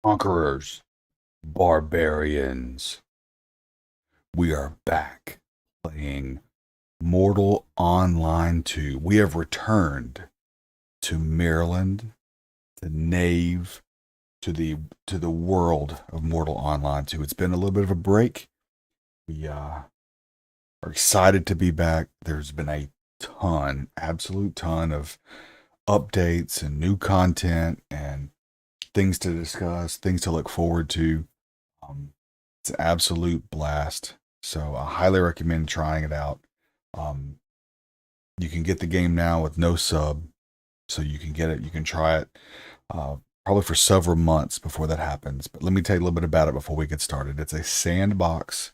Conquerors, barbarians, we are back playing Mortal Online 2. We have returned to Maryland, to Nave, to the world of Mortal Online 2. It's been a little bit of a break. We are excited to be back. There's been a absolute ton of updates and new content and things to discuss, things to look forward to. Um, it's an absolute blast. So I highly recommend trying it out. Um, you can get the game now with no sub, so you can get it. You can try it uh, probably for several months before that happens. But let me tell you a little bit about it before we get started. It's a sandbox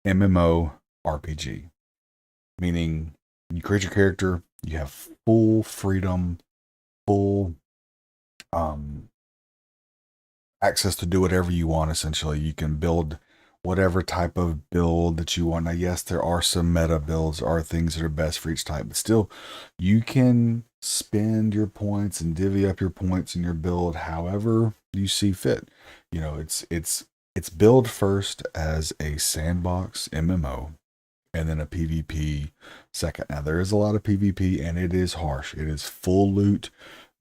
MMORPG, meaning you create your character, you have full freedom, full um, access to do whatever you want. Essentially, you can build whatever type of build that you want. Now, yes, there are some meta builds, are things that are best for each type, but still, you can spend your points and divvy up your points in your build however you see fit. You know, it's build first as a sandbox MMO, and then a PvP second. Now, there is a lot of PvP, and it is harsh. It is full loot.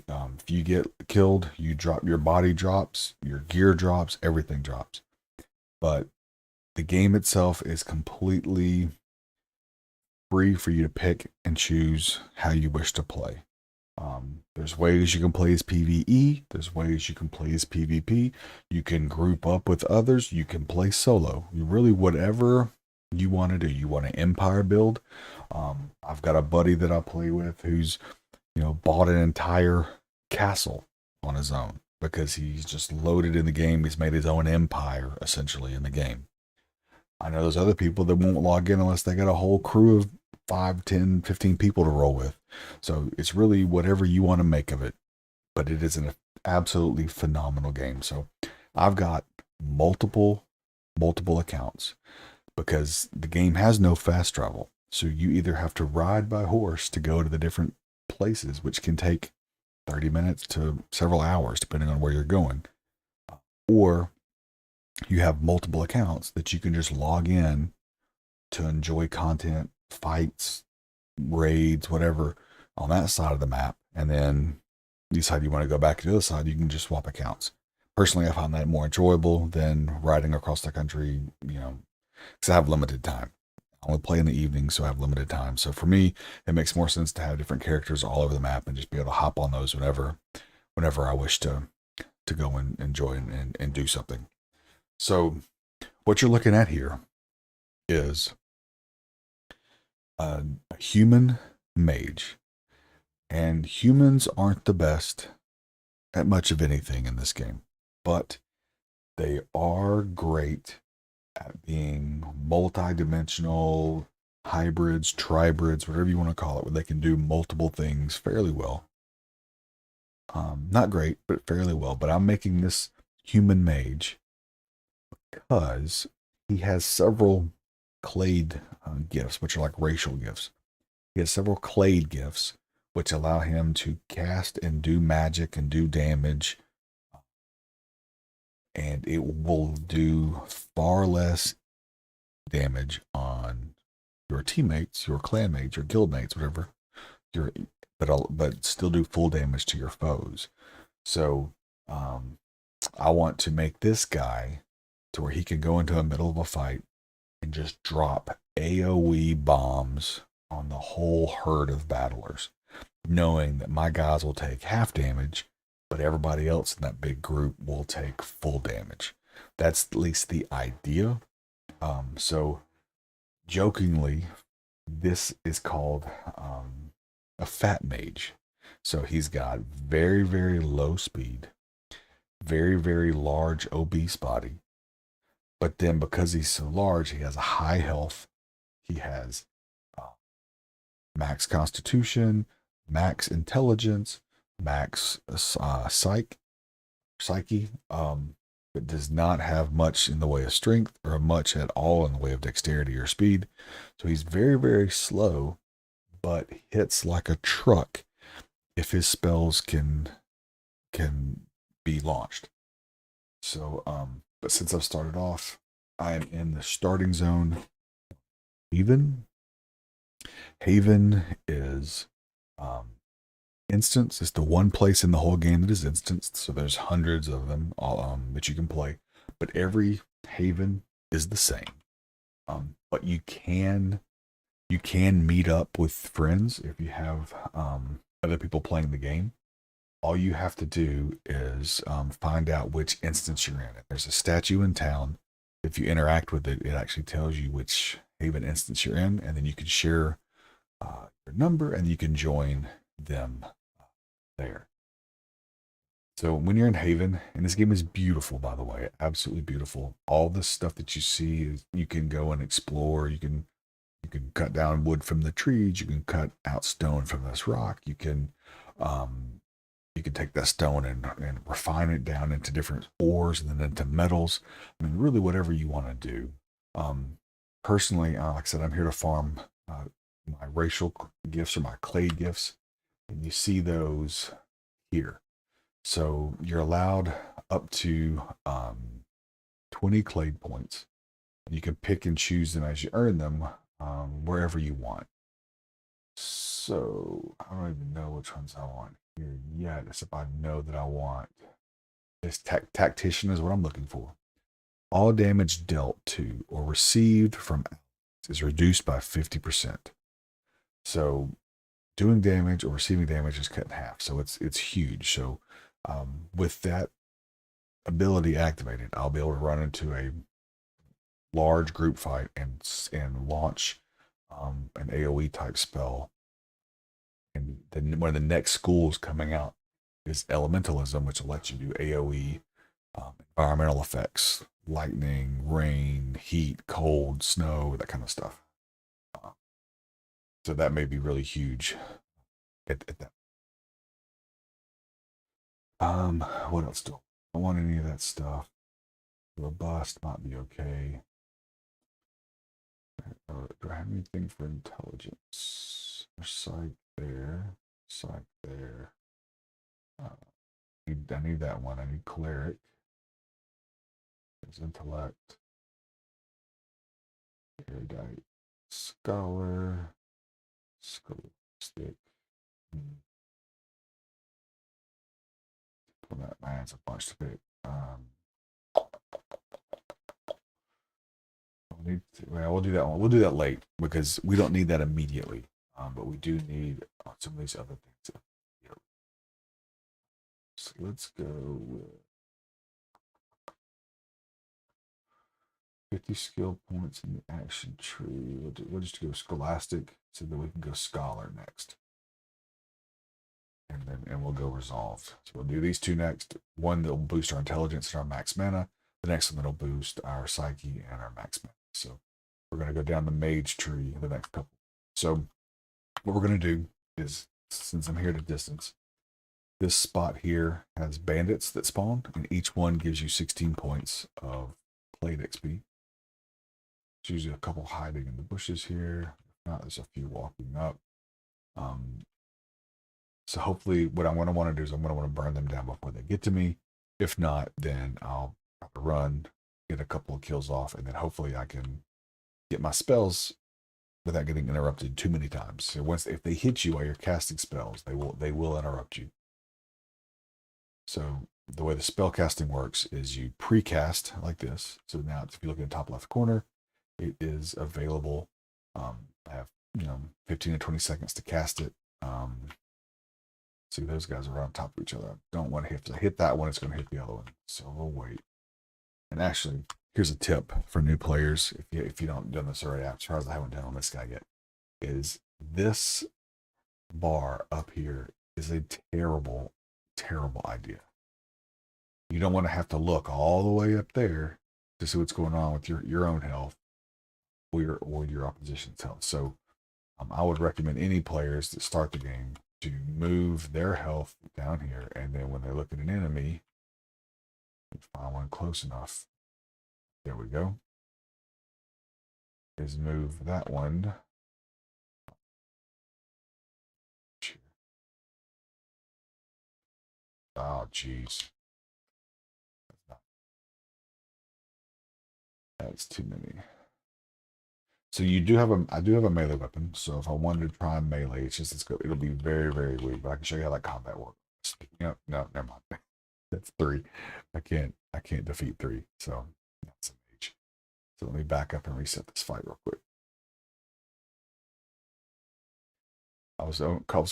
If you get killed, you drop, your body drops, your gear drops, everything drops. But the game itself is completely free for you to pick and choose how you wish to play. There's ways you can play as PvE. There's ways you can play as PvP. You can group up with others. You can play solo. You really, whatever you want to do. You want an empire build. I've got a buddy that I play with who's, bought an entire castle on his own because he's just loaded in the game. He's made his own empire essentially in the game. I know there's other people that won't log in unless they got a whole crew of 5, 10, 15 people to roll with. So it's really whatever you want to make of it. But it is an absolutely phenomenal game. So I've got multiple accounts because the game has no fast travel. So you either have to ride by horse to go to the different places, which can take 30 minutes to several hours, depending on where you're going, or you have multiple accounts that you can just log in to enjoy content, fights, raids, whatever on that side of the map. And then you decide you want to go back to the other side, you can just swap accounts. Personally, I find that more enjoyable than riding across the country, because I have limited time. I only play in the evening, so I have limited time. So for me, it makes more sense to have different characters all over the map and just be able to hop on those whenever I wish to go and enjoy and do something. So what you're looking at here is a human mage. And humans aren't the best at much of anything in this game, but they are great at being multi-dimensional hybrids, tribrids, whatever you want to call it, where they can do multiple things fairly well. Not great, but fairly well. But I'm making this human mage because he has several clade gifts, which are like racial gifts. He has several clade gifts, which allow him to cast and do magic and do damage. And it will do far less damage on your teammates, your clanmates, your guildmates, whatever. But still do full damage to your foes. So I want to make this guy to where he can go into the middle of a fight and just drop AoE bombs on the whole herd of battlers, knowing that my guys will take half damage, but everybody else in that big group will take full damage. That's at least the idea. So jokingly, this is called a fat mage. So he's got very, very low speed, very, very large obese body. But then because he's so large, he has a high health. He has max constitution, max intelligence, max psyche, but does not have much in the way of strength or much at all in the way of dexterity or speed. So he's very, very slow, but hits like a truck if his spells can be launched. So, but since I've started off, I am in the starting zone. Haven. Haven is um, instance. It's the one place in the whole game that is instanced. So there's hundreds of them all, that you can play, but every Haven is the same. But you can meet up with friends if you have other people playing the game. All you have to do is find out which instance you're in. There's a statue in town. If you interact with it, it actually tells you which Haven instance you're in, and then you can share your number and you can join them there. So when you're in Haven, and this game is beautiful, by the way, absolutely beautiful. All the stuff that you see is you can go and explore. You can cut down wood from the trees. You can cut out stone from this rock. Um, you can take that stone and refine it down into different ores and then into metals. I mean, really, whatever you want to do. Personally, like I said, I'm here to farm my racial gifts or my clay gifts, and you see those here. So you're allowed up to 20 clay points. You can pick and choose them as you earn them wherever you want. So I don't even know which ones I want here yet, except I know that I want this tactician is what I'm looking for. All damage dealt to or received from is reduced by 50%. So doing damage or receiving damage is cut in half. So it's huge. So with that ability activated, I'll be able to run into a large group fight and launch an AOE type spell. And then one of the next schools coming out is Elementalism, which will let you do AOE environmental effects, lightning, rain, heat, cold, snow, that kind of stuff. Uh, so that may be really huge at that. What else do I don't want any of that stuff? Robust might be okay. Or do I have anything for intelligence? Psych there. Psych there. I need that one. I need cleric. There's intellect. Erudite. Scholar. Scholastic. Well, that man's a bunch to pick. We'll do that one. We'll do that late because we don't need that immediately. But we do need some of these other things. So let's go with 50 skill points in the action tree. We'll just go scholastic so that we can go scholar next. And we'll go resolved. So we'll do these two next. One that'll boost our intelligence and our max mana. The next one that'll boost our psyche and our max mana. So we're going to go down the mage tree in the next couple. So what we're going to do is, since I'm here at a distance, this spot here has bandits that spawn, and each one gives you 16 points of plate XP. There's usually a couple hiding in the bushes here. If not, there's a few walking up. So hopefully what I'm going to want to do is I'm going to want to burn them down before they get to me. If not, then I'll have to run, get a couple of kills off, and then hopefully I can get my spells without getting interrupted too many times. So if they hit you while you're casting spells, they will interrupt you. So the way the spell casting works is you precast like this. So now if you look in the top left corner, it is available. I have 15 to 20 seconds to cast it. See, those guys are on top of each other. I don't want to have to hit that one. It's going to hit the other one. So we'll wait. And actually, here's a tip for new players. If you don't done this already, as far as I haven't done on this guy yet, is this bar up here is a terrible, terrible idea. You don't want to have to look all the way up there to see what's going on with your own health or your opposition's health. So I would recommend any players that start the game to move their health down here, and then when they look at an enemy, find one close enough. There we go. Is move that one. Oh, jeez. That's too many. So you do have I do have a melee weapon. So if I wanted to try melee, it'll be very, very weak. But I can show you how that combat works. No, never mind. That's three. I can't defeat three. So that's a mage. So let me back up and reset this fight real quick. I was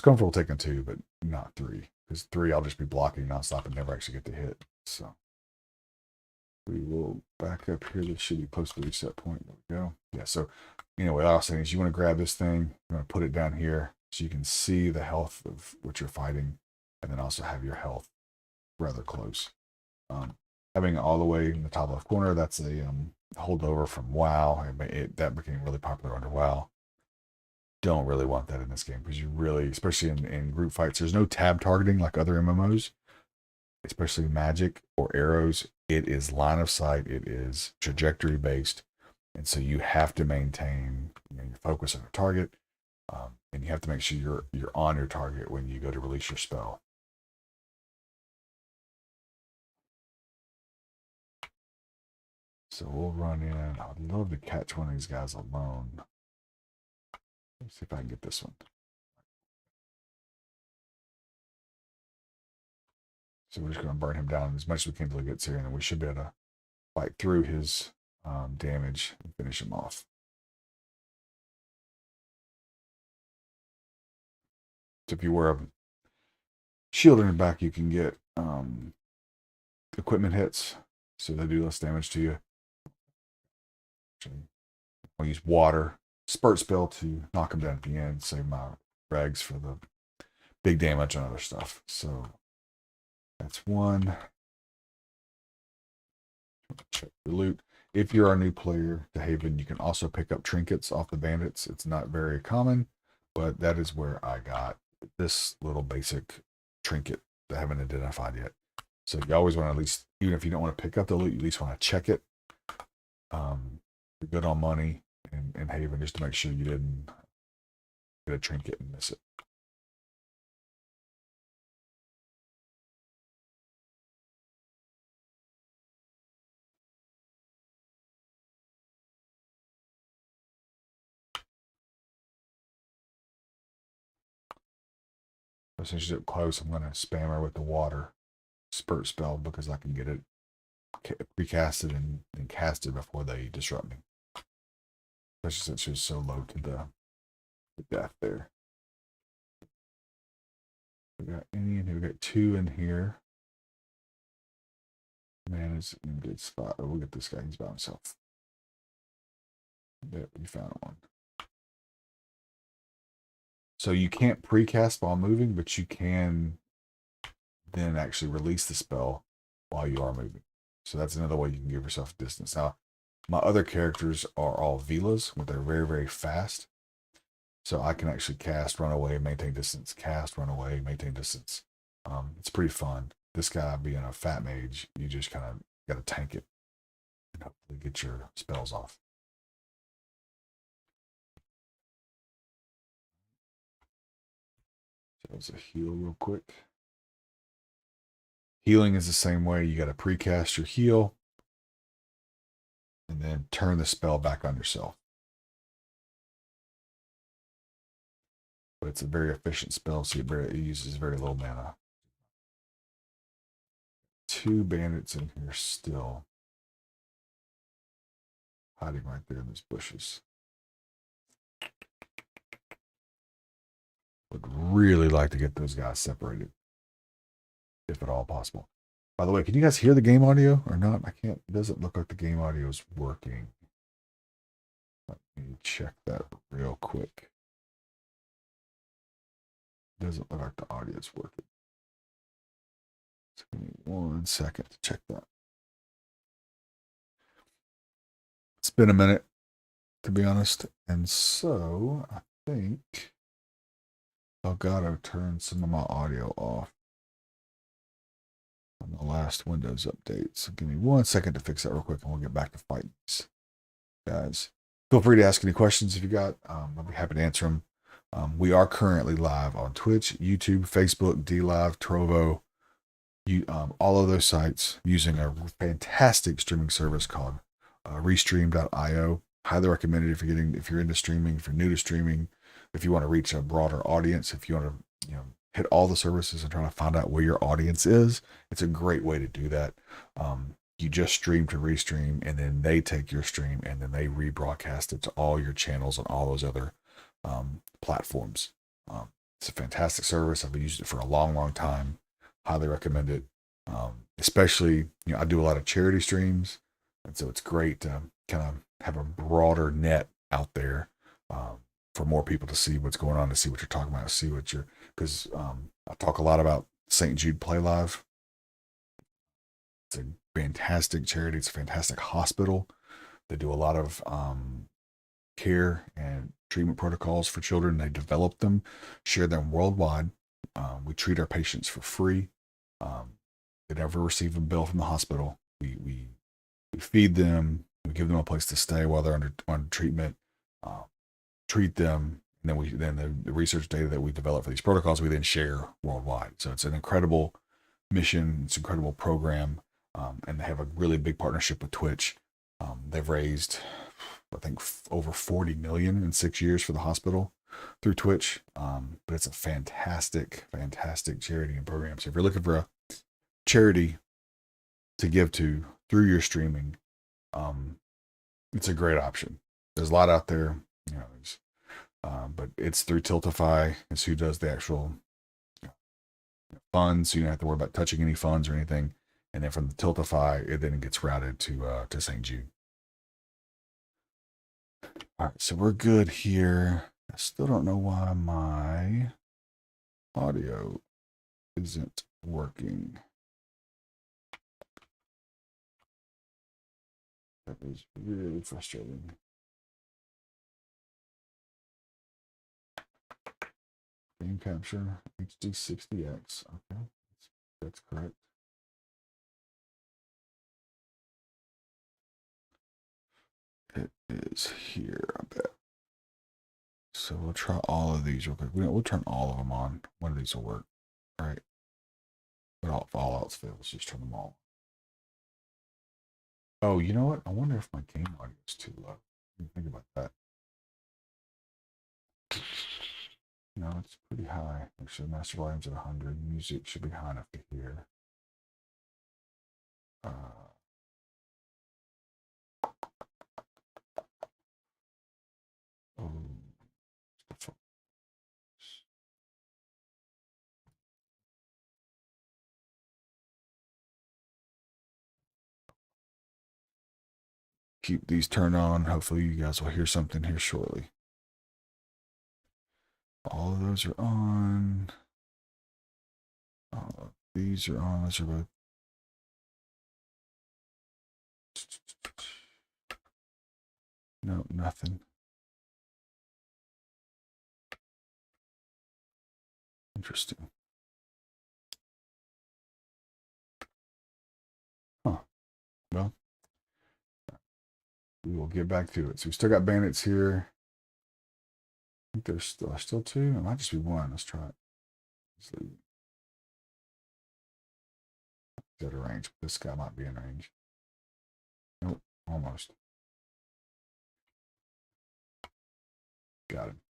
comfortable taking two, but not three. Because three, I'll just be blocking nonstop and never actually get to hit. So we will back up here. This should be close to the reset point. There we go. Yeah, so anyway, what I was saying is you want to grab this thing, you want to put it down here so you can see the health of what you're fighting, and then also have your health rather close. Having it all the way in the top left corner, that's a holdover from WoW. That became really popular under WoW. Don't really want that in this game because you really, especially in group fights, there's no tab targeting like other MMOs, especially Magic or arrows. It is line of sight, it is trajectory based, and so you have to maintain your focus on your target, and you have to make sure you're on your target when you go to release your spell. So we'll run in. I'd love to catch one of these guys alone. Let's see if I can get this one. So we're just going to burn him down as much as we can until he gets here, and then we should be able to fight through his damage and finish him off. So if you wear a shield on your back, you can get equipment hits, so they do less damage to you. I'll use water spurt spell to knock him down at the end, save my rags for the big damage on other stuff. So that's one. Check your loot. If you're a new player to Haven, you can also pick up trinkets off the bandits. It's not very common, but that is where I got this little basic trinket that I haven't identified yet. So you always want to, at least, even if you don't want to pick up the loot, you at least want to check it. You're good on money in Haven just to make sure you didn't get a trinket and miss it. Since she's up close, I'm going to spam her with the water spurt spell because I can get it precasted and casted before they disrupt me. Especially since she's so low to the death there. We got any in here. We got two in here. Man is in a good spot. Oh, we'll get this guy. He's by himself. Yep, we found one. So you can't precast while moving, but you can then actually release the spell while you are moving. So that's another way you can give yourself distance. Now, my other characters are all Velas, but they're very, very fast. So I can actually cast, run away, maintain distance, cast, run away, maintain distance. It's pretty fun. This guy being a fat mage, you just kind of got to tank it and hopefully get your spells off. So let's heal real quick. Healing is the same way. You got to precast your heal and then turn the spell back on yourself. But it's a very efficient spell, so it uses very little mana. Two bandits in here still. Hiding right there in these bushes. Would really like to get those guys separated, if at all possible. By the way, can you guys hear the game audio or not? I can't. It doesn't look like the game audio is working. Let me check that real quick. It doesn't look like the audio is working. Just give me 1 second to check that. It's been a minute, to be honest, and so I think I've got to turn some of my audio off on the last Windows update. So give me 1 second to fix that real quick, and we'll get back to fighting these guys. Feel free to ask any questions if you got. I'll be happy to answer them. We are currently live on Twitch, YouTube, Facebook, DLive, Trovo, all of those sites using a fantastic streaming service called Restream.io. Highly recommended if you're into streaming, if you're new to streaming, if you want to reach a broader audience, if you want to hit all the services and try to find out where your audience is. It's a great way to do that. You just stream to Restream, and then they take your stream and then they rebroadcast it to all your channels and all those other platforms. It's a fantastic service. I've used it for a long, long time. Highly recommend it. Especially, I do a lot of charity streams, and so it's great to kind of have a broader net out there for more people to see what's going on, to see what you're talking about, to see what you're, because I talk a lot about St. Jude Play Live. It's a fantastic charity. It's a fantastic hospital. They do a lot of care and treatment protocols for children. They develop them, share them worldwide. We treat our patients for free. They never receive a bill from the hospital. We feed them. We give them a place to stay while they're under treatment. Treat them, and then the research data that we develop for these protocols we then share worldwide. So it's an incredible mission. It's an incredible program, and they have a really big partnership with Twitch. They've raised, I think, over 40 million in 6 years for the hospital through Twitch. But it's a fantastic, fantastic charity and program. So if you're looking for a charity to give to through your streaming, it's a great option. There's a lot out there, but it's through Tiltify. It's who does the actual funds, so you don't have to worry about touching any funds or anything. And then from the Tiltify, it then gets routed to St. Jude. All right, so we're good here. I still don't know why my audio isn't working. That is really frustrating. Game capture HD60X. Okay, that's correct. It is here, I bet. So we'll try all of these real quick. We'll turn all of them on. One of these will work. All right. But if all else fails, just turn them all. Oh, you know what? I wonder if my game audio is too low. Think about that. No, it's pretty high. Actually, master volume's at 100. Music should be high enough to hear. Oh, keep these turned on. Hopefully, you guys will hear something here shortly. All of those are on. All of these are on. Those are both. No, nothing. Interesting. Huh. Well, we will get back to it. So we still got bandits here. I think there's still two. It might just be one. Let's try it. Let's leave. Out of range. This guy might be in range. Nope, almost. Got him.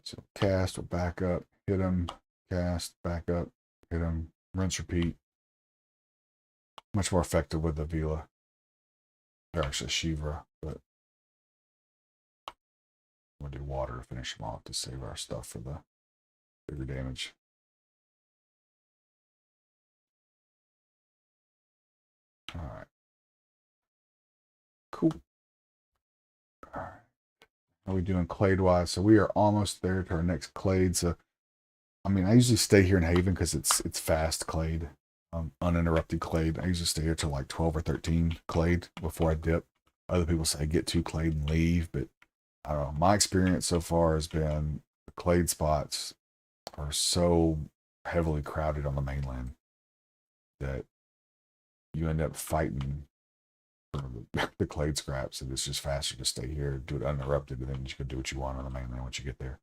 So cast or back up, hit him, cast, back up, hit him, rinse, repeat. Much more effective with the Vila. Or actually Shivra, but we'll do water to finish him off to save our stuff for the bigger damage. All right. Cool. All right. How are we doing clade wise? So we are almost there to our next clade. So I mean, I usually stay here in Haven because it's fast clade, uninterrupted clade. I usually stay here till like 12 or 13 clade before I dip. Other people say get 2 clade and leave, but I don't know. My experience so far has been the clade spots are so heavily crowded on the mainland that you end up fighting for the clade scraps, and it's just faster to stay here, do it uninterrupted, and then you can do what you want on the mainland once you get there.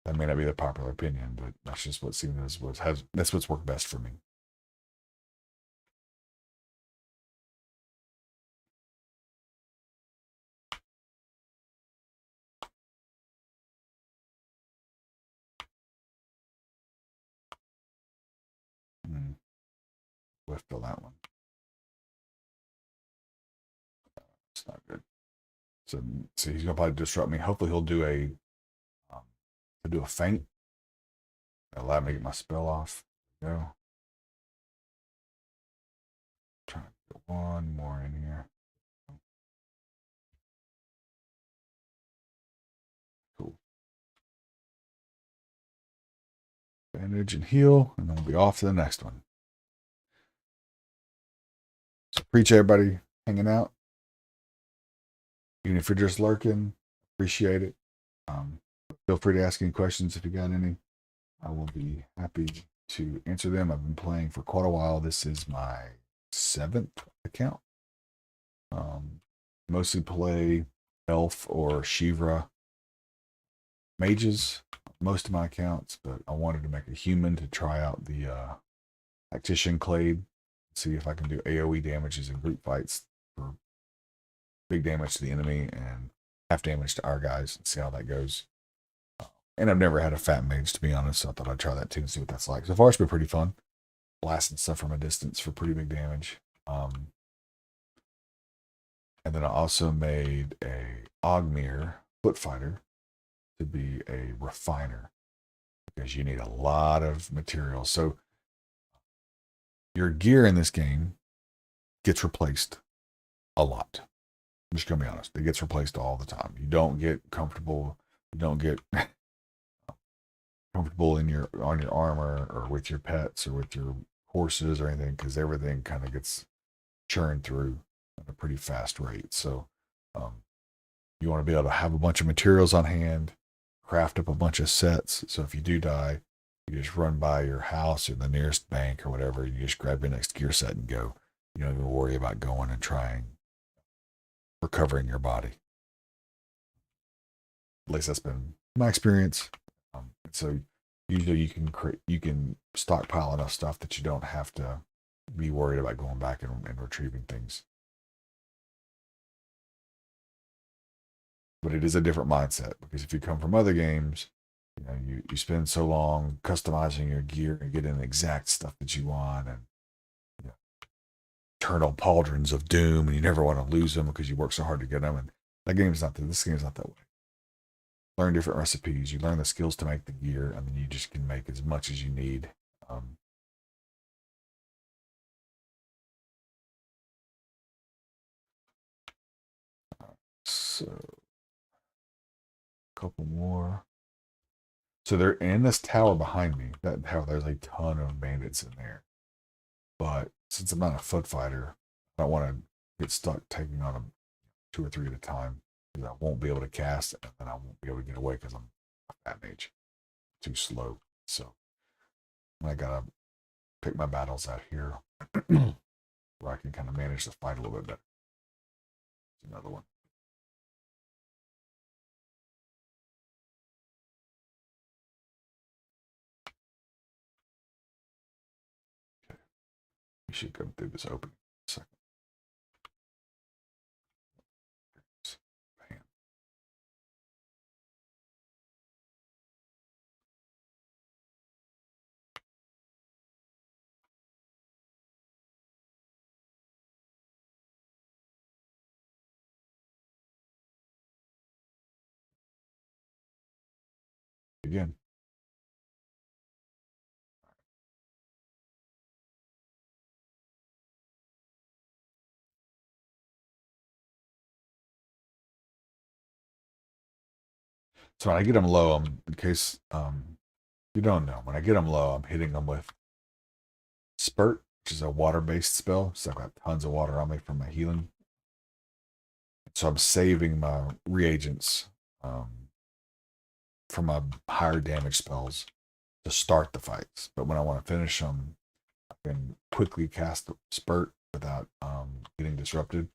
That may not be the popular opinion, but that's just what seems that's what's worked best for me. fill that one. It's not good. So he's gonna probably disrupt me. Hopefully he'll do a feint. Allow me to get my spell off. There we go. Trying to get one more in here. Cool. Bandage and heal, and then we'll be off to the next one. So appreciate everybody hanging out. Even if you're just lurking, appreciate it. Feel free to ask any questions if you got any. I will be happy to answer them. I've been playing for quite a while. This is my 7th account. Mostly play Elf or Shivra mages, most of my accounts, but I wanted to make a human to try out the Tactician Clade, see if I can do AoE damages in group fights for big damage to the enemy and half damage to our guys, and see how that goes. And I've never had a fat mage, to be honest, so I thought I'd try that too and see what that's like. So far, it's been pretty fun. Blasting stuff from a distance for pretty big damage. And then I also made a Ogmere foot fighter to be a refiner, because you need a lot of materials. So your gear in this game gets replaced a lot. I'm just gonna be honest. It gets replaced all the time. You don't get comfortable. You don't get comfortable on your armor or with your pets or with your horses or anything, because everything kind of gets churned through at a pretty fast rate. So you want to be able to have a bunch of materials on hand, craft up a bunch of sets. So if you do die, you just run by your house or the nearest bank or whatever. You just grab your next gear set and go. You don't even worry about going and trying recovering your body. At least that's been my experience. So usually you can stockpile enough stuff that you don't have to be worried about going back and retrieving things. But it is a different mindset, because if you come from other games, you know, you spend so long customizing your gear and getting the exact stuff that you want, and you know, eternal pauldrons of doom, and you never want to lose them because you work so hard to get them. And this game's not that way. Learn different recipes. You learn the skills to make the gear, and then you just can make as much as you need. So, a couple more. So they're in this tower behind me. That tower, there's a ton of bandits in there. But since I'm not a foot fighter, I don't want to get stuck taking on them 2 or 3 at a time, because I won't be able to cast, and then I won't be able to get away because I'm a fat mage. Too slow. So I gotta pick my battles out here where I can kind of manage the fight a little bit better. Another one. Okay. We should go through this opening in a second. Bam. Again. So when I get them low, in case you don't know, when I get them low, I'm hitting them with Spurt, which is a water-based spell. So I've got tons of water on me from my healing. So I'm saving my reagents from my higher damage spells to start the fights. But when I want to finish them, I can quickly cast the Spurt without getting disrupted,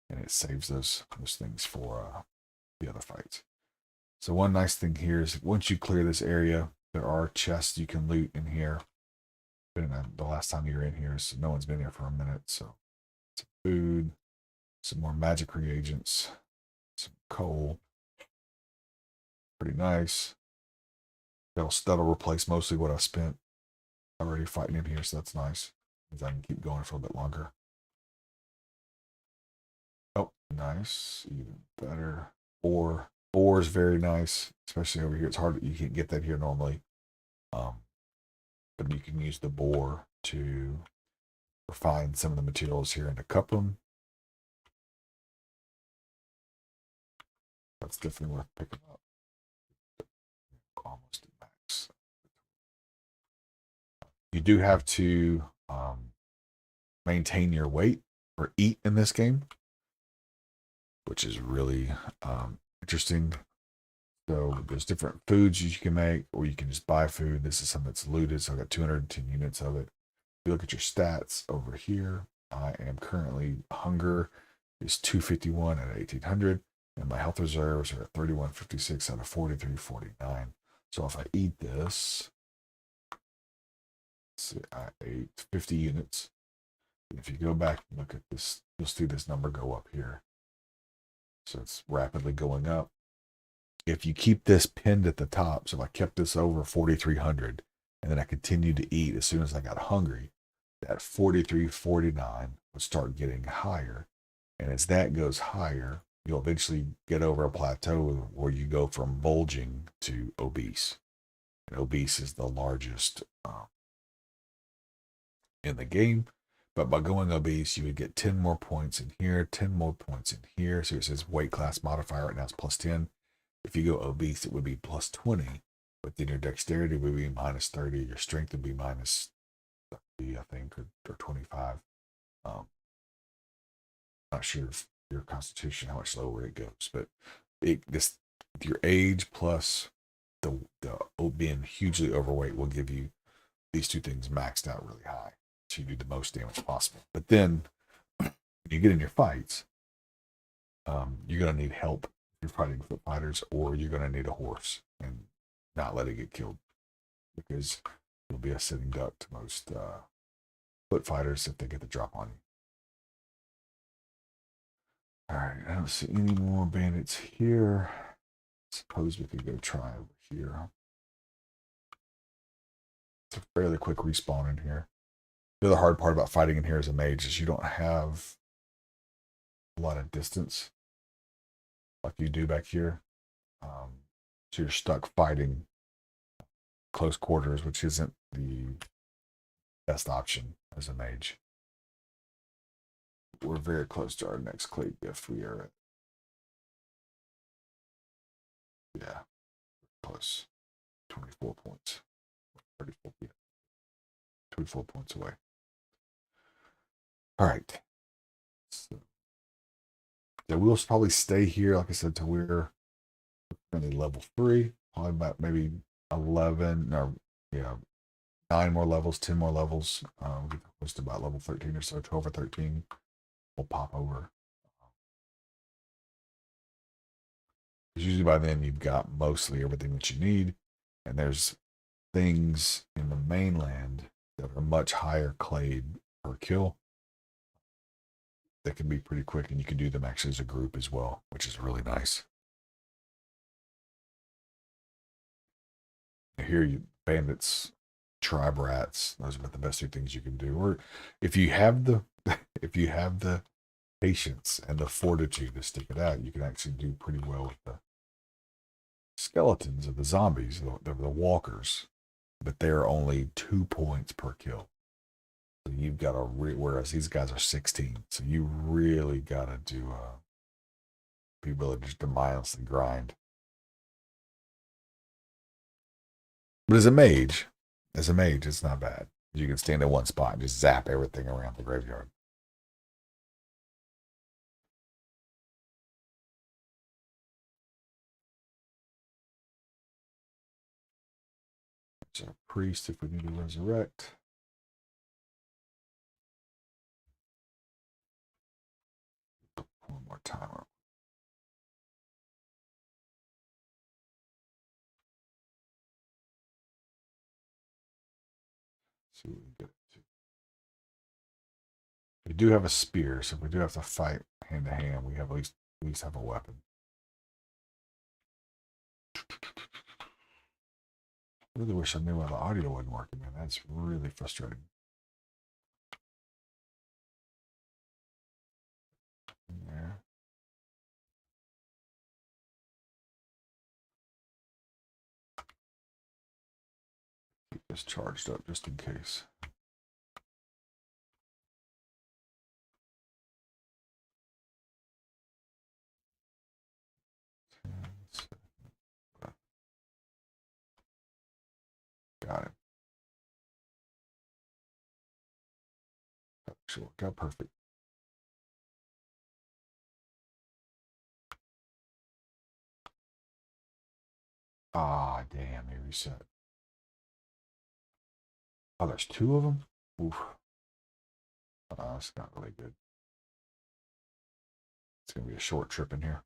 and it saves those things for the other fights. So one nice thing here is once you clear this area, there are chests you can loot in here. The last time you were in here, so no one's been here for a minute. So some food, some more magic reagents, some coal. Pretty nice. That'll replace mostly what I spent already fighting in here, so that's nice. I can keep going for a little bit longer. Oh, nice. Even better. Four is very nice, especially over here. It's hard. You can't get that here normally. Um, but you can use the boar to refine some of the materials here and to cup them. That's definitely worth picking up. Almost at max. You do have to maintain your weight or eat in this game, which is really interesting. So there's different foods you can make, or you can just buy food. This is something that's looted, so I got 210 units of it. If you look at your stats over here, I am currently hunger is 251 at 1800, and my health reserves are at 3156 out of 4349. So if I eat this, see, I ate 50 units. If you go back and look at this, you'll see this number go up here. So it's rapidly going up. If you keep this pinned at the top, so if I kept this over 4,300 and then I continued to eat as soon as I got hungry, that 4349 would start getting higher. And as that goes higher, you'll eventually get over a plateau where you go from bulging to obese. And obese is the largest in the game. But by going obese, you would get 10 more points in here, 10 more points in here. So it says weight class modifier. Right now it's plus 10. If you go obese, it would be plus 20. But then your dexterity would be minus 30. Your strength would be minus 30, I think, or 25. Not sure if your constitution, how much lower it goes. But this your age plus the being hugely overweight will give you these two things maxed out really high. So you do the most damage possible. But then when you get in your fights, you're going to need help if you're fighting foot fighters, or you're going to need a horse and not let it get killed, because you'll be a sitting duck to most foot fighters if they get the drop on you. All right, I don't see any more bandits here. Suppose we could go try over here. It's a fairly quick respawn in here. The other hard part about fighting in here as a mage is you don't have a lot of distance like you do back here. So you're stuck fighting close quarters, which isn't the best option as a mage. We're very close to our next clay gift. We are at, yeah, close. 24 points. 34, yeah, 24 points away. All right. So we'll probably stay here, like I said, till we're only level 3. Probably about maybe 11 or, yeah, 9 more levels, 10 more levels. We'll get close to about level 13 or so, 12 or 13. We'll pop over. Because usually by then you've got mostly everything that you need. And there's things in the mainland that are much higher clade per kill that can be pretty quick, and you can do them actually as a group as well, which is really nice. Here, you bandits, tribe rats, those are the best two things you can do. Or if you have the if you have the patience and the fortitude to stick it out, you can actually do pretty well with the skeletons of the zombies, the walkers. But they're only 2 points per kill. So you've got to whereas these guys are 16. So you really got to do be willing just to mindlessly grind. But as a mage, it's not bad. You can stand in one spot and just zap everything around the graveyard. So a priest if we need to resurrect. One more time. See what we can get to. We do have a spear, so if we do have to fight hand to hand, we have at least have a weapon. I really wish I knew why the audio wasn't working, man. That's really frustrating. Keep this charged up just in case. Got it. That should work out perfect. Ah, damn, they reset. Oh, there's two of them? Oof. Oh, that's not really good. It's going to be a short trip in here.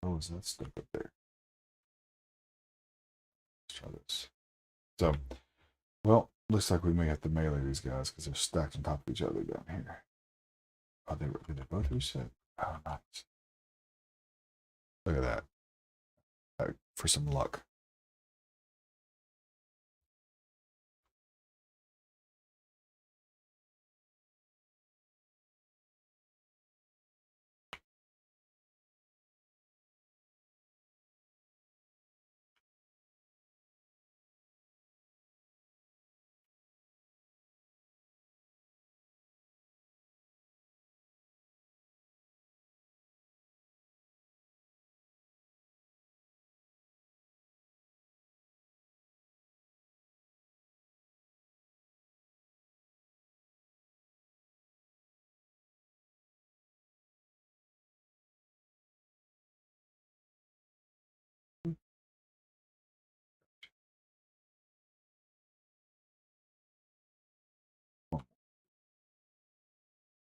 What was that stuff up there? Let's try this. So, well, looks like we may have to melee these guys because they're stacked on top of each other down here. Oh, did they both reset? Oh, nice. Look at that. For some luck.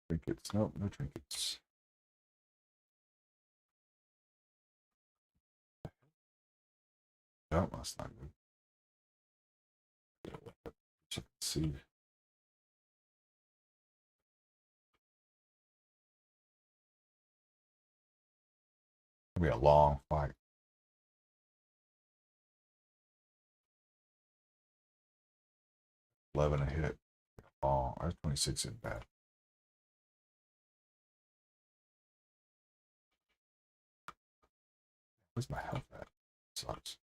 Trinkets. Nope, no trinkets. No, that's not good. Check and see. It'll be a long fight. 11 a hit. Oh, that's 26 in bad. Where's my health at? Sucks.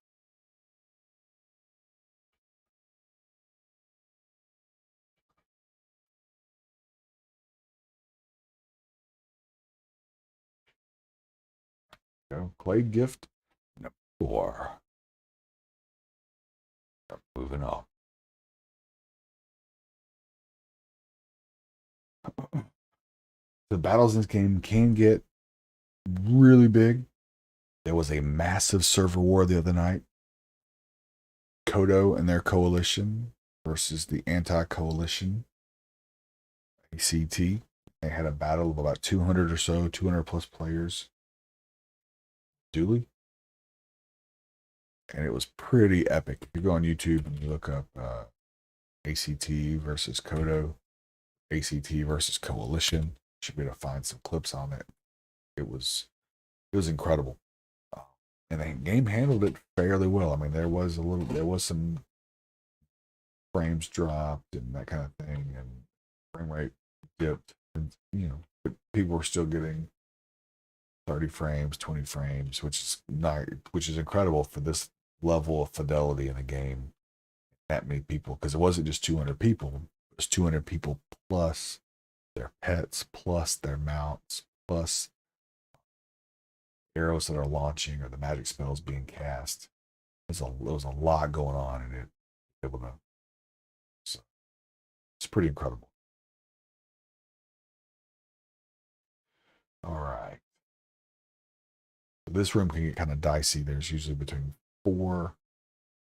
Go. Clay gift. Number 4. Moving on. The battles in this game can get really big. There was a massive server war the other night. Kodo and their coalition versus the anti-coalition, ACT. They had a battle of about 200 or so, 200 plus players. Dooley. And it was pretty epic. If you go on YouTube and you look up ACT versus Kodo, ACT versus Coalition, you should be able to find some clips on it. It was incredible. And the game handled it fairly well. I mean, there was some frames dropped and that kind of thing, and frame rate dipped, and but people were still getting 30 frames, 20 frames, which is incredible for this level of fidelity in a game. That many people, because it wasn't just 200 people, it was 200 people plus their pets, plus their mounts, plus arrows that are launching or the magic spells being cast. There was a lot going on in it. Able to, so it's pretty incredible. All right. This room can get kind of dicey. There's usually between 4. I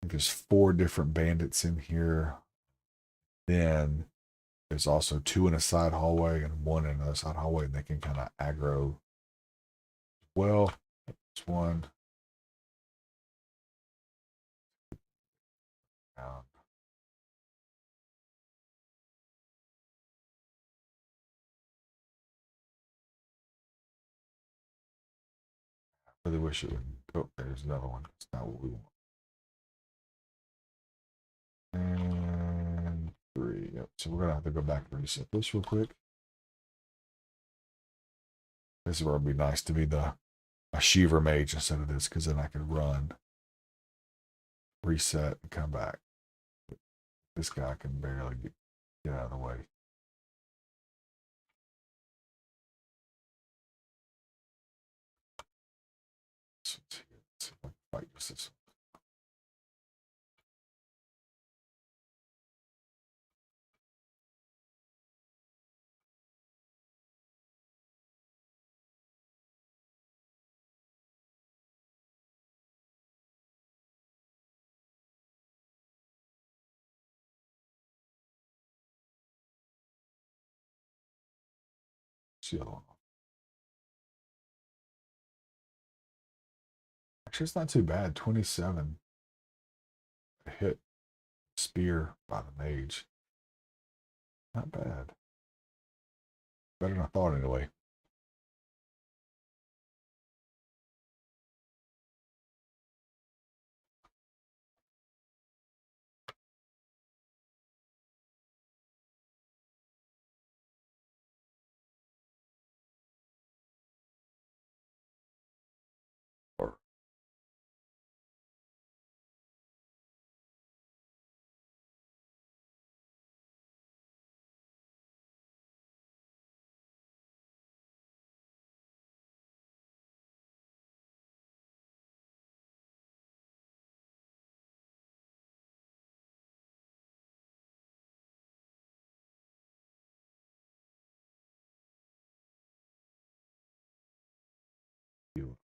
think there's 4 different bandits in here. Then there's also 2 in a side hallway and 1 in another side hallway, and they can kind of aggro. Well, there's one. Um, I really wish it would. Oh, there's another one. It's not what we want. And 3. Yep. So we're gonna have to go back and reset this real quick. This is where it'd be nice to be a Shiver Mage instead of this, because then I could run, reset, and come back. This guy can barely get out of the way. Let's see if I can fight this. See the other one. Actually, it's not too bad. 27 hit spear by the mage. Not bad. Better than I thought, anyway. Or you.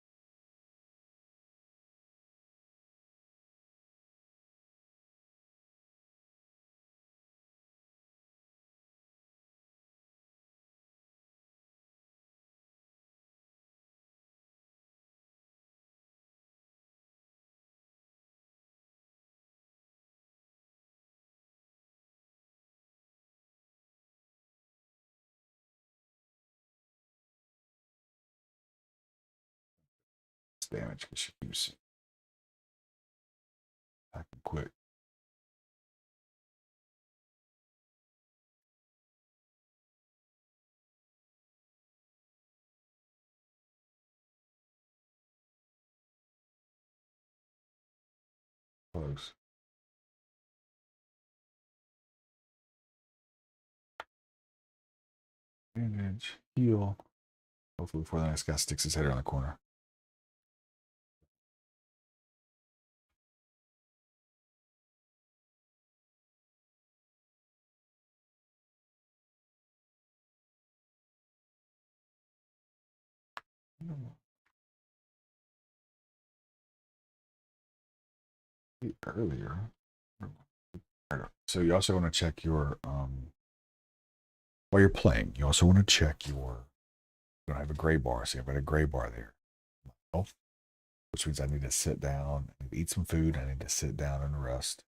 Damage because she keeps attacking quick. Close. Damage. Heal. Hopefully before the next guy sticks his head around the corner. Earlier. So you also want to check your while you're playing, you also want to check your you don't have a gray bar. So I've got a gray bar there. Health, which means I need to sit down and eat some food. I need to sit down and rest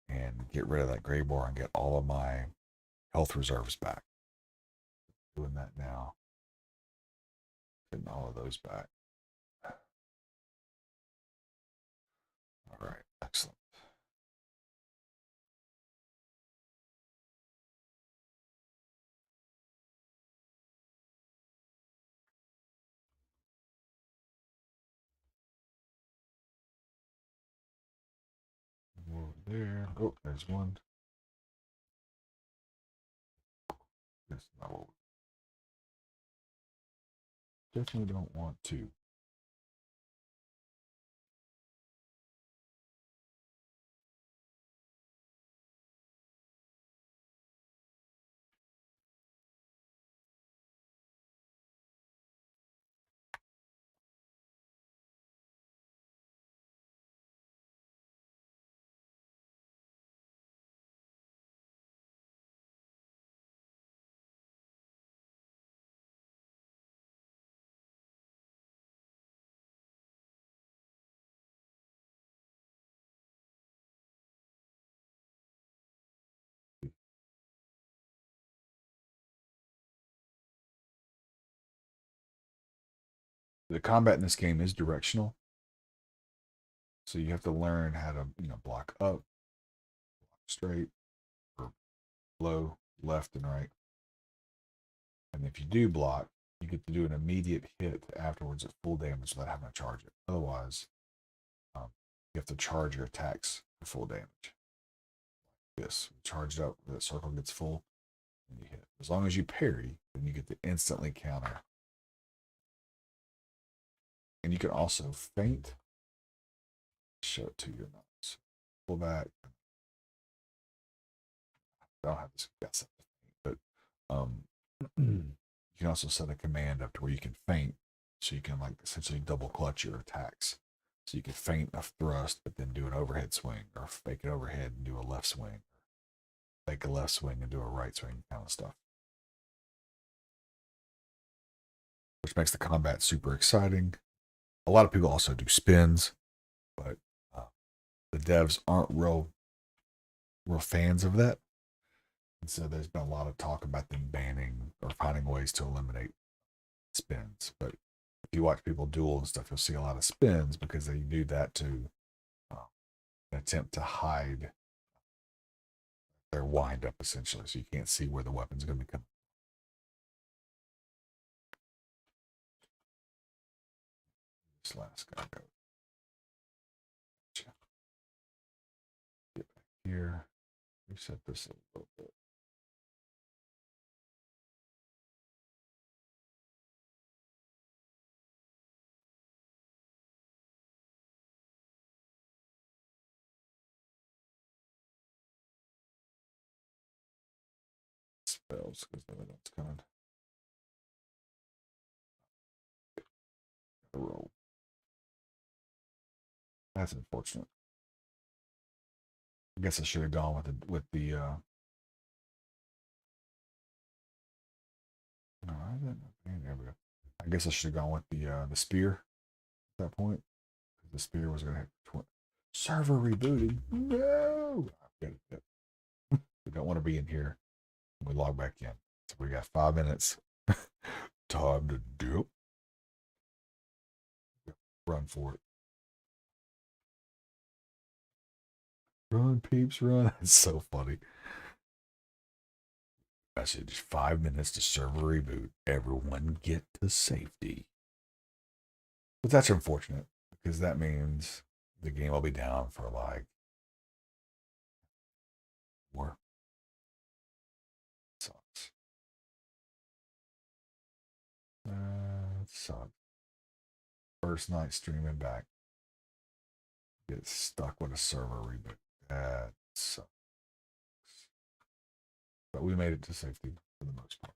and get rid of that gray bar and get all of my health reserves back. Doing that now. Getting all of those back. All right, excellent. Over there. Oh, there's one. That's not what we definitely don't want to. The combat in this game is directional, so you have to learn how to block up, block straight, or low, left and right. And if you do block, you get to do an immediate hit afterwards at full damage without having to charge it. Otherwise, you have to charge your attacks for full damage. This charged up, the circle gets full, and you hit. As long as you parry, then you get to instantly counter. And you can also feint. Show it to your nose. Pull back. I don't have this guess, but you can also set a command up to where you can feint, so you can like essentially double clutch your attacks. So you can feint a thrust, but then do an overhead swing, or fake it overhead and do a left swing, fake a left swing and do a right swing, kind of stuff. Which makes the combat super exciting. A lot of people also do spins, but the devs aren't real fans of that. And so there's been a lot of talk about them banning or finding ways to eliminate spins. But if you watch people duel and stuff, you'll see a lot of spins because they do that to attempt to hide their wind up, essentially, so you can't see where the weapon's going to be coming. This last guy goes. Get back here. Reset this a little bit. Spells, because that's kind of a roll. That's unfortunate. I guess I should have gone with the no, I didn't. There we go. I guess I should have gone with the spear at that point. The spear was gonna have server rebooting. No, we don't want to be in here. We log back in. So we got 5 minutes. Time to do. Run for it. Run, peeps, run. It's so funny. Message 5 minutes to server reboot. Everyone get to safety. But that's unfortunate because that means the game will be down for like more. Sucks. It sucks. First night streaming back. Get stuck with a server reboot. That sucks. But we made it to safety for the most part.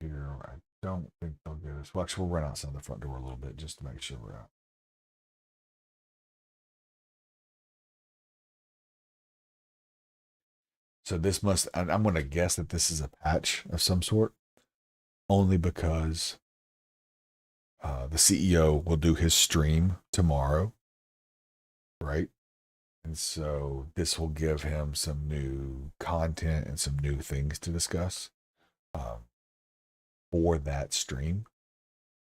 Here, I don't think they'll get us. Well, actually, we'll run outside the front door a little bit just to make sure we're out. So this must, I'm going to guess that this is a patch of some sort, only because the CEO will do his stream tomorrow, right? And so this will give him some new content and some new things to discuss for that stream.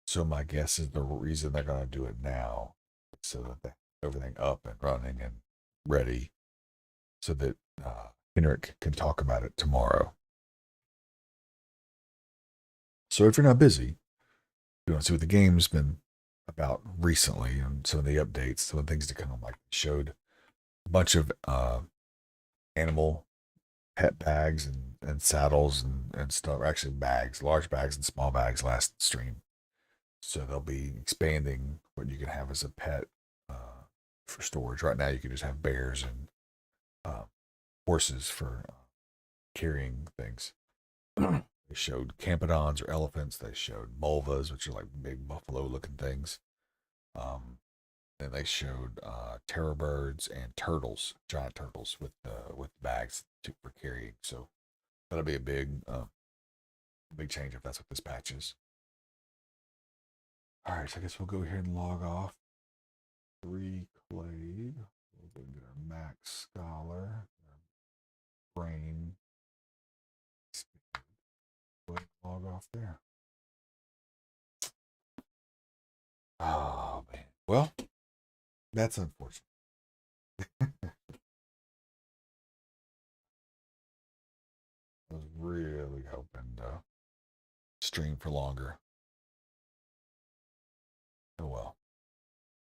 So my guess is the reason they're going to do it now, so that they have everything up and running and ready, so that Henrik can talk about it tomorrow. So if you're not busy, you want to see what the game's been about recently and some of the updates, some of the things to come. Like showed a bunch of animal pet bags and saddles and stuff. Actually, bags, large bags and small bags last stream. So they'll be expanding what you can have as a pet for storage. Right now, you can just have bears and horses for carrying things. They showed campodons or elephants. They showed mulvas, which are like big buffalo-looking things. Then they showed terror birds and turtles, giant turtles with bags for carrying. So that'll be a big change if that's what this patch is. All right, so I guess we'll go here and log off. 3 Clade. We'll go get our Max Scholar, our Brain. We'll log off there. Oh man. Well, that's unfortunate. I was really hoping stream for longer. Oh well.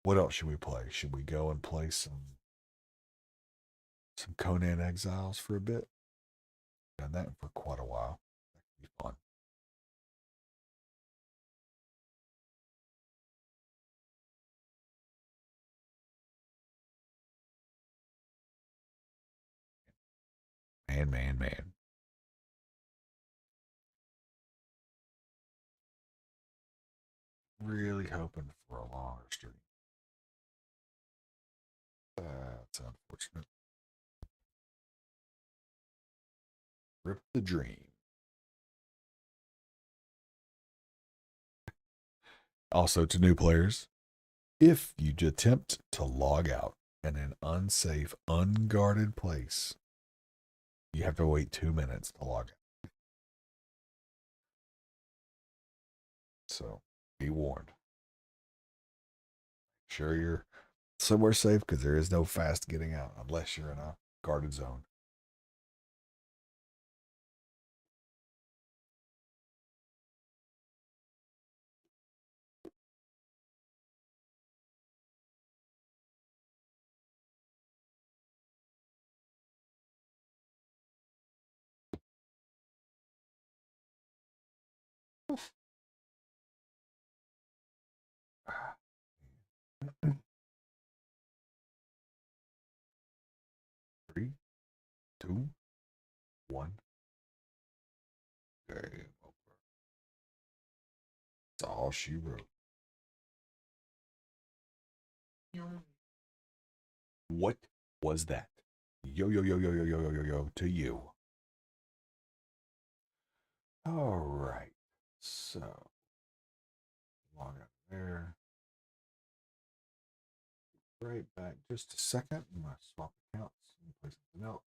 What else should we play? Should we go and play some Conan Exiles for a bit? Done that for quite a while. That could be fun. Man. Really hoping for a longer stream. That's unfortunate. Rip the dream. Also, to new players, if you attempt to log out in an unsafe, unguarded place, you have to wait 2 minutes to log out. So be warned. Sure you're somewhere safe because there is no fast getting out unless you're in a guarded zone. Three, two, one. Game over. That's all she wrote. What was that? Yo to you. All right. So log out there. Right back. Just a second. I'm gonna swap accounts and play something else.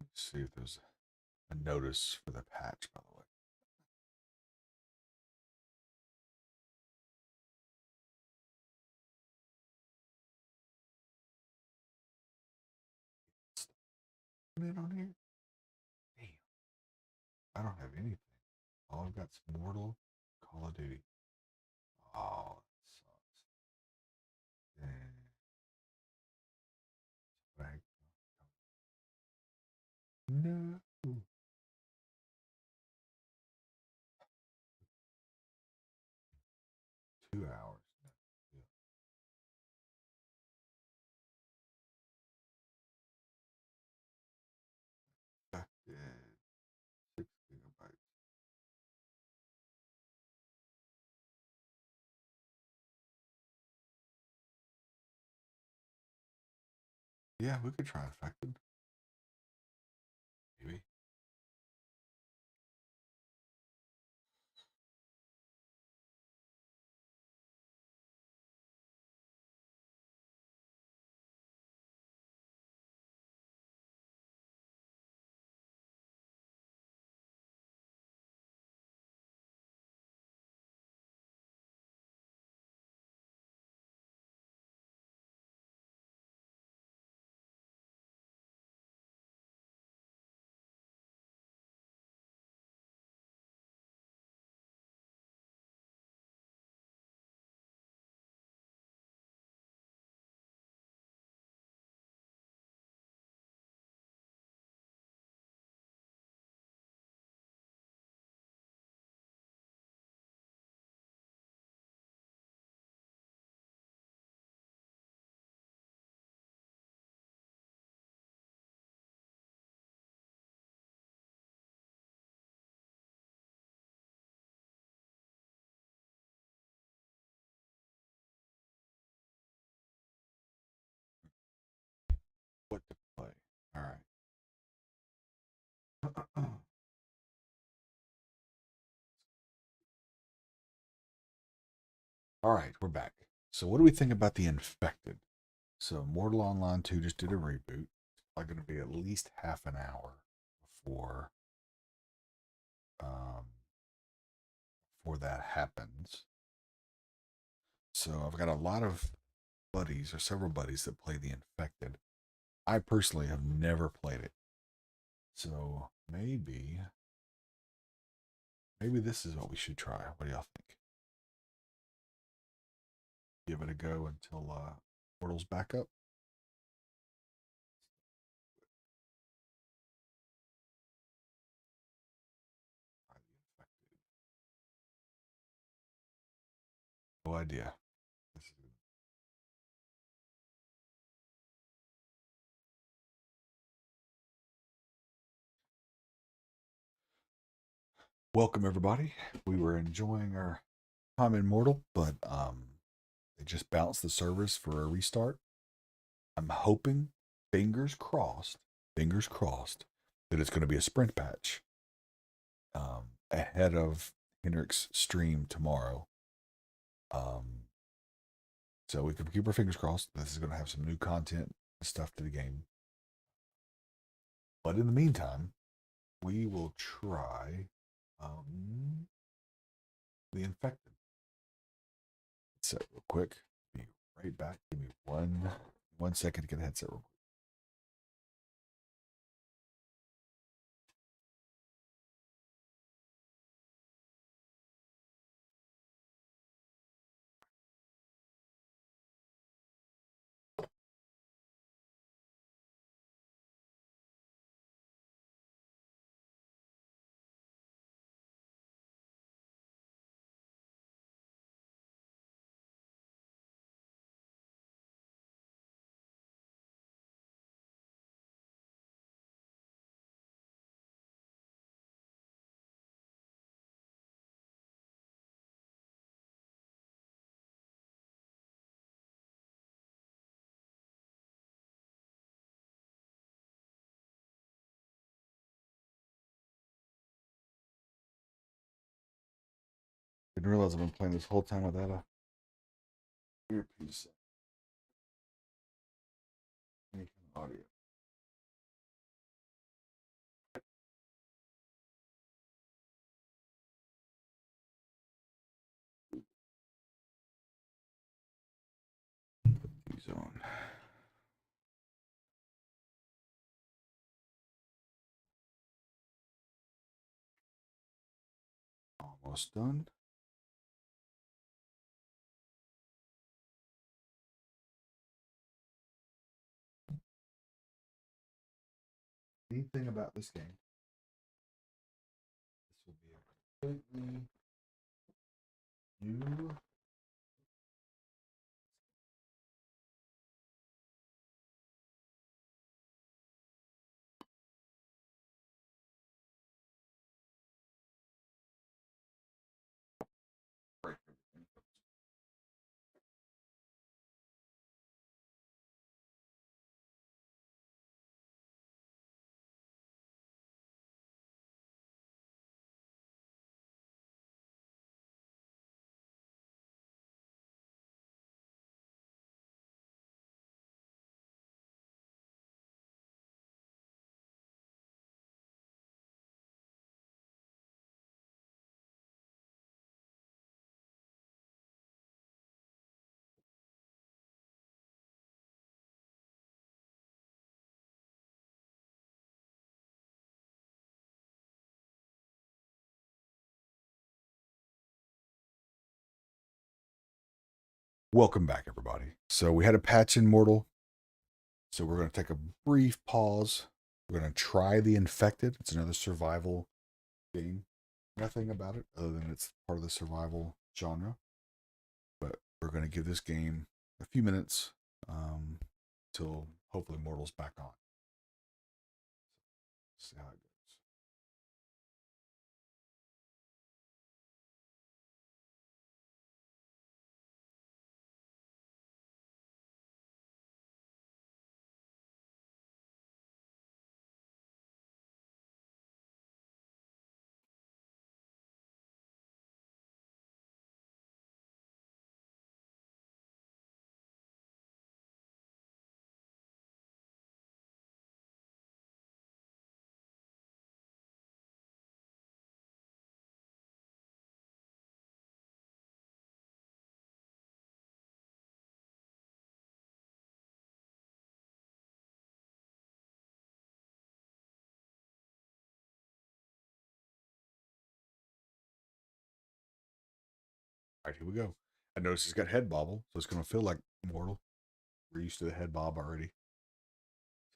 Let's see if there's a notice for the patch, by the way. It on here? Damn. I don't have anything. All I've got's Mortal Call of Duty. Oh, that sucks. Dang. No. 2 hours. Yeah. Back in 6 GB. Yeah, we could try infected. Maybe. What to play? All right. All right, we're back. So, what do we think about the infected? So, Mortal Online 2 just did a reboot. Like going to be at least half an hour before um, before that happens. So I've got a lot of buddies or several buddies that play the Infected. I personally have never played it. So maybe this is what we should try. What do y'all think? Give it a go until Portal's back up. No idea. Welcome everybody. We were enjoying our time in Mortal, but they just bounced the servers for a restart. I'm hoping, fingers crossed, that it's going to be a sprint patch ahead of Henrik's stream tomorrow. So we can keep our fingers crossed. This is going to have some new content and stuff to the game. But in the meantime, we will try the Infected. Set real quick. Be right back. Give me one second to get the headset real quick. Didn't realize I've been playing this whole time without a earpiece. Any kind of audio. These on. Almost done. Neat thing about this game, this will be a completely new. Welcome back, everybody. So we had a patch in Mortal. So we're going to take a brief pause. We're going to try the Infected. It's another survival game. Nothing about it other than it's part of the survival genre. But we're going to give this game a few minutes till hopefully Mortal's back on. See how it goes. All right, here we go. I noticed it's got head bobble, so it's going to feel like mortal. We're used to the head bob already.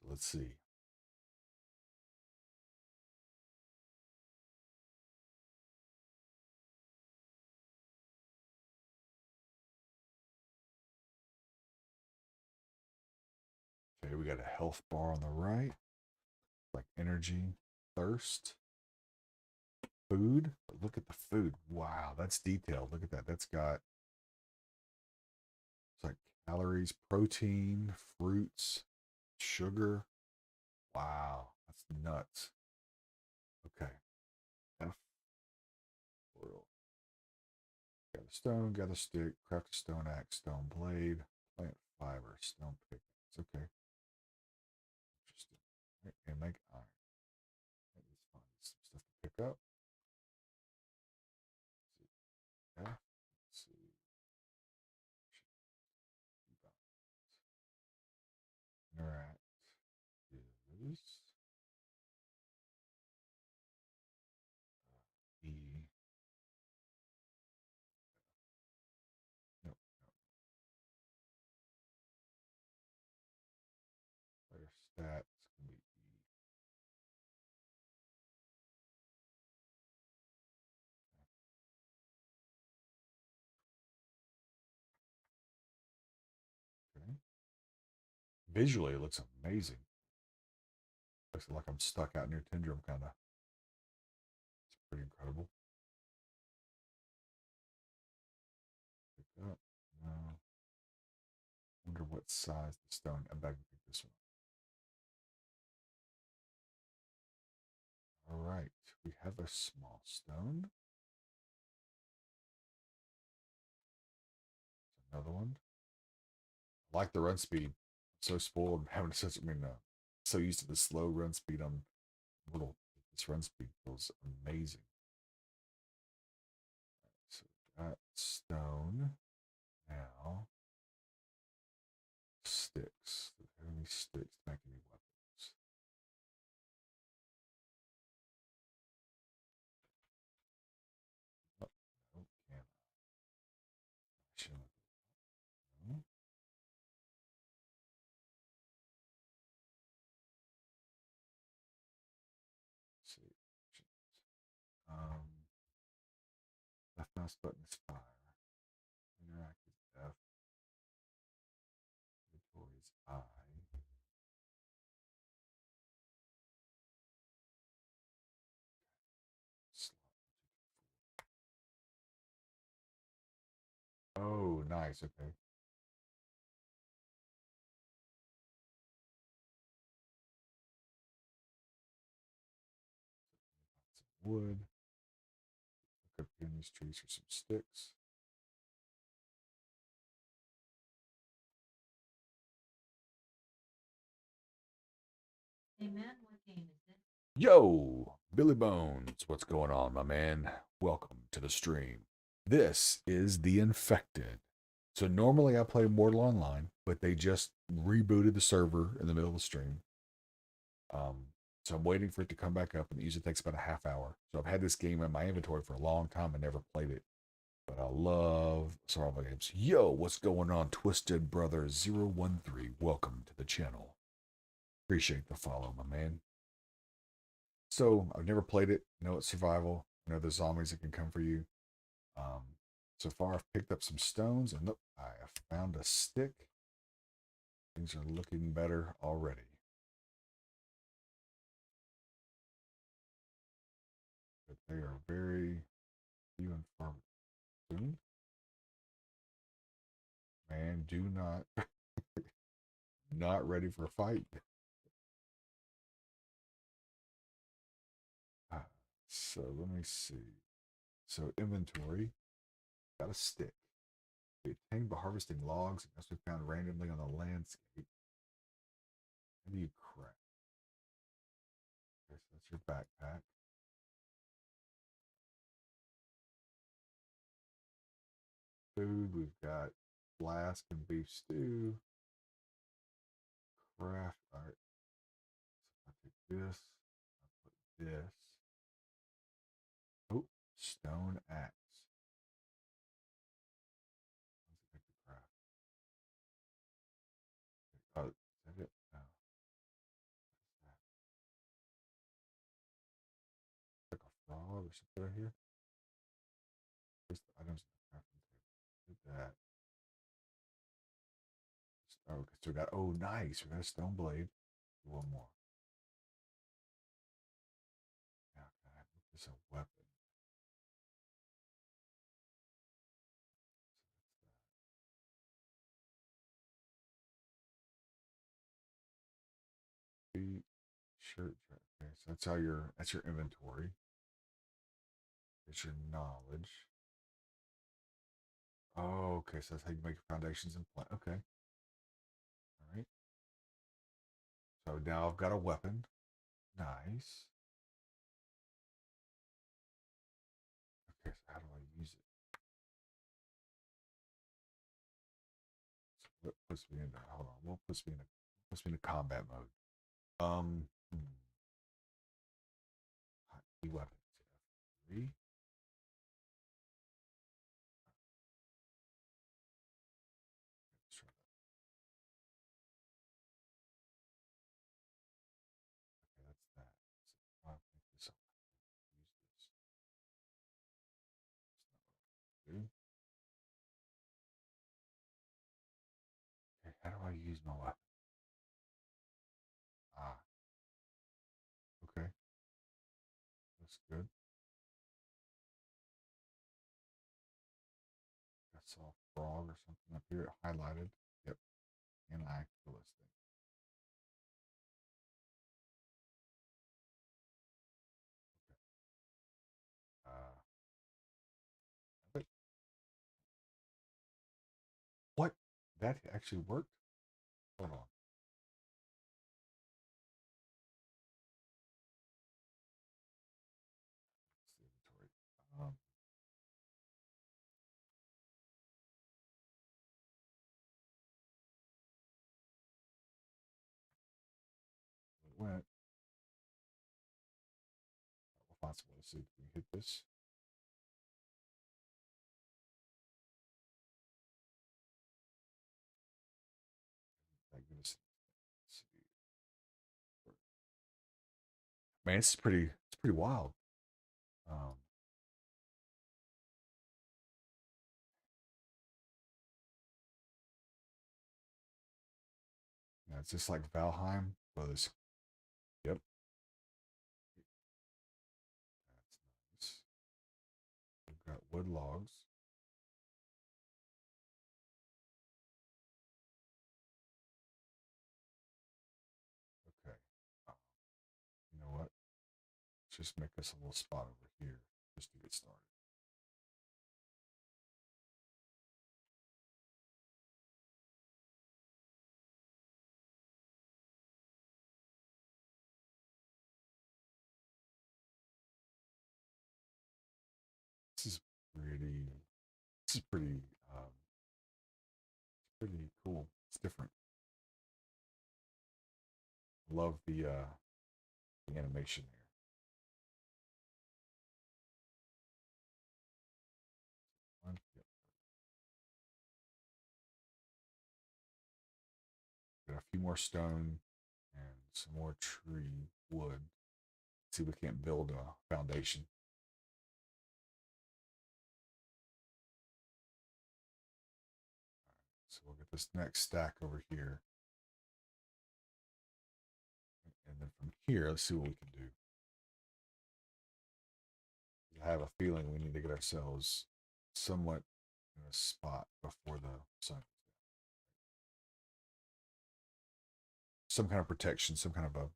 So let's see. Okay, we got a health bar on the right, like energy, thirst, food. But look at the food. Wow, that's detailed. Look at that. That's got it's like calories, protein, fruits, sugar. Wow, that's nuts. Okay. F world. Gather stone, gather stick, craft a stone axe, stone blade, plant fiber, stone pickaxe. Okay. Interesting. Right, and make iron. That is fun. Some stuff to pick up. Let's see. Yeah. Let's see. Interact is E. No, player stats can be E. Okay. Visually, it looks amazing. Looks like I'm stuck out near Tindrum, kind of. It's pretty incredible. Pick up. No. Wonder what size the stone. I bet I can pick this one. All right. We have a small stone. Another one. I like the run speed. I'm so spoiled having such. I mean, so used to the slow run speed. I'm little. This run speed feels amazing. So that stone. Now sticks. Do we have any sticks to make any weapons? Oh, no, can I? Should I? No. Let's see. Um, left mouse button is fire. Interact is F. Inventory is I. Slot. Oh, nice. Okay. Some wood. Look up in these trees for some sticks. Hey man, what game is it? Yo, Billy Bones, what's going on, my man? Welcome to the stream. This is The Infected. So normally I play Mortal Online, but they just rebooted the server in the middle of the stream. So I'm waiting for it to come back up, and it usually takes about a half hour. So I've had this game in my inventory for a long time. I never played it, but I love survival games. Yo, what's going on, Twisted Brother 013? Welcome to the channel. Appreciate the follow, my man. So I've never played it. I know it's survival. I know there's zombies that can come for you. Um, so far, I've picked up some stones, and look, I have found a stick. Things are looking better already. But they are very few and far between. Man, do not ready for a fight. Ah, so let me see. So inventory, got a stick. We obtained by harvesting logs and must be found randomly on the landscape. How do you craft? Okay, so that's your backpack. Food, we've got flask and beef stew. Craft. All right. So I take this. I put this. Oh, stone axe. Oh, is that it? No. What is that? Like a frog or something right here? Where's the items in the crafting table? Did that. Oh, okay, so we got, oh, nice. We got a stone blade. One more. Now, can I make this a weapon? So that's that. Feet, shirt. Okay, so that's your inventory. It's your knowledge. Oh, okay. So that's how you make your foundations and plant. Okay. All right. So now I've got a weapon. Nice. Okay, so how do I use it? So what puts me in hold on, what puts me in a combat mode? Hotkey weapons. F3. Let's try that. Okay, that's that. So I'll make this up. Use this. That's not what I want to do. Okay, how do I use my weapon? Ah, okay. That's good. I saw a frog or something up here highlighted. Yep. And I kill this thing. Okay. But what? That actually worked? Hold on. It's the inventory. It went. We'll find some way to see. Can we hit this? Thank goodness. Let's see. Man, it's pretty wild. Um, yeah, it's just like Valheim was. Yep, that's nice. We've got wood logs. Okay. Um, you know what? Let's just make us a little spot over here just to get started. This is pretty. This is pretty. Um, pretty cool. It's different. Love the animation here. Yep. Got a few more stone and some more tree wood. See, we can't build a foundation. So we'll get this next stack over here. And then from here, let's see what we can do. I have a feeling we need to get ourselves somewhat in a spot before the sun goes down. Some kind of protection, some kind of a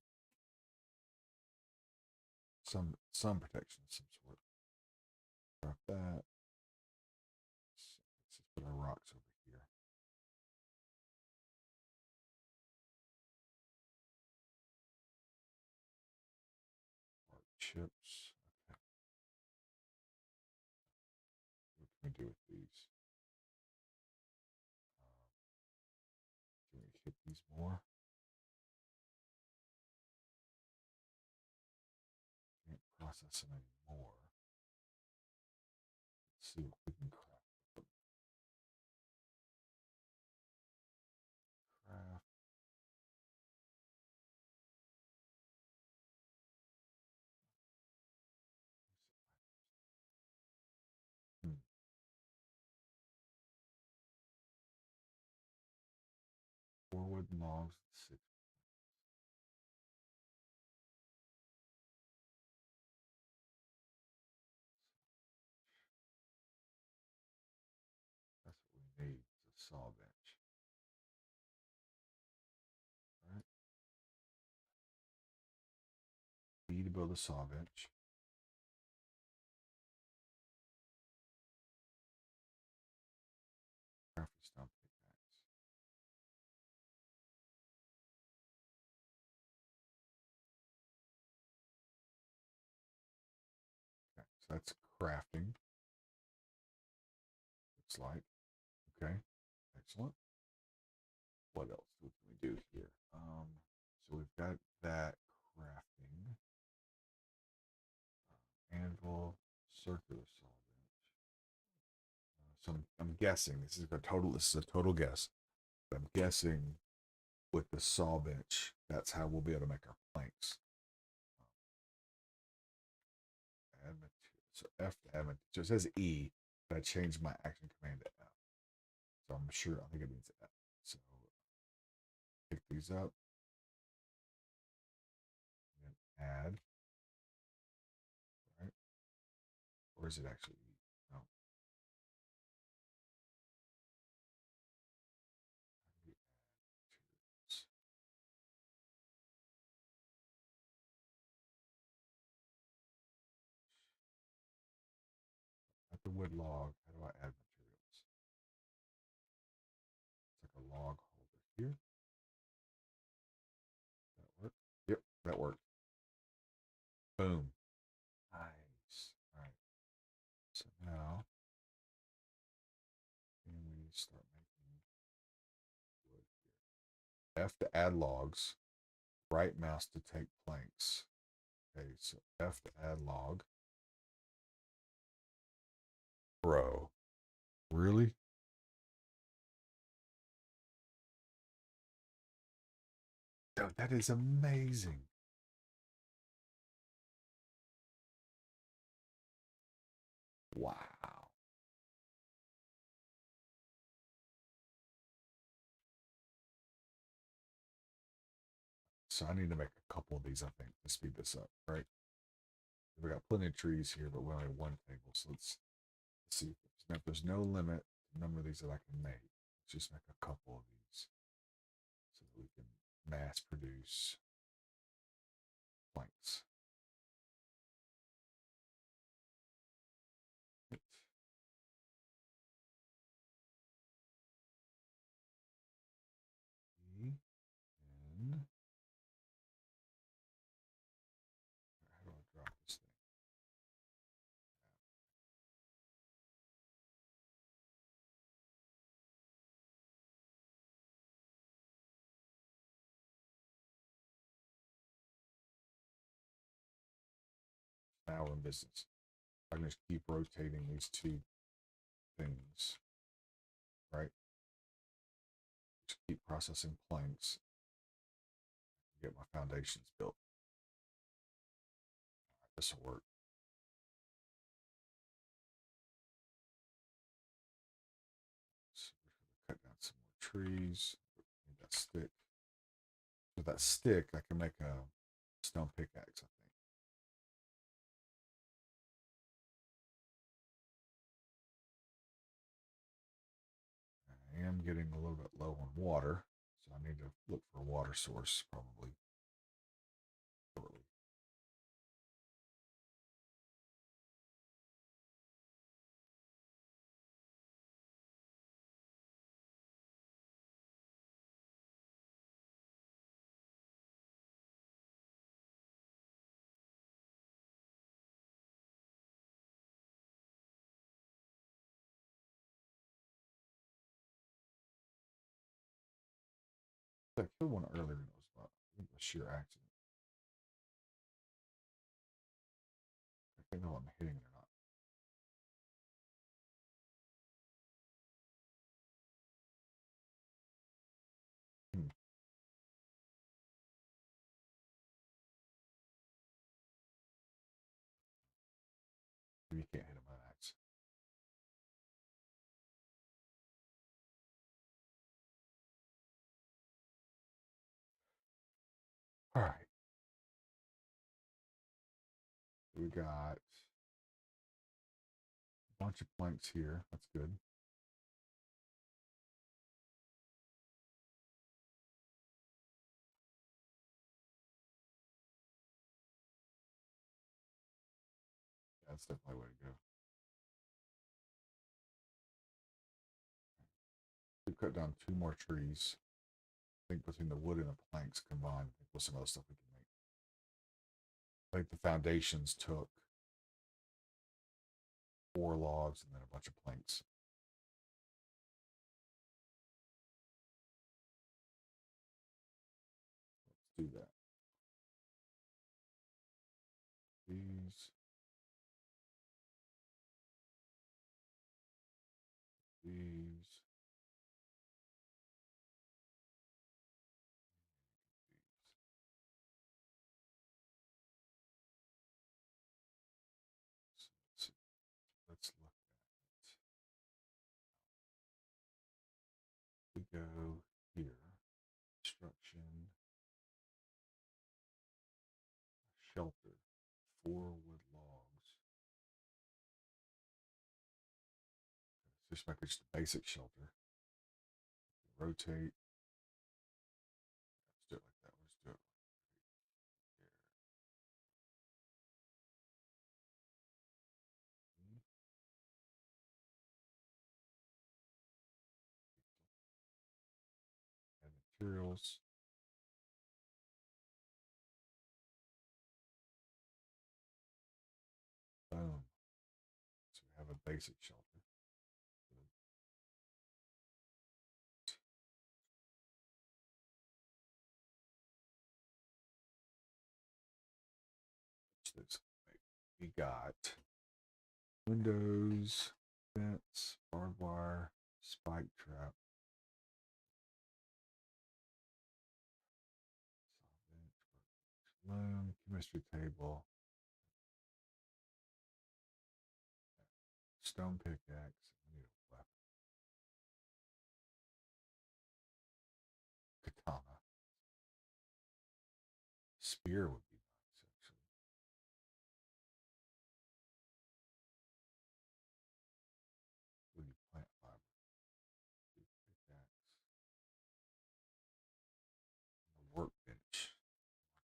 some protection of some sort. Drop that. Let's just put our rocks over here. Bark chips. Okay. What can we do with these? Can we hit these more? Can't process them anymore. Let's see what we can craft. Craft. 4 wooden logs, 6. That's what we need. It's a saw bench. Right? We need to build a saw bench. Craft a stump pickaxe. Okay, so that's crafting. Looks like. Okay, excellent. What else can we do here? So we've got that crafting. Anvil, circular saw bench. So I'm guessing this is a total. This is a total guess. But I'm guessing with the saw bench, that's how we'll be able to make our planks. Add material. So F to add material. So it says E, but I changed my action command to F. So I'm sure, I think it means F. So pick these up and then add, right? Or is it actually E? No. How do we add materials? At the wood log, how do I add materials? It's like a log holder here. That work? Yep, that worked. Boom. Nice. All right. So now, can we start making wood here? F to add logs. Right mouse to take planks. Okay, so F to add log. Bro, really? Dude, that is amazing. Wow. So I need to make a couple of these, I think, to speed this up, right? We got plenty of trees here, but we only have one table. So let's see if there's no limit to the number of these that I can make. Let's just make a couple of these so that we can mass produce planks. E N. How do I drop this thing? Now we're in business. I can just keep rotating these two things, right? Just keep processing planks, get my foundations built. This will work. So we're gonna cut down some more trees. Need that stick. With that stick, I can make a stone pickaxe, I think. I am getting a little bit low on water, so I need to look for a water source probably shortly. I killed one earlier and it was about, I think it was sheer accident. I can't know if I'm hitting it or not. Hmm. Maybe you can't hit him with an axe. All right. We got a bunch of planks here. That's good. That's definitely the way to go. We've cut down 2 more trees. I think between the wood and the planks combined, I think with some other stuff we can make. I think the foundations took 4 logs and then a bunch of planks. Let's do that. These. These. Let's look at it. We go here. Construction. Shelter. 4 wood logs. Just like it's the basic shelter. Rotate. Let's do it like that. Let's do it like there. And materials. Boom. So we have a basic shelter. This. We got windows, fence, barbed wire, spike trap, loom, chemistry table, stone pickaxe. I need a weapon. Katana. Spear would be nice, actually. We need plant fiber. Pickaxe. A workbench.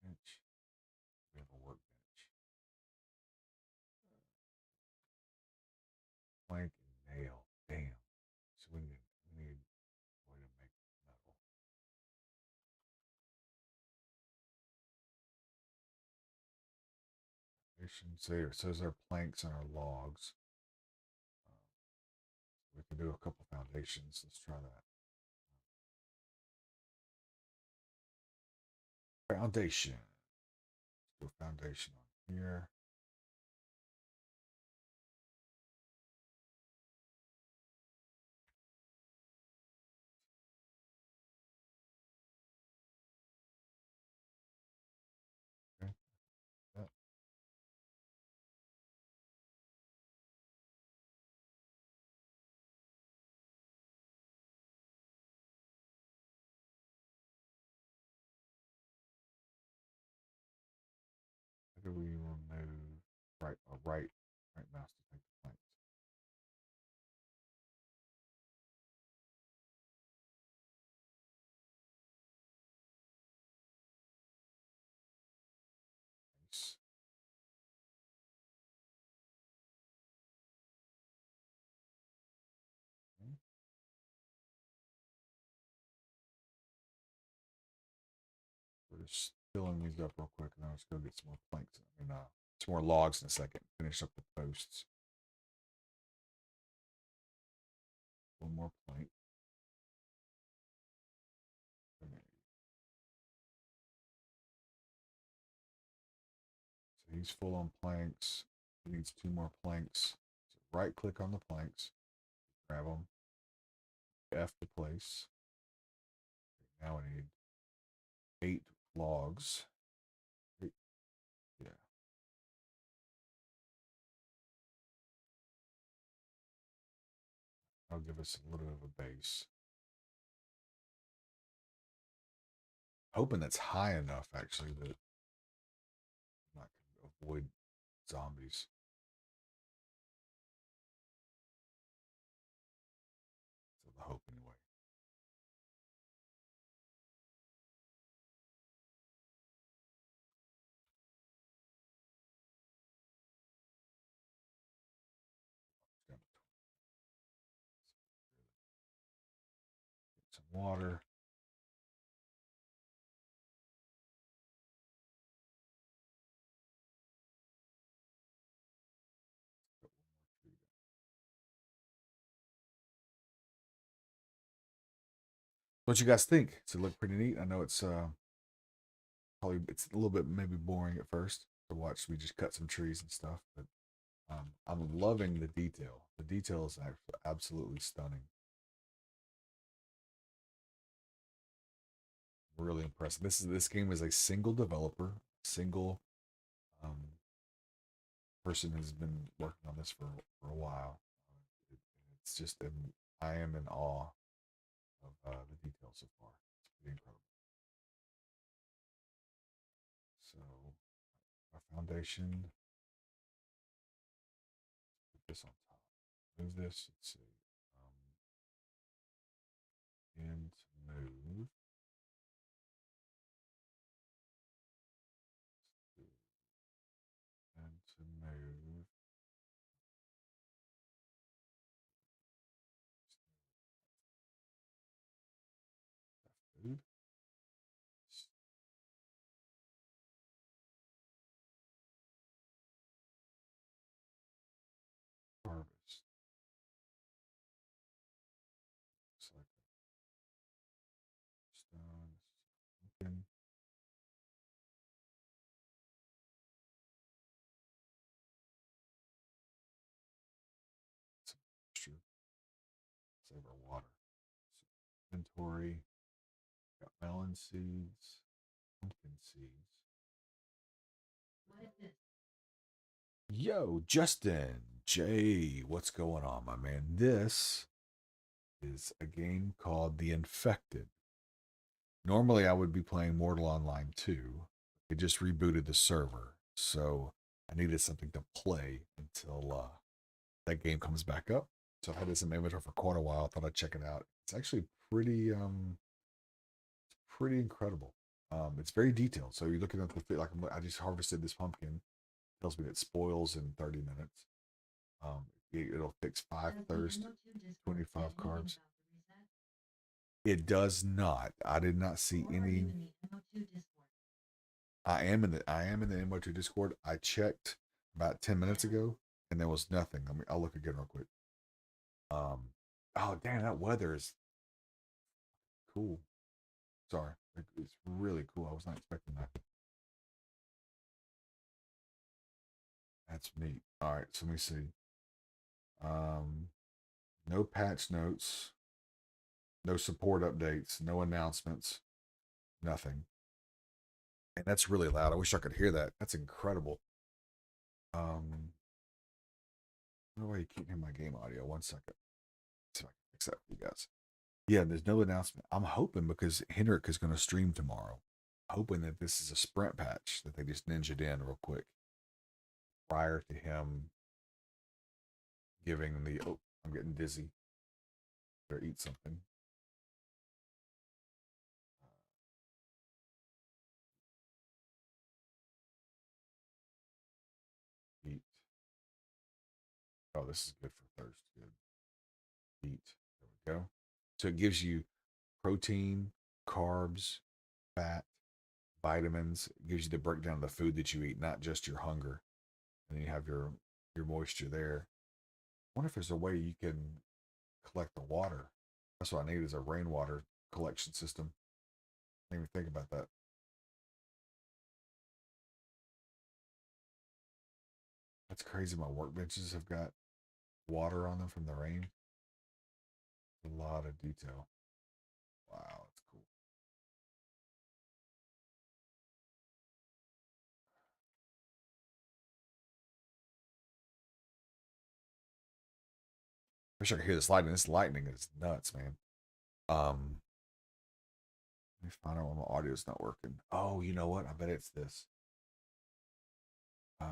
Workbench. We have a workbench. Plank and nail. Damn. So we need a way to make metal. It says our planks and our logs. We can do a couple foundations. Let's try that. Foundation. Let's do a foundation on here. Okay. That. How do we remove right mouse to take the planks? Nice. Okay. We're just filling these up real quick, and then let's go get some more planks. Some more logs in a second. Finish up the posts. One more plank. Okay. So he's full on planks. He needs 2 more planks. So right click on the planks, grab them, F to place. Okay, now we need 8 logs. 8. Yeah. I'll give us a little bit of a base. hoping that's high enough actually that I can avoid zombies. So the hope anyway. Get some water. What you guys think? Does it look pretty neat? I know it's probably it's a little bit maybe boring at first to watch. We just cut some trees and stuff, but I'm loving the detail. The detail is absolutely stunning. Really impressive. This game is a single developer, single um, person has been working on this for a while. It, it's just I am in awe of the details so far. It's pretty incredible. So our foundation, put this on top. Move this. Let's see. And move. And to move. Food. Harvest. Select stone. Pumpkin. Some extra. Save our water. So inventory. Got melon seeds. Pumpkin seeds. What is this? Yo, Justin, Jay, what's going on, my man? This is a game called The Infected. Normally, I would be playing Mortal Online 2. It just rebooted the server, so I needed something to play until that game comes back up. So I had this in my inventory for quite a while. Thought I'd check it out. It's actually pretty incredible. It's very detailed. So you're looking at the like I just harvested this pumpkin. It tells me it spoils in 30 minutes. It'll fix 5 thirst, 25 carbs. It does not. I did not see any. I am in the MO2 Discord. I checked about 10 minutes ago and there was nothing. I'll look again real quick. Oh damn, that weather is cool. Sorry. It's really cool. I was not expecting that. That's neat. All right, so let me see. Um, no patch notes, no support updates, no announcements, nothing. And that's really loud. I wish I could hear that. That's incredible. No way you can't hear my game audio. 1 second. See if I can fix that for you guys. Yeah, there's no announcement. I'm hoping because Henrik is going to stream tomorrow. Hoping that this is a sprint patch that they just ninja'd in real quick prior to him giving the. Oh, I'm getting dizzy. Better eat something. Eat. Oh, this is good for thirst. Good. Eat. There we go. So it gives you protein, carbs, fat, vitamins. It gives you the breakdown of the food that you eat, not just your hunger. And then you have your moisture there. I wonder if there's a way you can collect the water. That's what I need is a rainwater collection system. I didn't even think about that. That's crazy. My workbenches have got water on them from the rain. A lot of detail. Wow, that's cool. Wish I could hear this lightning. This lightning is nuts, man. Um, Let me find out why my audio's not working. Oh, you know what? I bet it's this. No,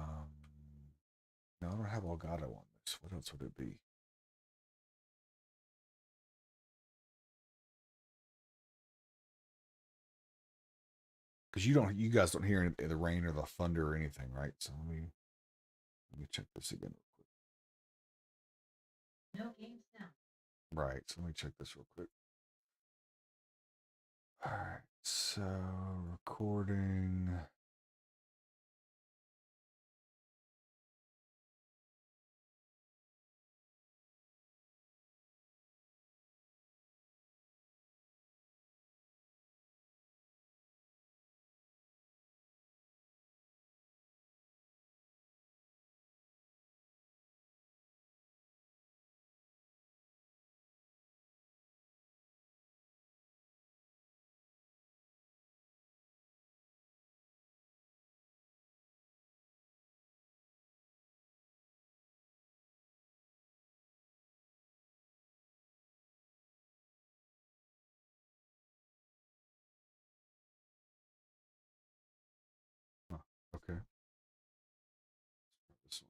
I don't have Elgato on this. What else would it be? Because you guys don't hear the rain or the thunder or anything, right? So let me check this again real quick. No game sound. Right. So let me check this real quick. All right. So recording. Oh, okay. This one.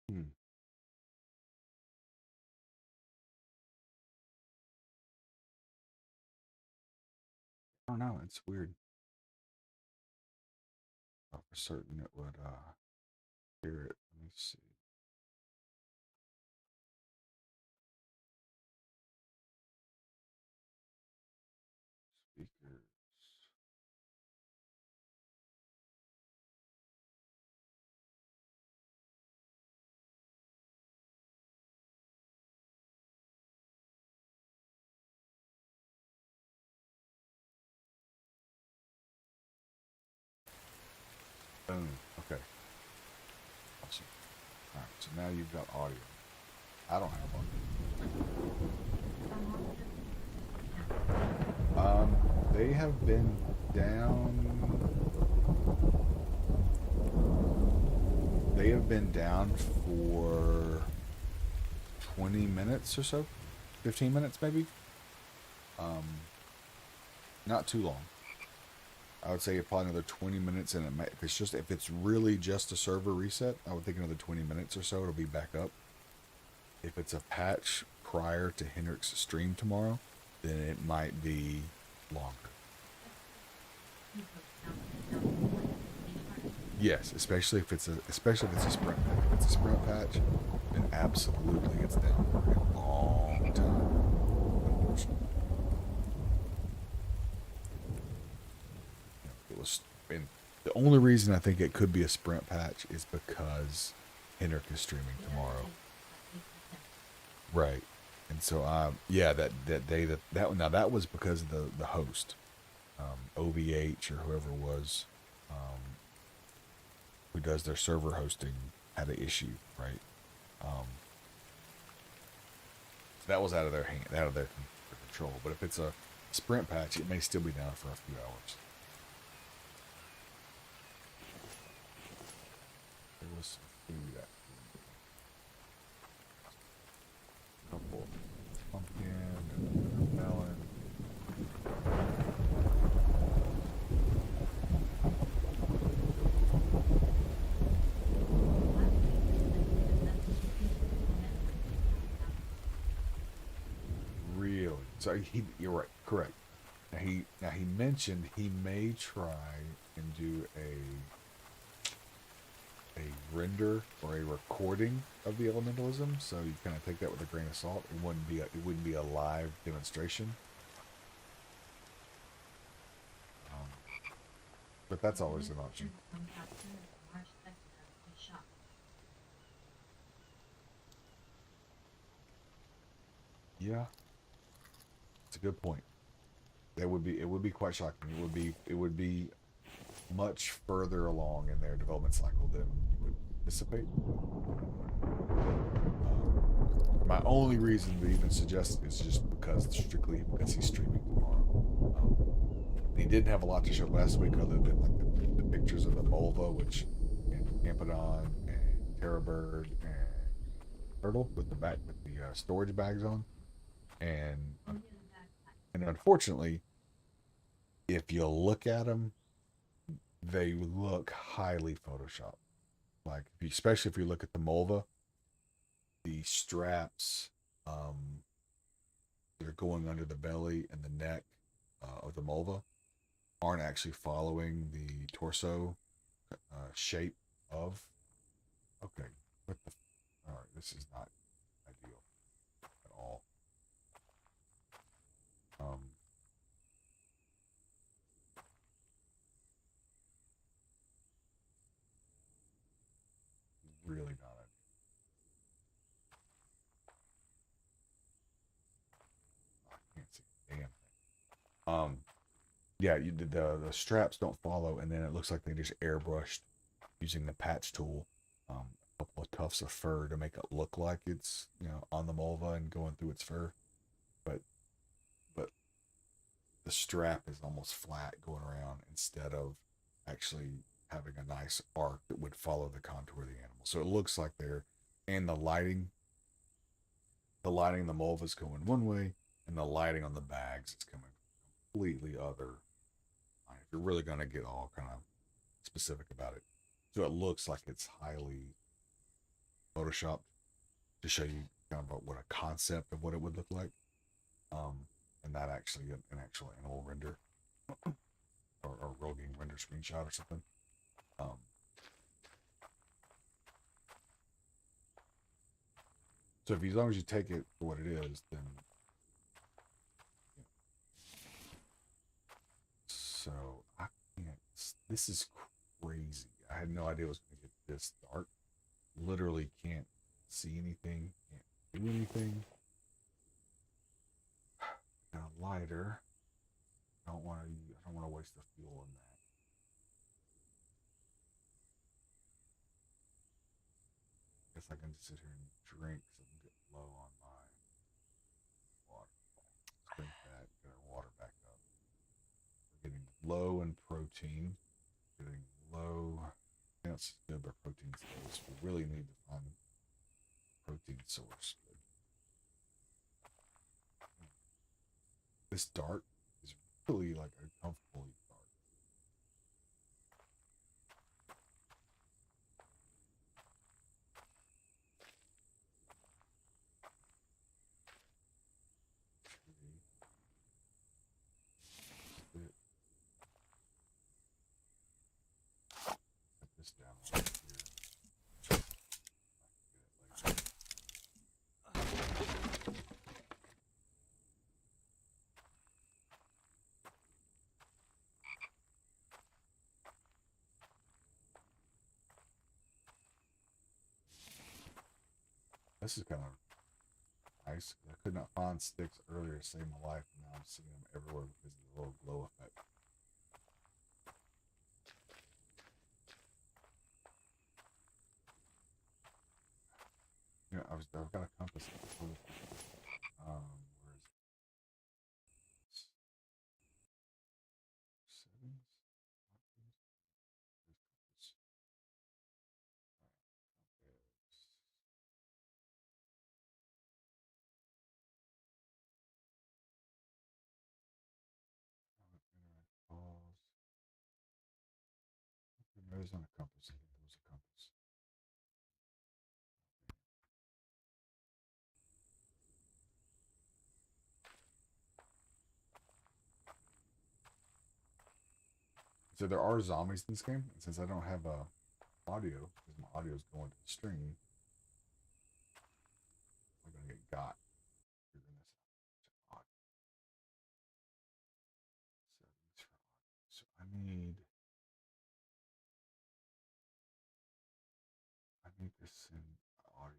Hmm. I don't know. It's weird. Oh, for certain it would hear it. Let me see. Speakers. Boom. Okay. Awesome. All right. So now you've got audio. I don't have audio. They have been down. They have been down for 20 minutes or so, 15 minutes maybe. Not too long. I would say probably another 20 minutes, and it might, if it's really just a server reset, I would think another 20 minutes or so it'll be back up. If it's a patch prior to Hendrick's stream tomorrow, then it might be longer. Yes, especially if it's a sprint patch. If it's a sprint patch, then absolutely it's down for a long time. Unfortunately, it was. And the only reason I think it could be a sprint patch is because Hendrick is streaming tomorrow. Right. And so, yeah, that day that now that was because of the host, OVH or whoever it was, who does their server hosting had an issue, right? So that was out of their hand, out of their control. But if it's a sprint patch, it may still be down for a few hours. There was some food at a couple pumpkin and melon. Really? So you're right, correct. Now he mentioned he may try and do a render or a recording of the elementalism. So you kind of take that with a grain of salt. It wouldn't be a live demonstration. But that's always an option. Yeah. That's a good point. It would be quite shocking. It would be much further along in their development cycle than you would anticipate. My only reason to even suggest it is just strictly because he's streaming tomorrow. He didn't have a lot to show last week other than like the pictures of the Mulva, which and Campodon and Terrabird and Turtle with the storage bags on, and unfortunately, if you look at them, they look highly photoshopped. Like especially if you look at the Mulva, the straps that are going under the belly and the neck of the Mulva aren't actually following the torso shape of. Okay, what the? All right, this is not ideal at all. Um, really not ideal. I can't see a damn thing. Yeah, the straps don't follow, and then it looks like they just airbrushed using the patch tool. A couple of tufts of fur to make it look like it's on the Mulva and going through its fur, but but the strap is almost flat going around instead of actually having a nice arc that would follow the contour of the animal. So it looks like they're and the lighting in the Mulva is going one way, and the lighting on the bags is coming completely other. If you're really going to get all kind of specific about it, so it looks like it's highly photoshopped to show you kind of what a concept of what it would look like, and not actually an actual animal render or roguing render screenshot or something. Um, so if as long as you take it for what it is, then so I can't. This is crazy. I had no idea it was going to get this dark. Literally can't see anything. Can't do anything. Got a lighter. I don't want to. I don't want to waste the fuel on that. Guess I can just sit here and drink so I can get low on my water. Drink that. Get our water back up. We're getting low in protein. Getting low. That's good, but protein source. We really need to find protein source. But this dart is really like uncomfortably dark. Put this down right here. I can get it later. This is kind of nice. I could not find sticks earlier to save my life, and now I'm seeing them everywhere because of the little glow effect. I've got a compass. Where is it? Settings? Compass. Pause. There is not a compass. I think there was a compass. So there are zombies in this game, and since I don't have audio, because my audio is going to the stream, I'm gonna get got. You're gonna audio settings for audio. So I need this in audio.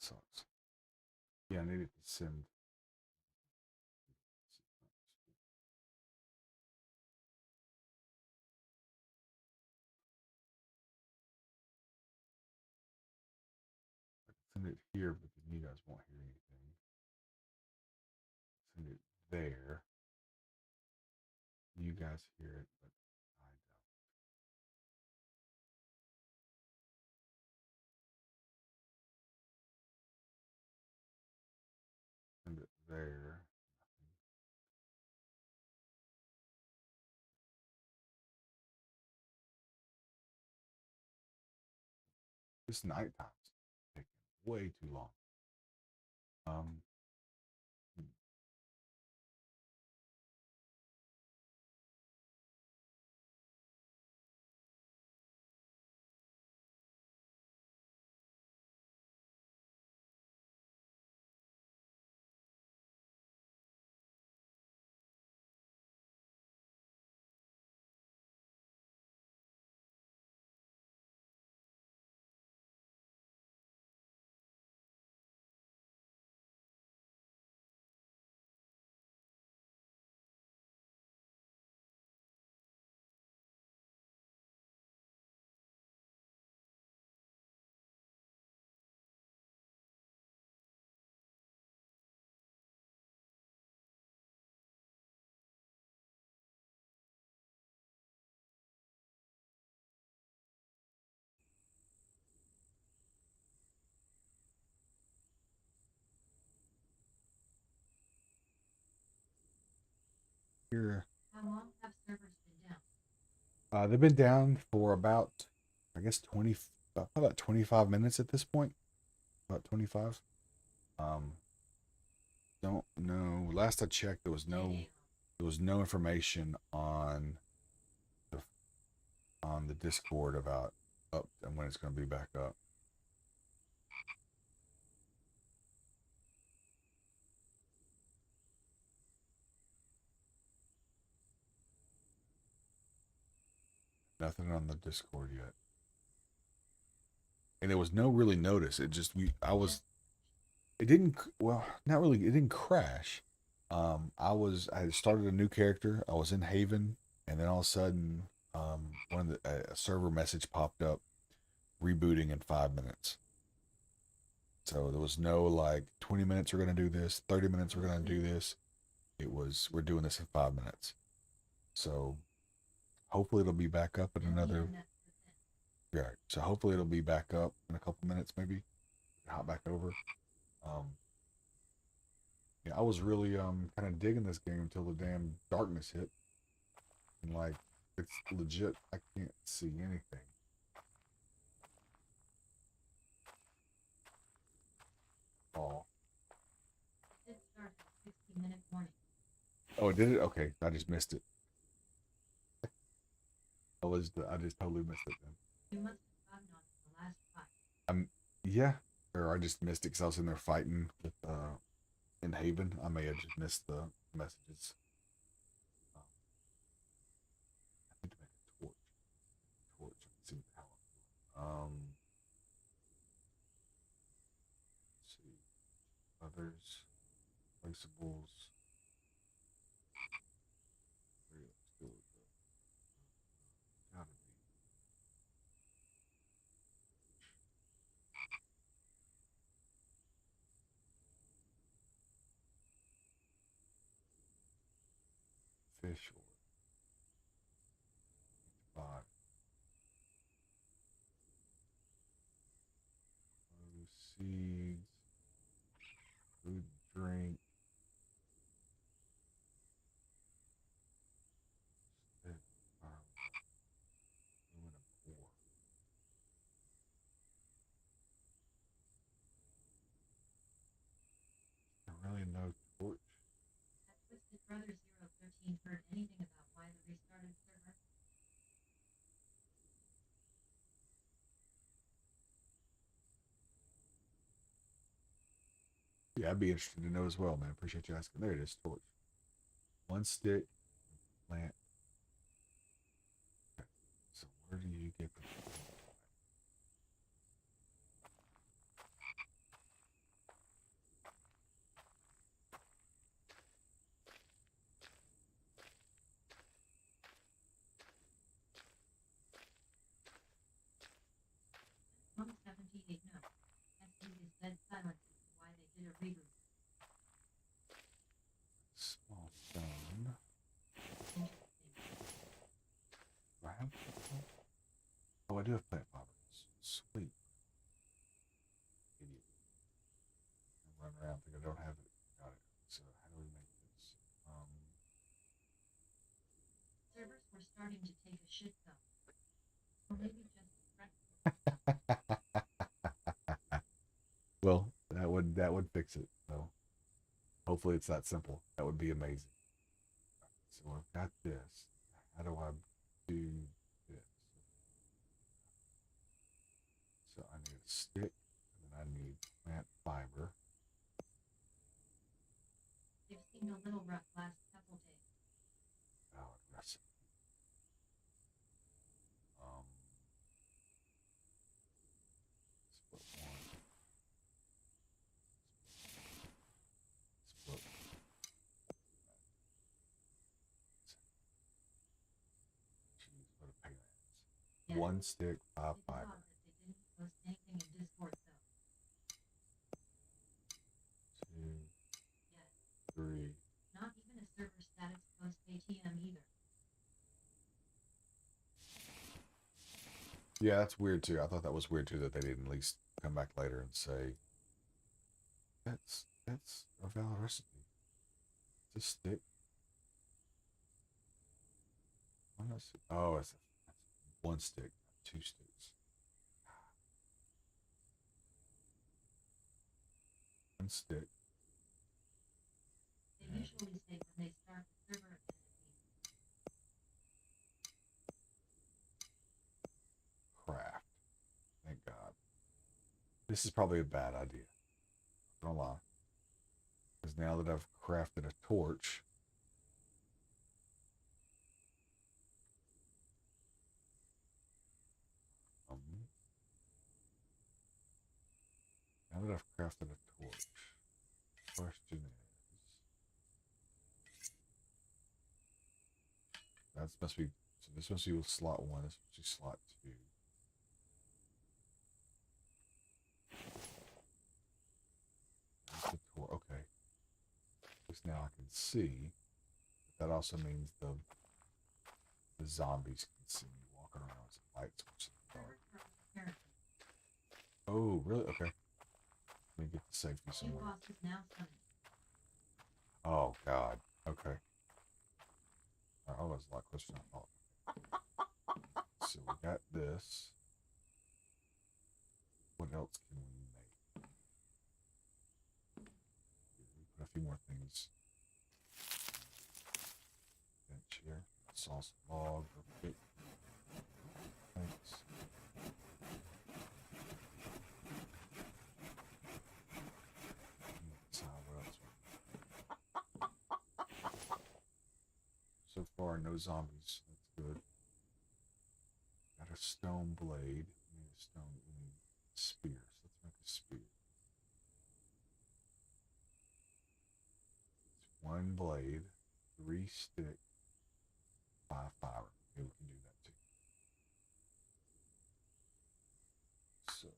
Sucks. Yeah, I needed to send. I can send it here, but then you guys won't hear anything. Send it there. You guys hear it, but I don't. Send it there. Nothing. This nighttime's taking way too long. Um, here. How long have servers been down? They've been down for about, I guess, about 25 minutes at this point. About 25. Um, don't know. Last I checked, there was no information the on the Discord about up and when it's going to be back up. Nothing on the Discord yet. And there was no really notice. It just it didn't, well, not really, it didn't crash. I had started a new character. I was in Haven, and then all of a sudden, a server message popped up, rebooting in 5 minutes. So there was no like 20 minutes we're gonna do this, 30 minutes we're gonna do this. It was we're doing this in 5 minutes. So hopefully it'll be back up in another. Yeah. So hopefully it'll be back up in a couple minutes, maybe. Hop back over. Um, yeah, I was really kind of digging this game until the damn darkness hit. And like it's legit. I can't see anything. Oh. It started a 60-minute warning. Oh, did it? Okay, I just missed it. I just totally missed it then. You must have gotten on the last fight. Yeah, or I just missed it because I was in there fighting with in Haven. I may have just missed the messages. I need to make a torch. Torch. Let's see what the hell I'm doing. Let's see. Others. Placeables. Let's do it. Gotta be. Fish oil. Five. Seeds. Food and drink. Stick. Aluminum ore. There really no torch. Has Twisted Brother 013 heard anything about why the restarted server? Yeah, I'd be interested to know as well, man. Appreciate you asking. There it is, torch. One stick, plant. Okay. So where do you get the I do have plant fibers. Sweet. Idiot. I run around, think I don't have it. Got it. So how do we make this? Servers were starting to take a shit though. Or maybe just Well, that would fix it. So hopefully it's that simple. That would be amazing. So I've got this. How do I do this? So I need a stick, and then I need plant fiber. they've seen a little rough last couple days. Oh, recipe. Um, split one. Split. Jeez, what a pain in the ass. Yeah. One stick, five It's odd fiber. that they didn't post anything in Discord though. 2, Yeah. 3. Not even a server status post ATM either. Yeah, that's weird too. I thought that was weird too that they didn't at least come back later and say that's a valid recipe. It's a stick. I'm not. Oh, that's one stick, not two sticks. One stick. They usually say when they start the server again at Craft. Thank God. This is probably a bad idea. Not gonna lie. Because now that I've crafted a torch, um, now that I've crafted a torch, question is, that must be. So this must be with slot 1. This must be slot 2. Okay. Because now I can see. But that also means the zombies can see me walking around with some lights. server growth apparently. Oh, really? Okay. Let me get the safety New somewhere. boss is now summoned. Oh, God. Okay. I was a lot closer than I thought. So we got this. What else can we make? We put a few more things. Bench here. Sauce log. Okay. Thanks. What else? So far, no zombies. That's good. Got a stone blade. We need a stone. We need spear. So let's make a spear. It's 1 blade, 3 stick, 5 fiber. Okay, we can do that too. So,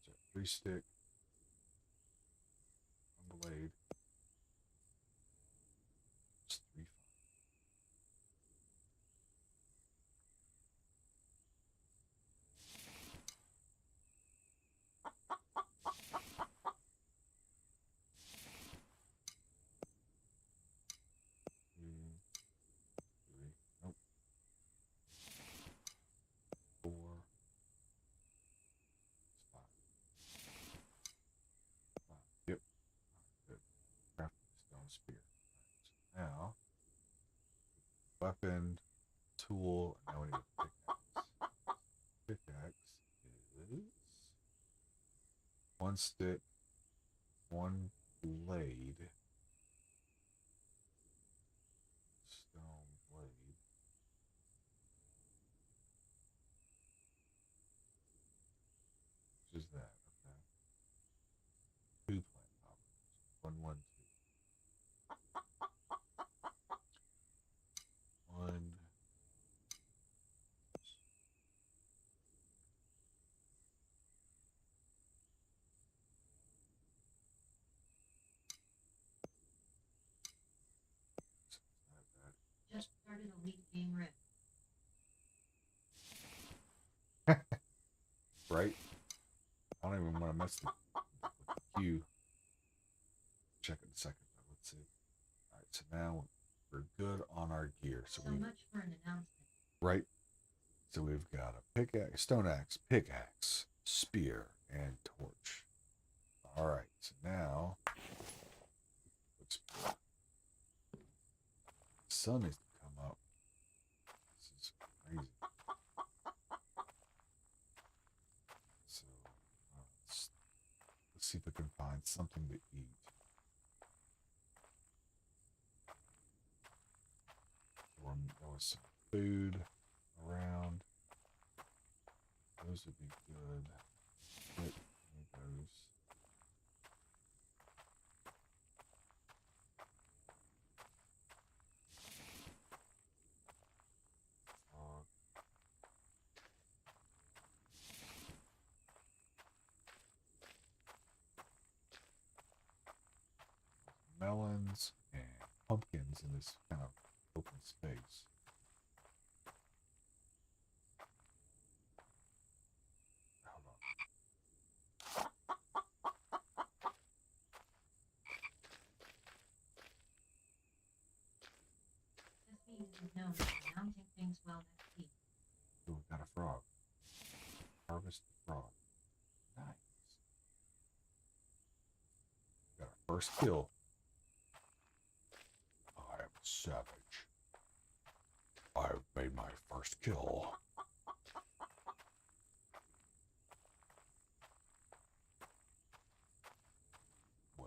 so 3 stick, 1 blade, it's 3 fiber. Two, 3, nope. 4, it's 5. 5. Yep. Alright, good. Crafted stone spear. Alright, so now, weapon, tool, and now we need a pickaxe. Pickaxe is 1 stick, 1 blade, stone blade. Which is that? Okay. 2 plant fibers. 1, 1, 2. 1. that's the queue. Check it in a second. Let's see. All right, so now we're good on our gear. So much for an announcement. Right. So we've got a pickaxe, stone axe, pickaxe, spear, and torch. All right. So now, the sun needs to come up. This is crazy. So let's see if we can find something to eat. There was some food around. Those would be good. Get those. Melons and pumpkins in this kind of open space. Hold on. This being known for announcing things well that's key. Oh, we got a frog. Harvest the frog. Nice. Got our first kill. I am a savage. I've made my first kill. Where?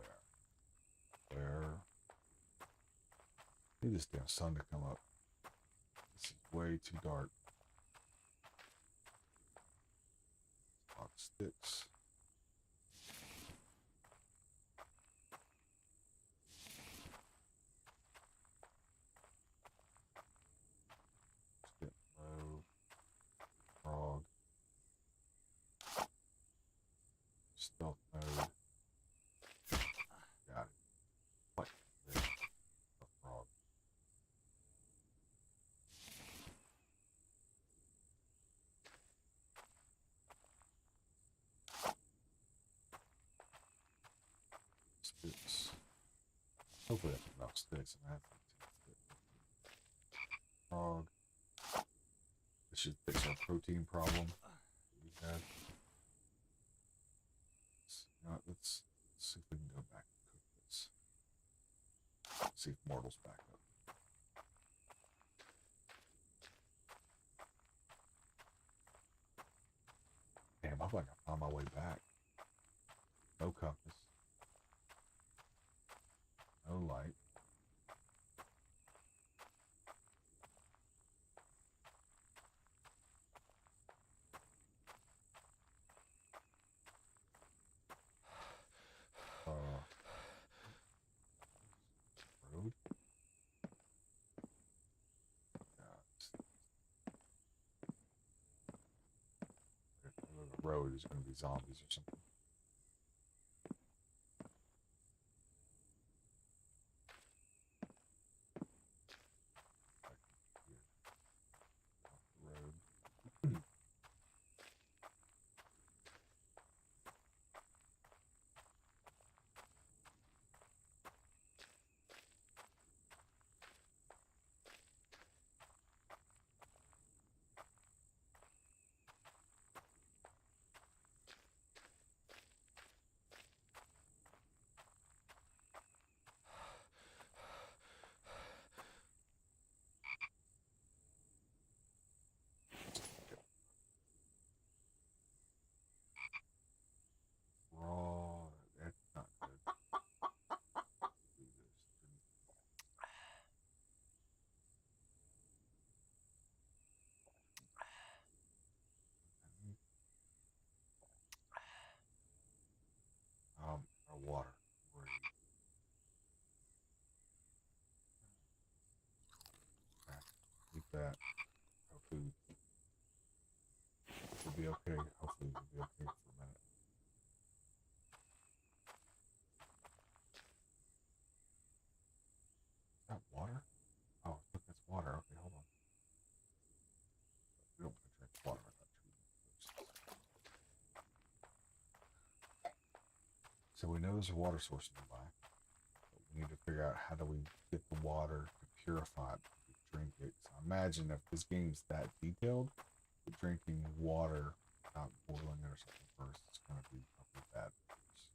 I need this damn sun to come up. This is way too dark. A lot of sticks. Let's get low. Frog. Stealth mode. Got it. What? There. A frog. Sticks. Hopefully that's enough sticks. And I have 15 sticks. Frog. This should fix our protein problem we had. Let's see if we can go back and cook this. See if mortal's back up. Damn, I hope I can find my way back. No compass. No light. Road. The road is going to be zombies or something. Road. Raw. That's not good. Do this. Our water. Great. Okay. Eat that. Our food. We'll be okay. Hopefully we'll be okay for a minute. Is that water? Oh, look, that's water. Okay, hold on. We don't want to drink water. I thought you would. So we know there's a water source nearby. But we need to figure out how do we get the water to purify it before we drink it. So imagine if this game's that detailed, we're drinking water without boiling it or something first, it's going to be probably bad for us.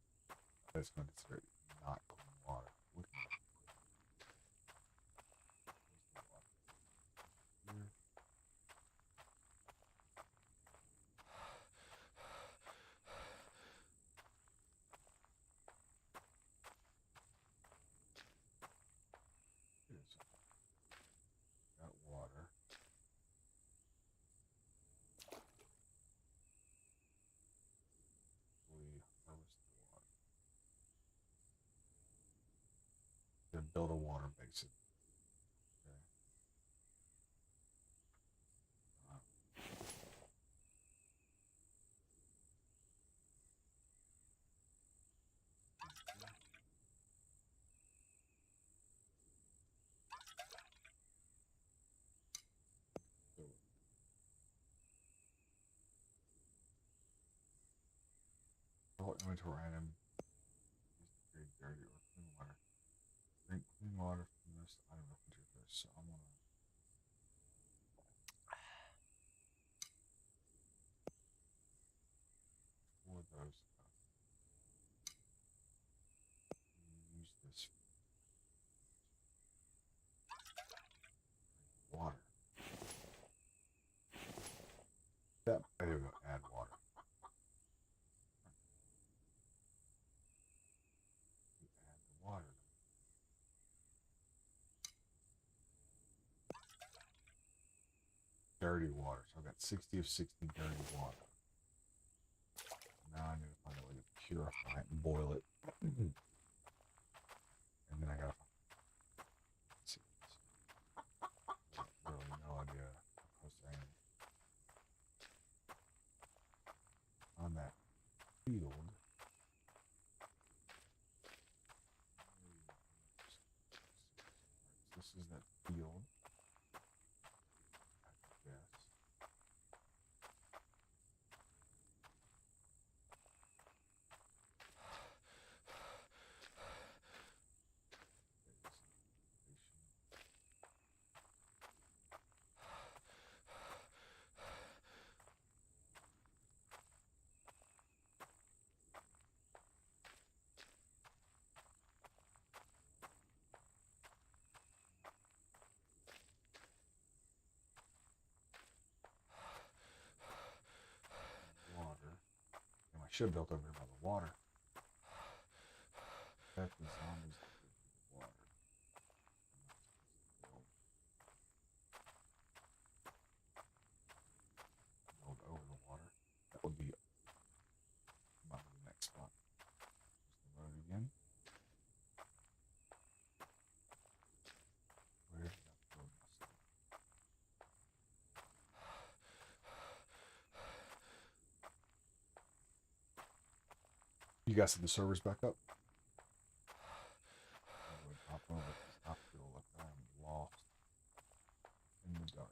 It's going to consider it not clean water. We can where's the water? Here. Here's got water. We harvest the water. Then build a water basin. Okay. So, all inventory item is very dirty or clean water. Drink clean water from this. I don't know if I do this, so I'm gonna pour those up. Use this water. That there we go. Add water. We add the water. Dirty water. So I've got 60 of 60 dirty water. Now I need to find a way to purify it and boil it. And then I gotta see this. Really no idea how close I am on that field. This is that field. I guess. Water. And I should have built over here by the water. That the zombies that go through the water. Build over the water. That would be about the next spot. Just the road again. Where did that build myself? You guys see the servers back up? I would hop over because I feel like I am lost in the dark.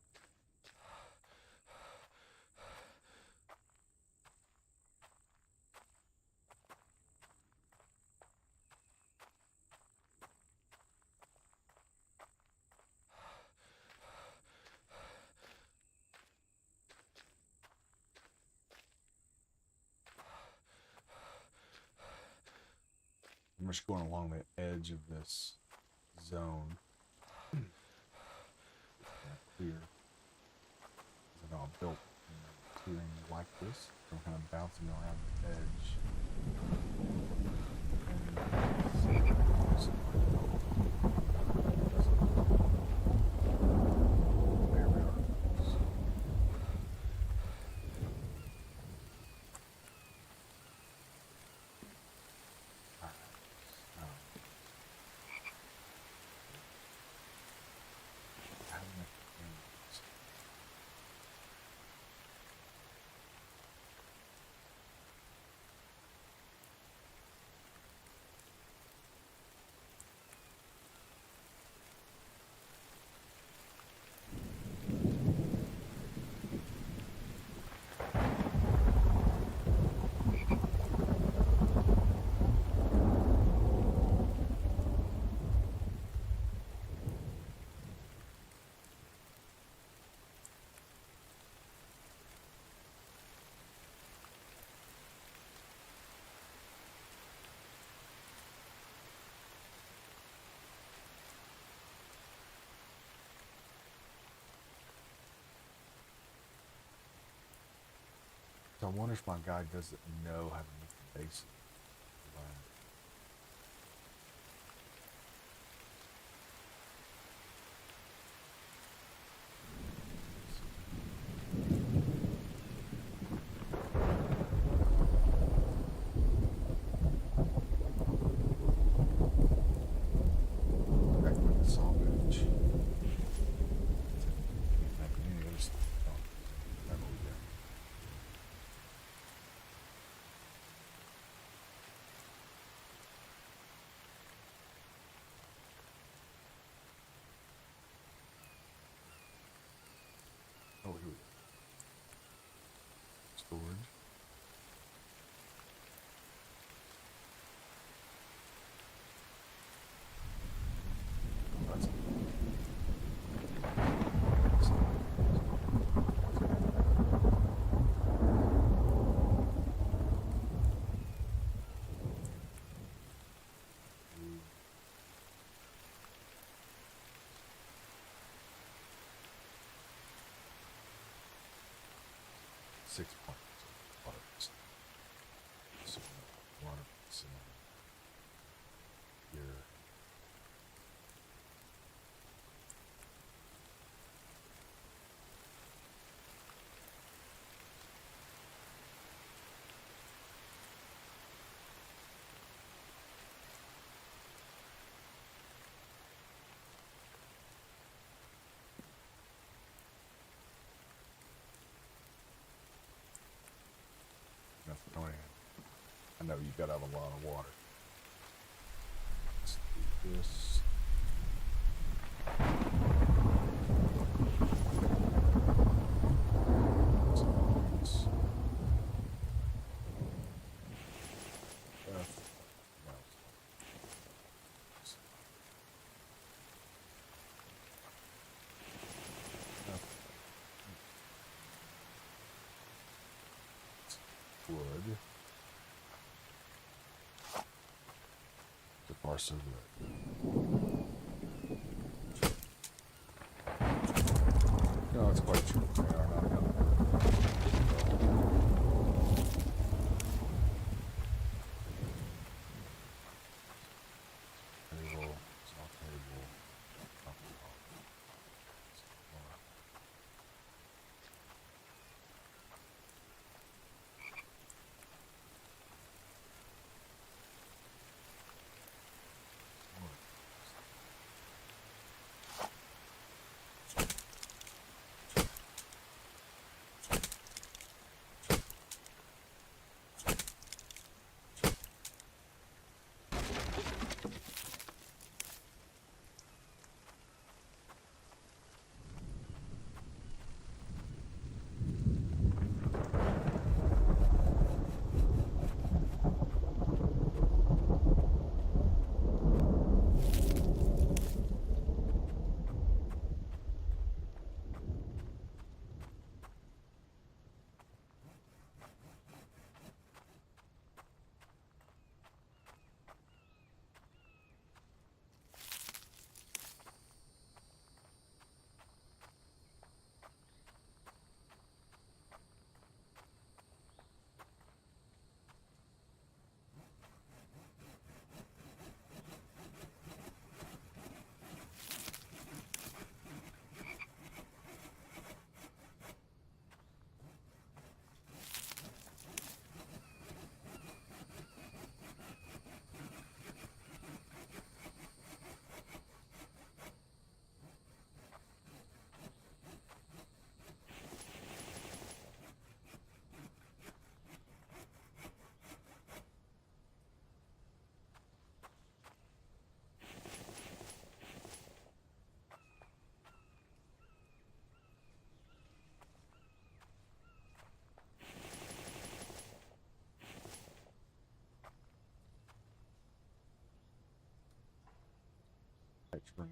I'm just going along the edge of this zone. Clear. I know I'm built clearing like this. So I'm kind of bouncing around the edge. There we are. I wonder if my guy doesn't know how to make the base. Back with the saw bench. Back in any other stuff. Oh, that's what we got. Oh, here we go. Storage. That's 6 points. So, water here. Nothing going in. I know you gotta have a lot of water. Let's do this. Wood. So far, so good. No, it's quite true. They are not going to. Table, small table, Screen.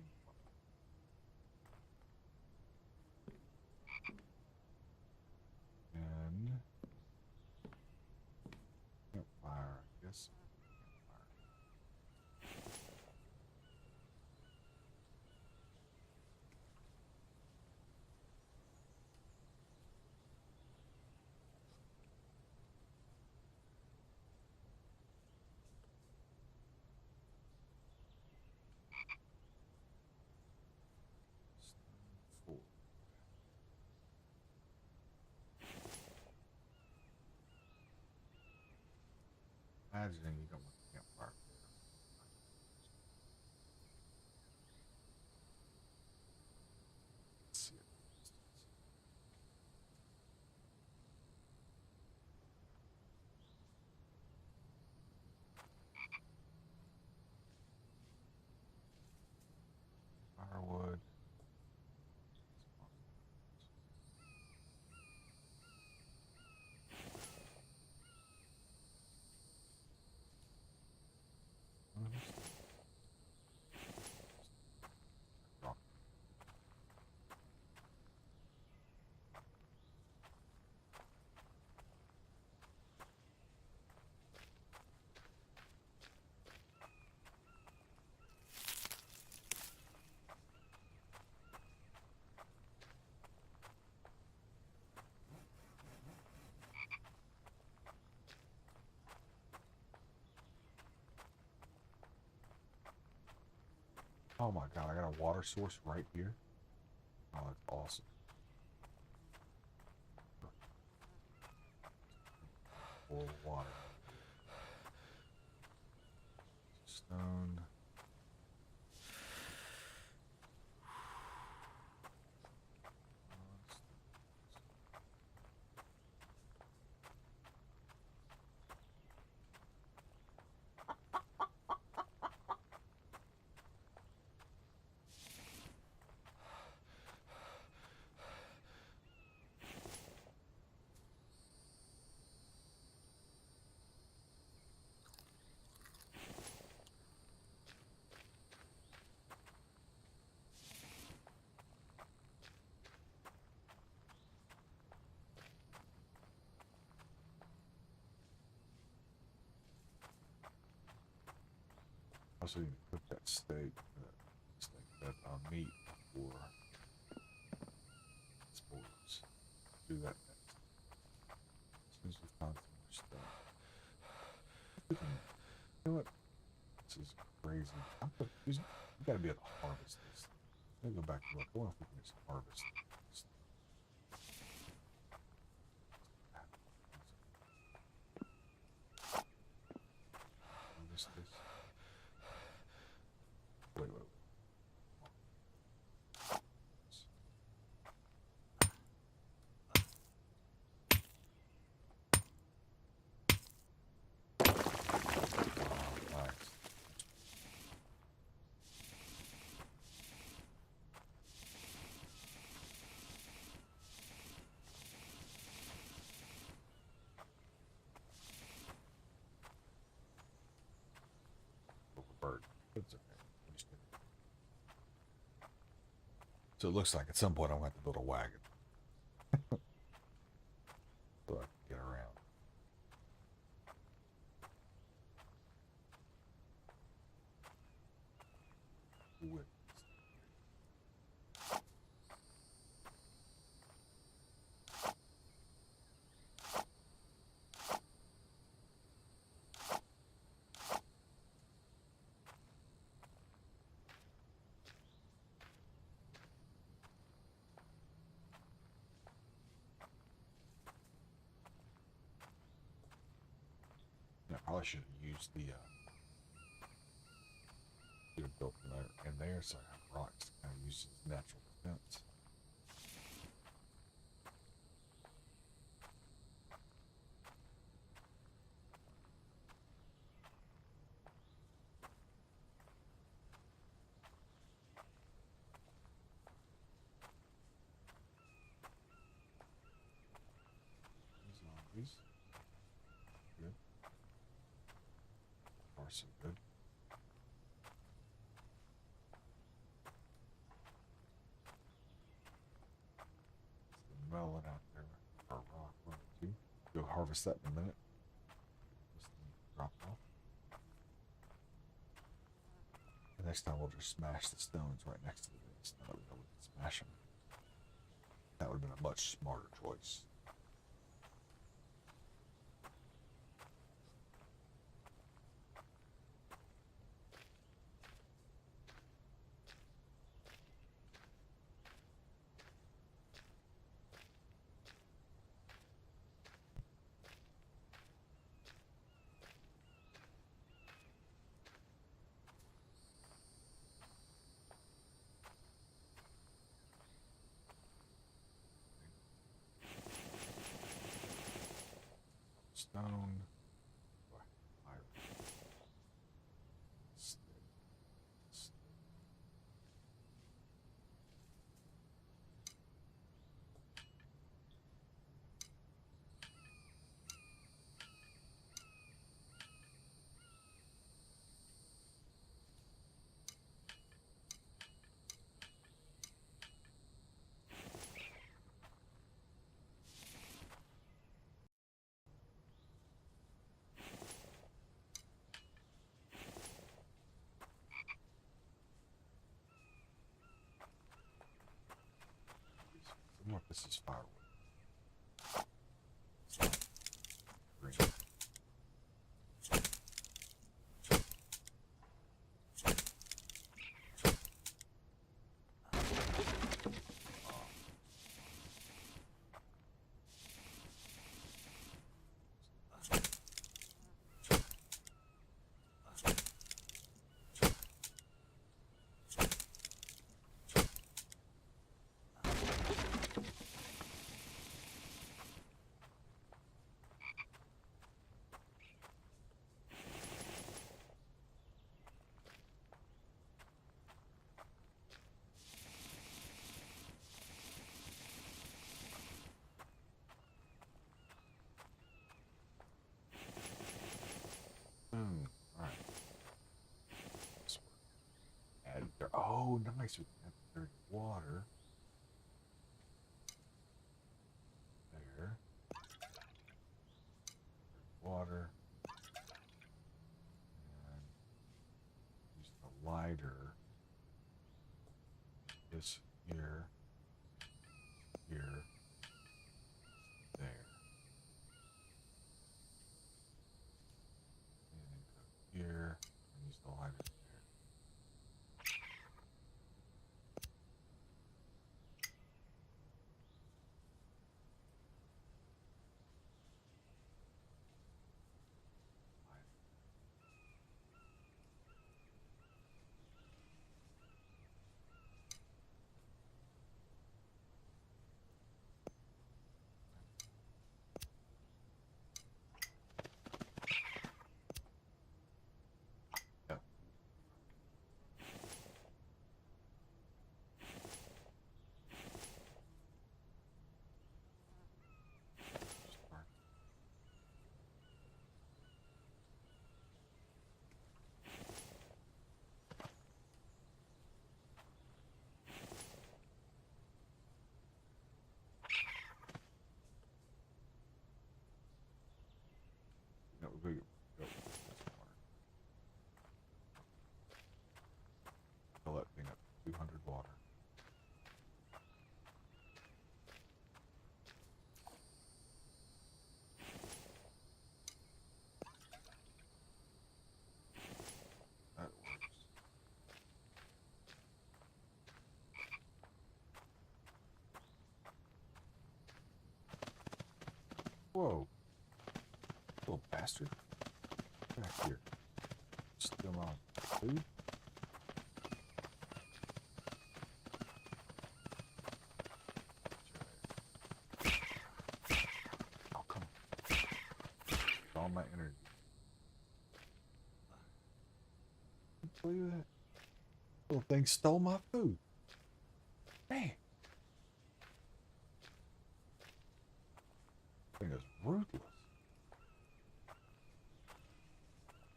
And fire, I guess. imagining you don't want a campfire there. Let's see. Firewood. Oh my god, I got a water source right here. Oh, that's awesome. Full of water. Stone. Also, you can cook that steak, that meat for spoilers. Do that next. As soon as we find some more stuff. You know what? This is crazy. We gotta be able to harvest this. Let me go back and look. I wonder if we can just harvest this. Harvest this. Wait. Nice. Bird. It's okay. So it looks like at some point I'm going to have to build a wagon. So I can get around. With I probably should have used the should have built in there so I have rocks to kind of use as natural defense. Zombies. Good. Far so good. Melon out there for a rock or two. Go harvest that in a minute. This thing dropped off. The next time we'll just smash the stones right next to this. Now that we know we can smash them. That would have been a much smarter choice. Stone. Iron. Stick. Stick. What this is firewood. Green. Alright. Add oh, nice. We can add dirty water. There. Water. And use the lighter. This here. Here. There. And go here. And use the lighter there. Yeah. Start. No, go. Fill that thing up. 200 water. That works. Whoa. Little bastard. Back here. Steal my food. Oh, come on. All my energy. Believe that? Little thing stole my food. Man. Thing is ruthless.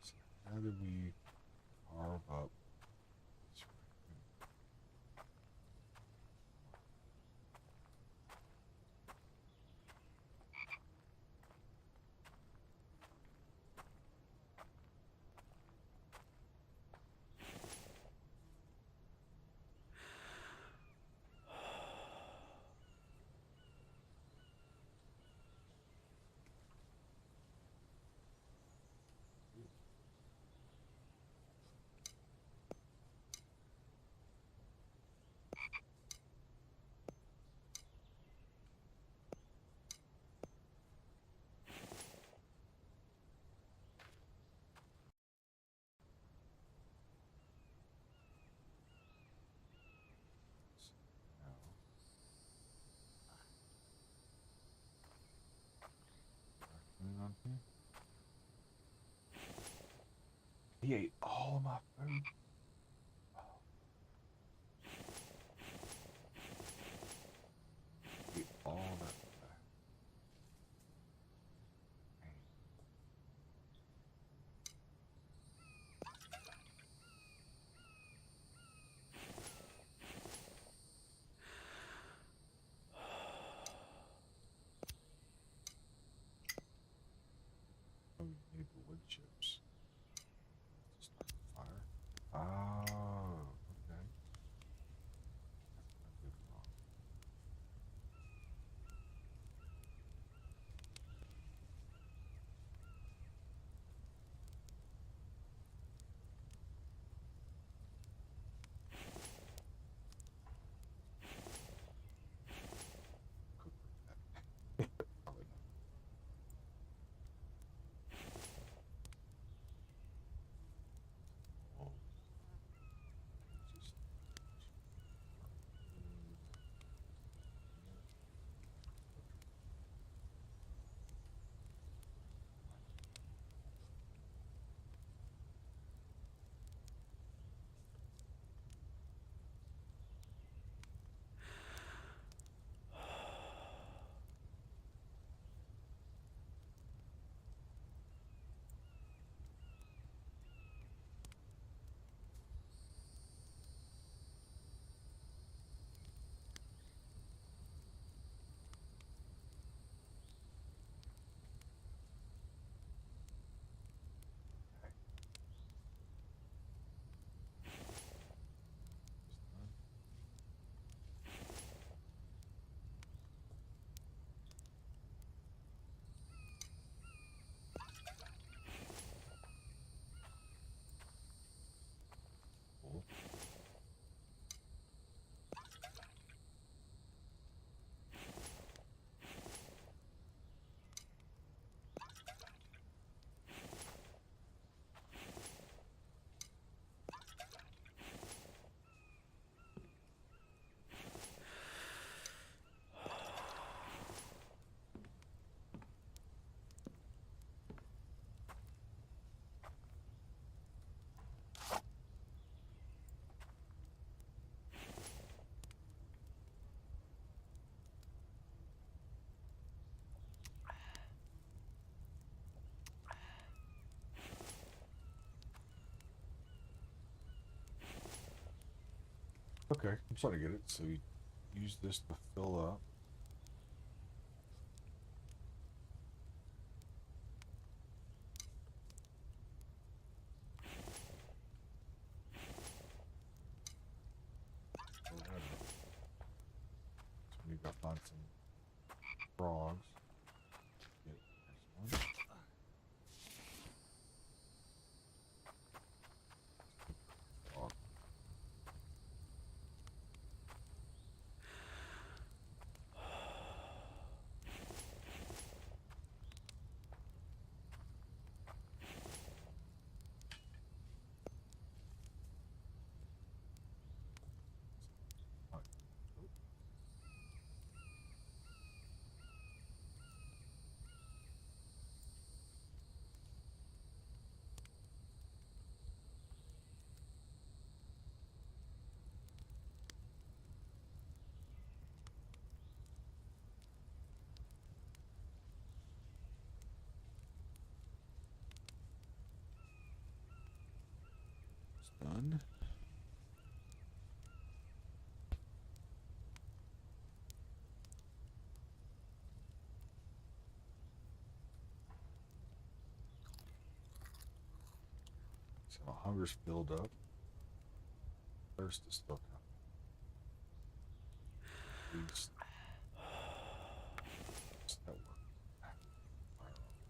So how do we carve up this raccoon? around here. He ate all of my food. He ate all that. Oh, you need the wood chips to start the fire. Oh, okay. That's what I did wrong. Cook that. Probably not. Oh, just done. Cool. Okay, I'm starting to get it. So you use this to fill up. Fill that up. So we need to find some frogs. Get this one. Frog. Alright. It's done. So my hunger's filled up. Thirst is still coming. At least that work. Fire off.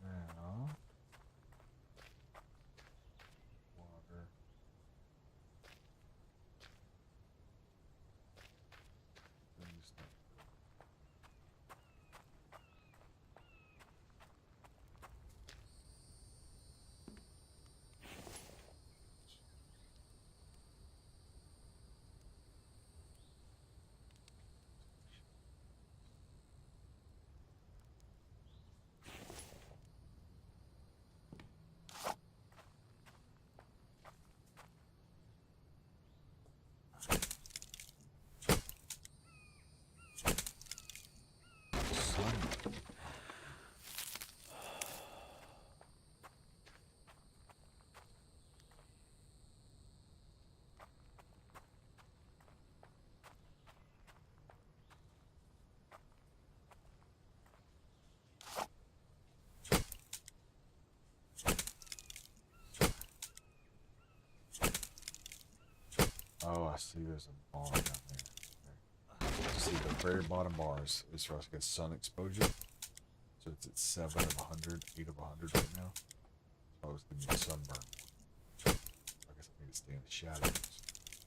Now, water. Then you start. see there's a bar down there. Okay. See the very bottom bars is for us to get sun exposure. So it's at 7 of 100, 8 of 100 right now. So I was giving me a sunburn. I guess I need to stay in the shadows.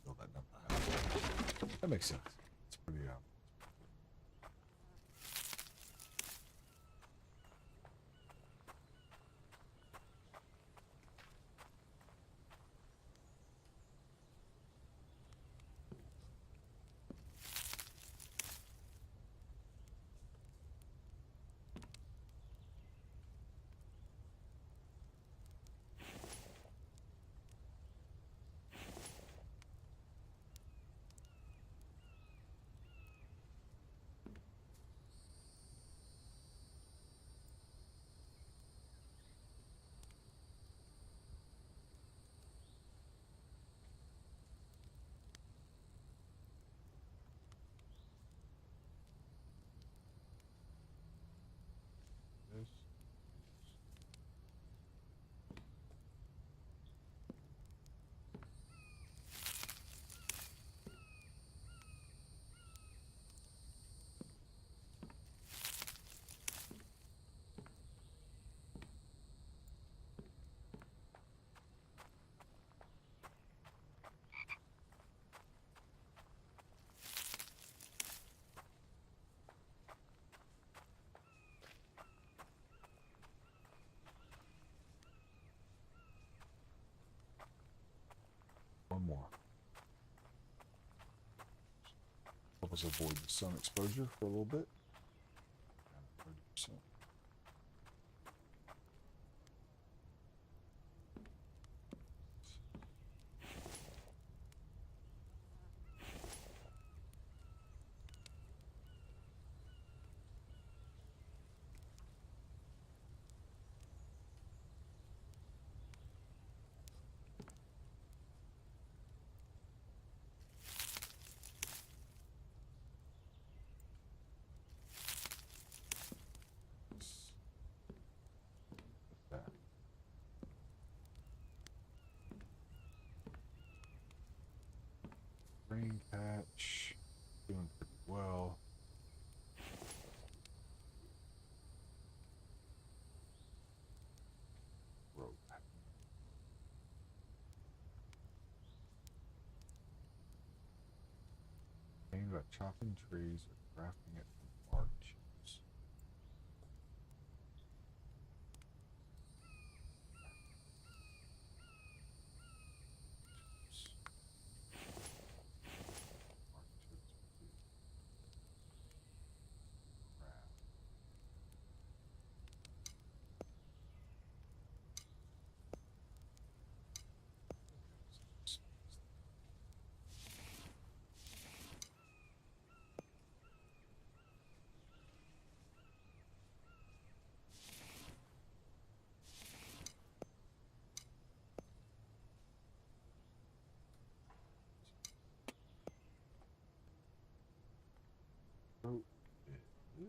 Build that number out. That makes sense. It's pretty this. One more. Help us avoid the sun exposure for a little bit. Down at 30%. That. Green patch. Doing pretty well. Road. Thinking about chopping trees or crafting it from bark chips. Bark chips would be crap. So it is.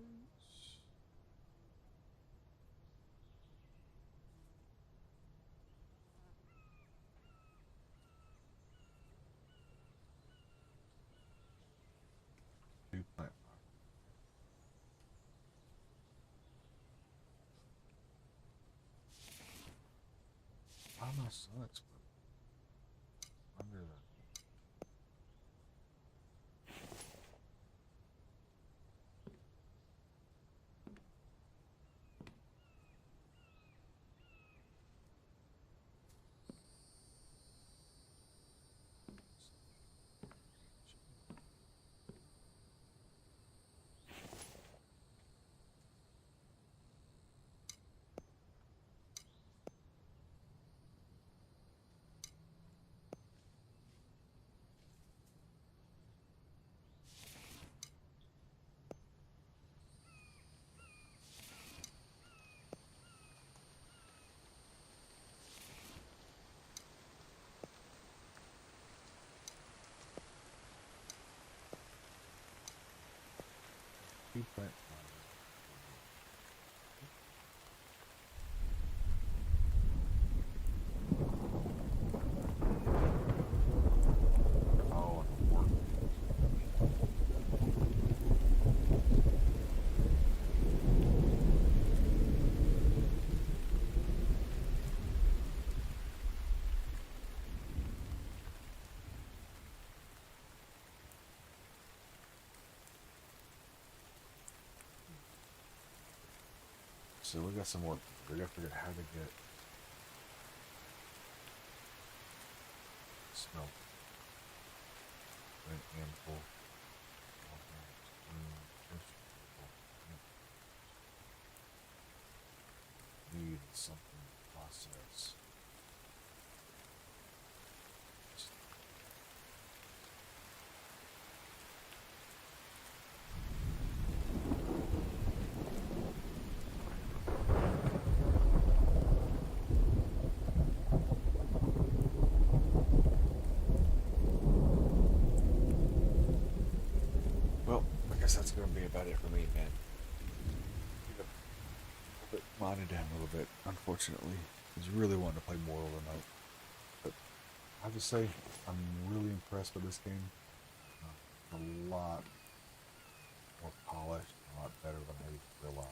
Two plant power. Why am I sun exposed? Under the. so we got some more. We got to figure out how to get smelt an ample. Need something to process. Well, I guess that's going to be about it for me, man. But minded down a little bit, unfortunately. I was really wanting to play more tonight. But I have to say, I'm really impressed with this game. A lot more polished, a lot better than I realized.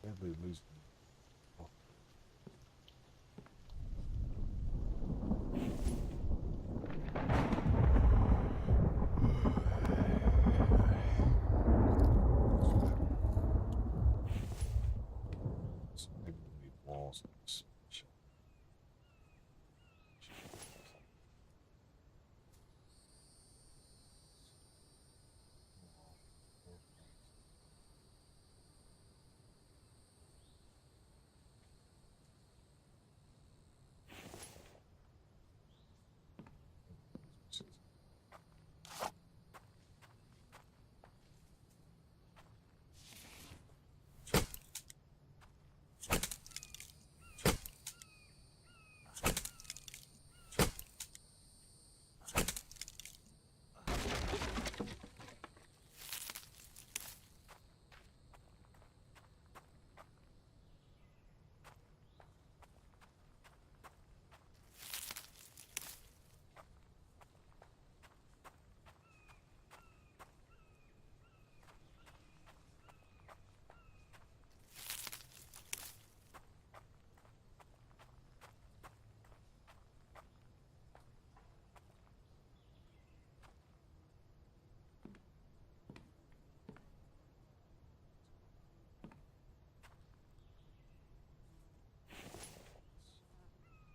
Deadly losing. Maybe we need walls.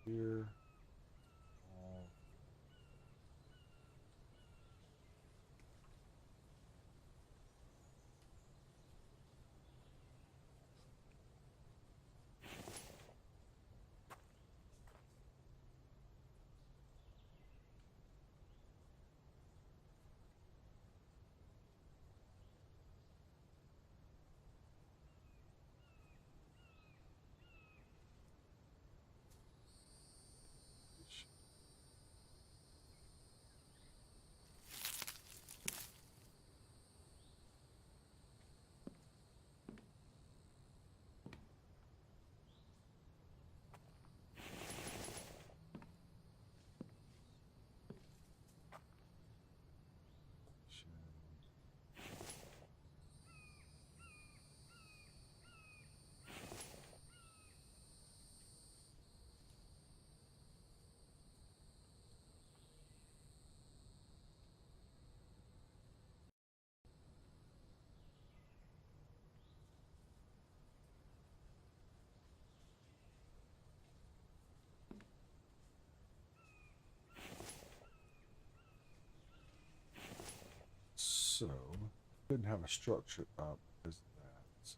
Here. So, didn't have a structure up as that. So,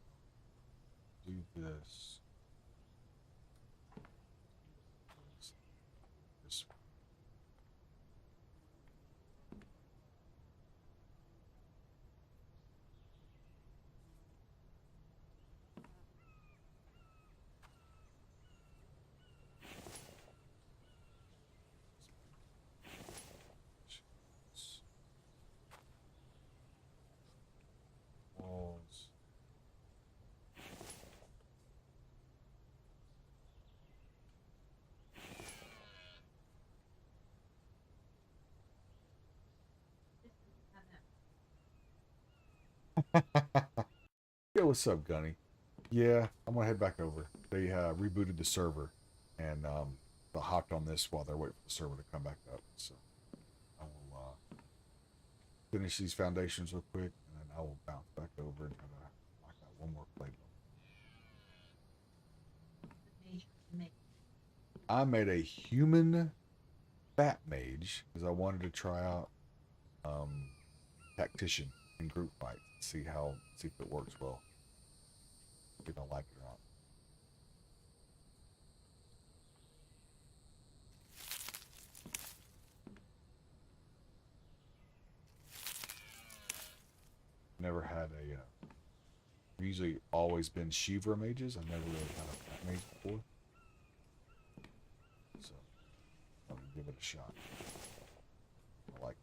do this. This one. Walls. This doesn't have that. Yeah, what's up, Gunny? Yeah, I'm gonna head back over. They rebooted the server, and I hopped on this while they're waiting for the server to come back up. So I will finish these foundations real quick, and then I will bounce back over and try to knock out one more plate. The Mage to make. I made a human fat mage because I wanted to try out tactician in group fights, see if it works well, if I like it or not. Never had a. Usually always been Shiva mages. I've never really had a fat mage before, so I'm gonna give it a shot. I like it.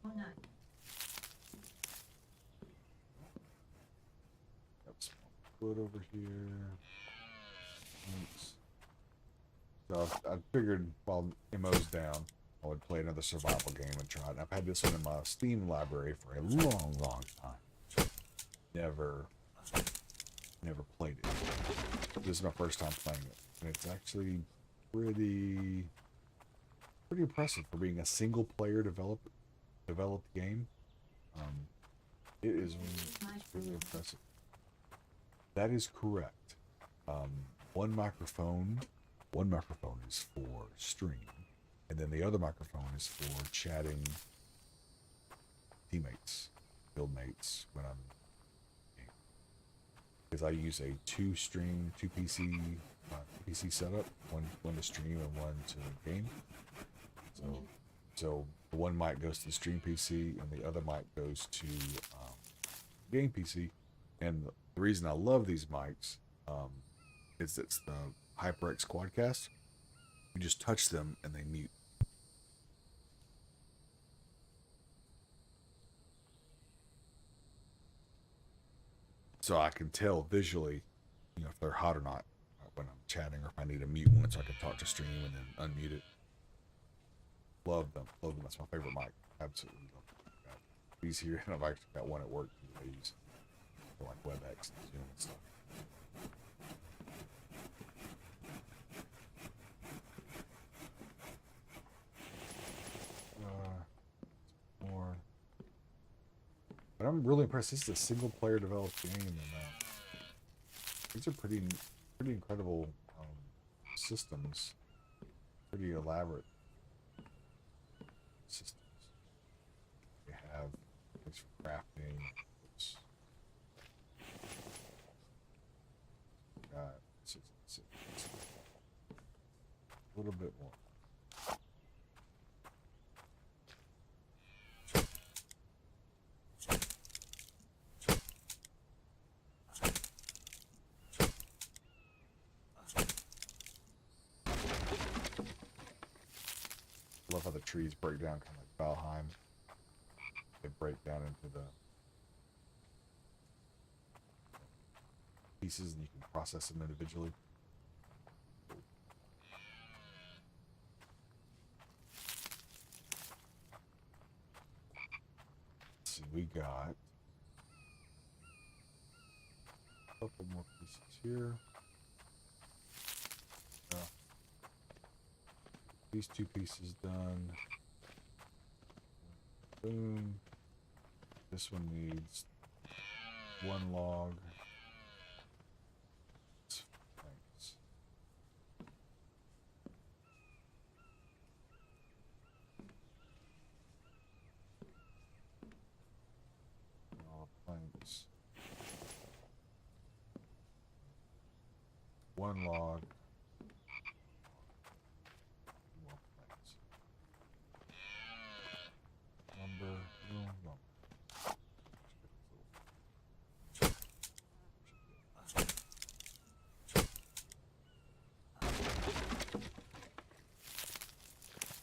Oh, no. Got some wood over here. Thanks. So I figured while MO's down, I would play another survival game and try it. I've had this one in my Steam library for a long, long time. Never played it. This is my first time playing it, and it's actually pretty impressive for being a single player developed game. It is really impressive. That is correct. One microphone is for stream, and then the other microphone is for chatting teammates, guildmates when I'm game. Because I use a two PC setup, one to stream and one to game. So the one mic goes to the stream PC and the other mic goes to game PC. And the reason I love these mics is it's the HyperX Quadcast. You just touch them and they mute. So I can tell visually, if they're hot or not when I'm chatting, or if I need to mute one so I can talk to stream and then unmute it. Love them. That's my favorite mic. Absolutely love them. These here, and I've actually got one at work that I use for like WebEx and Zoom and stuff. More. But I'm really impressed. This is a single player developed game, and these are pretty incredible systems. Pretty elaborate systems. They have things for crafting. Got a little bit more. Love how the trees break down, kind of like Valheim. They break down into the pieces, and you can process them individually. Let's see, we got a couple more pieces here. These two pieces done. Boom. This one needs one log. Thanks. All planks. One log.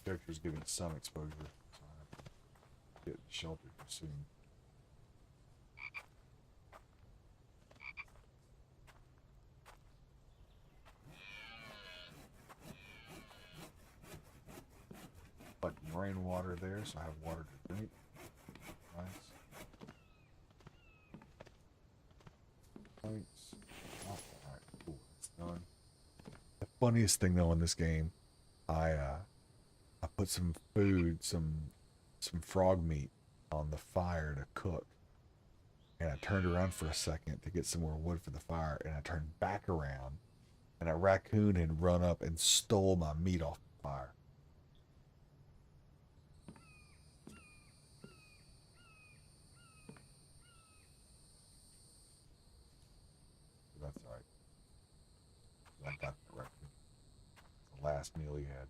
Character's getting some exposure, so I have to get sheltered soon. Collecting rainwater there, so I have water to drink. Nice. Thanks. Oh, alright, cool. It's done. The funniest thing though in this game, I put some food, some frog meat on the fire to cook. And I turned around for a second to get some more wood for the fire, and I turned back around, and a raccoon had run up and stole my meat off the fire. That's alright. I got that raccoon. It's the last meal he had.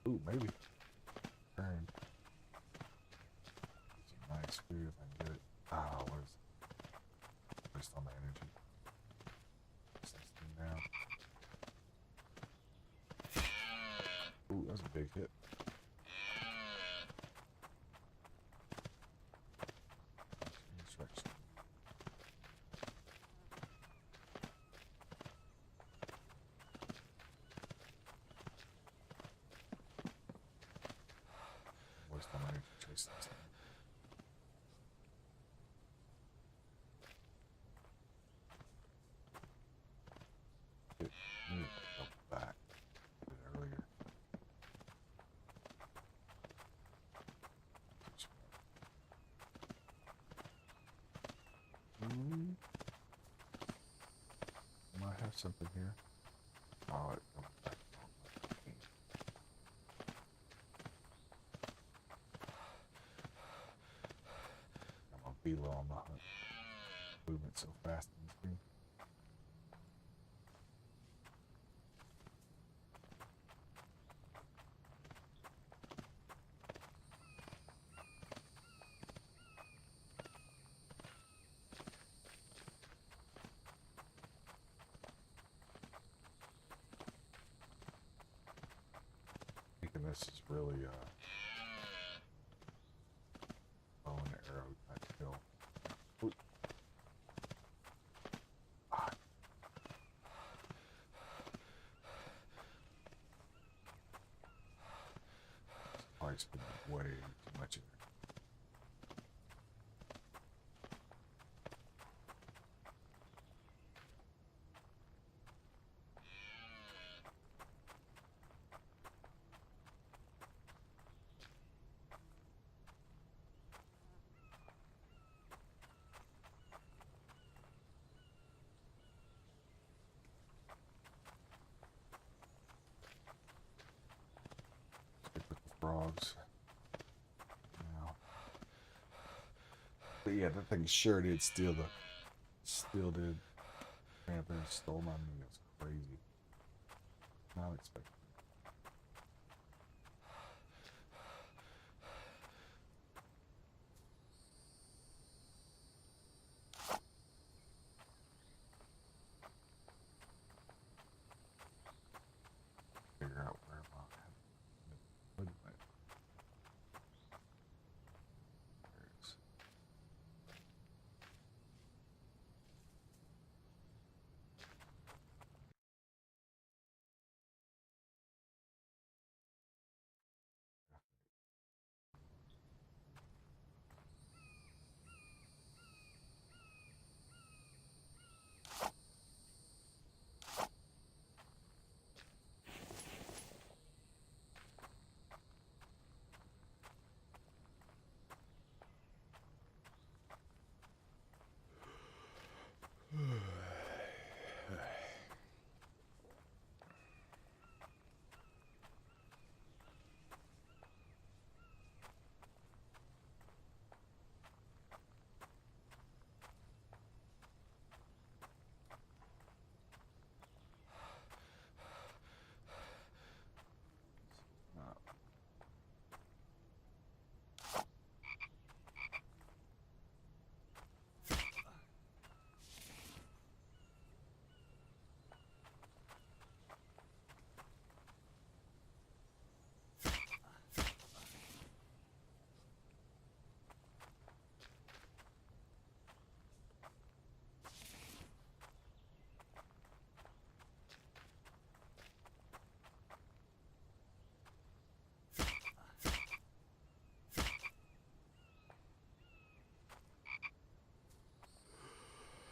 Ooh, maybe. Turn. Some nice food if I can get it. Ah, what is it? Waste all my energy. Set this thing down. Ooh, that was a big hit. First time I need to chase this thing. It needed to go back a bit earlier. Might have something here. Oh, it comes back. I'm gonna be low on the hunt. Movement so fast in this game. Thinking this is really bow and arrow type kill. Ooh. Ah. Probably spent way too much of it. Stick with the frogs. Now. But yeah, that thing sure did steal the. Still did. Ran up there and stole my meat. That's crazy. Not expecting. Figure out where my hood went. There it is.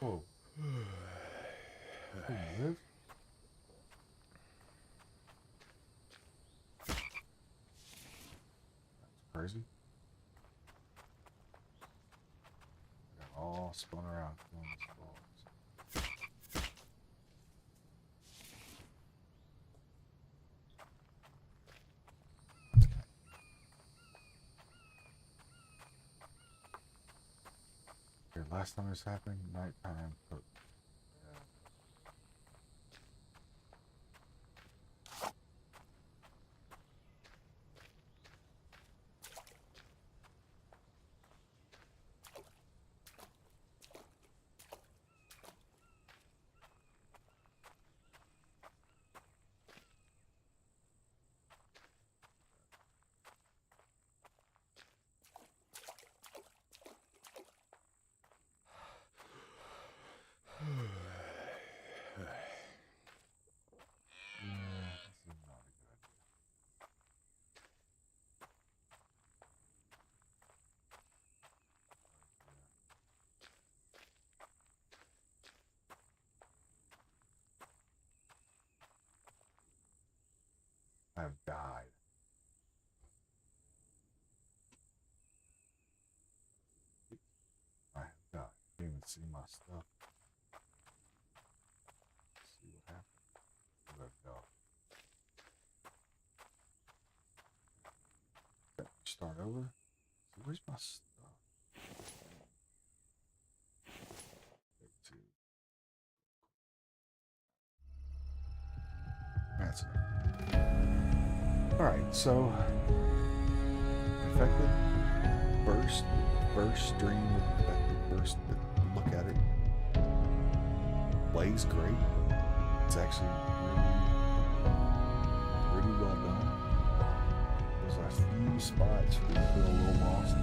Whoa. Who live? That's crazy. Got all spun around. Here, last time this happened, nighttime. But I have died. I have died. Can't even see my stuff. Let's see what happened. Where'd I go? Start over. So where's my stuff? That's enough. Alright, so infected first stream of infected first look at it. Plays great. It's actually really well done. There's a few spots where you feel a little lost.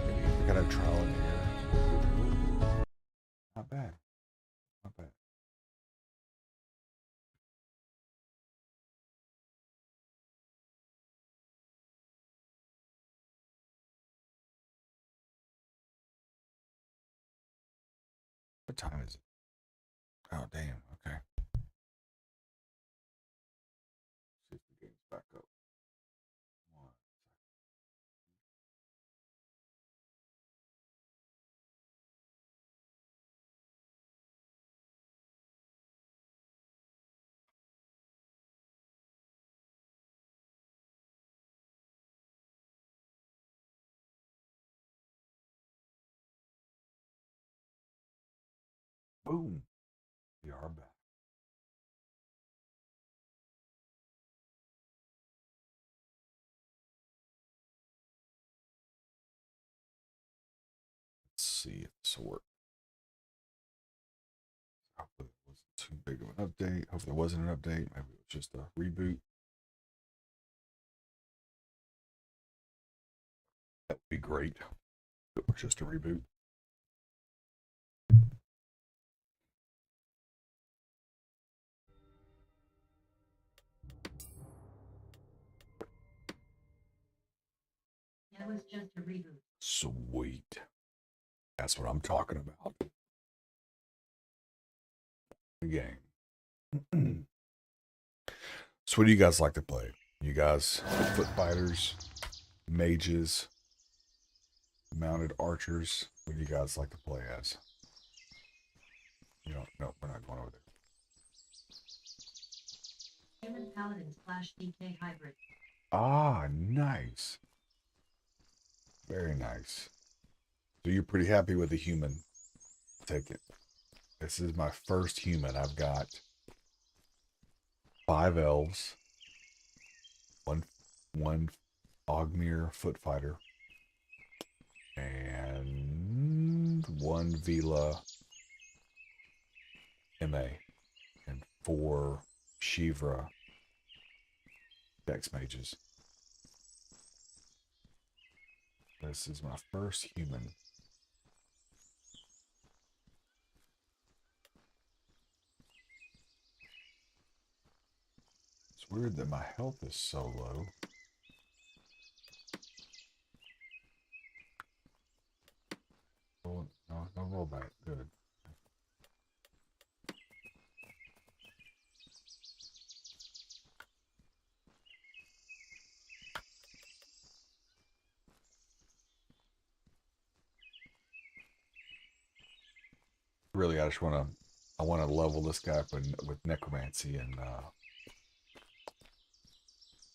Maybe you gotta trial and error. Not bad. Not bad. What time is it? Oh damn, okay. See if the game's back up. One second. Boom. We are back. Let's see if this will work. Hopefully it wasn't too big of an update. Hopefully it wasn't an update. Maybe it was just a reboot. That would be great. If it was just a reboot. That was just a reboot. Sweet. That's what I'm talking about. The game. So what do you guys like to play? You guys foot fighters, mages, mounted archers? What do you guys like to play as? You know, no, we're not going over there. Human paladin / DK hybrid. Ah, nice. Very nice. So you're pretty happy with the human. Take it. This is my first human. I've got 5 elves, one Ogmere foot fighter, and 1 Vila MA, and 4 Shivra Dex mages. This is my first human. It's weird that my health is so low. Oh, no rollback. Good. Really, I want to level this guy up with necromancy and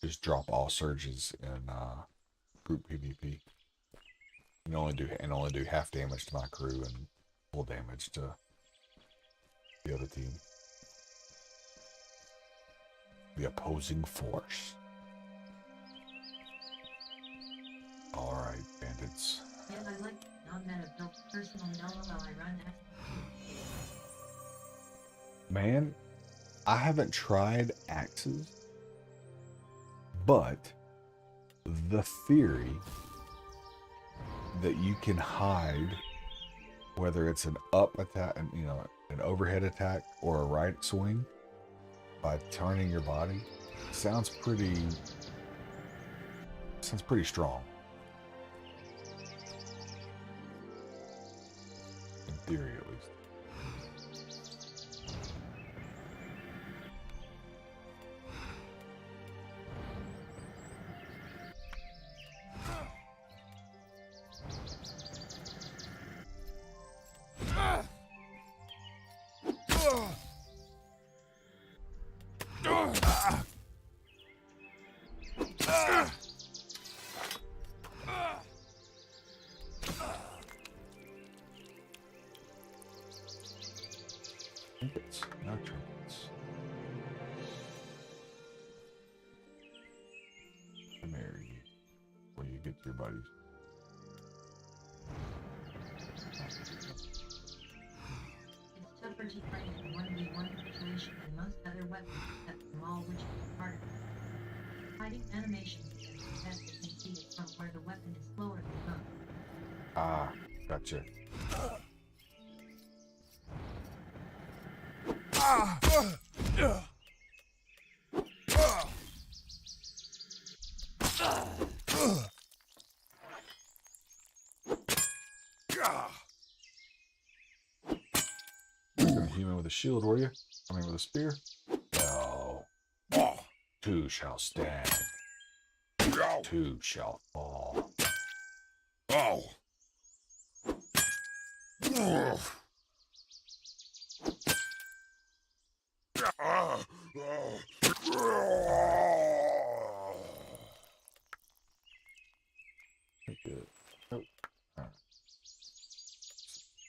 just drop all surges in group PvP. And only do half damage to my crew and full damage to the other team. The opposing force. Alright, bandits. Yeah, I like non-meta built personal Nova while I run X. Man, I haven't tried axes, but the theory that you can hide, whether it's an up attack, you know, an overhead attack or a right swing, by turning your body, sounds pretty strong. In theory, at least. trinkets. No trinkets. Come here, you. Where you get your buddies. It's tougher to fight in 1v1 situation than most other weapons except small, which is part of it. Fighting animations is the best that can see it from where the weapon is slower than most. Ah, gotcha. You're a human with a shield, were you? I mean, with a spear? No. Two shall stand. Two shall fall. Good. Oh. Right.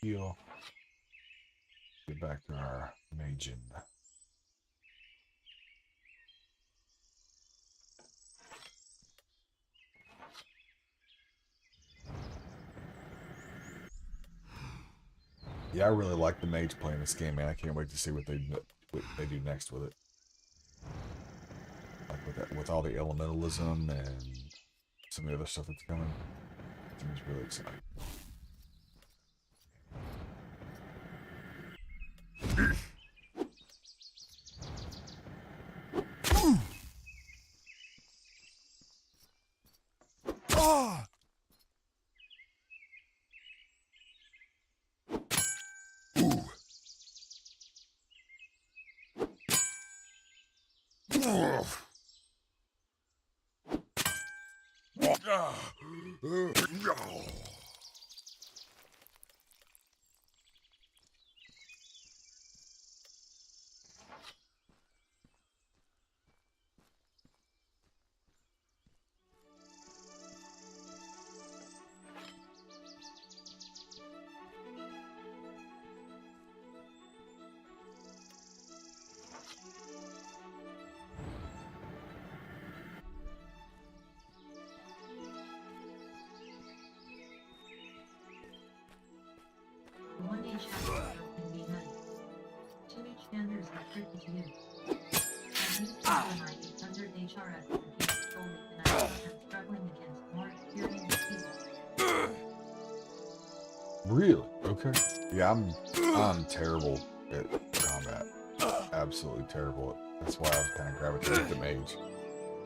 Heal. Get back to our Mage. Yeah, I really like the Mage playing this game, man. I can't wait to see what they do next with it. Like with all the elementalism and some of the other stuff that's coming. Seems really exciting. The 1H handler can be nice. 2H handlers are tricky to use. I used to run my 800 HRS against solely and I am struggling against more experienced people. Really? Okay. Yeah, I'm terrible at combat. Absolutely terrible. That's why I was kind of gravitated to Mage.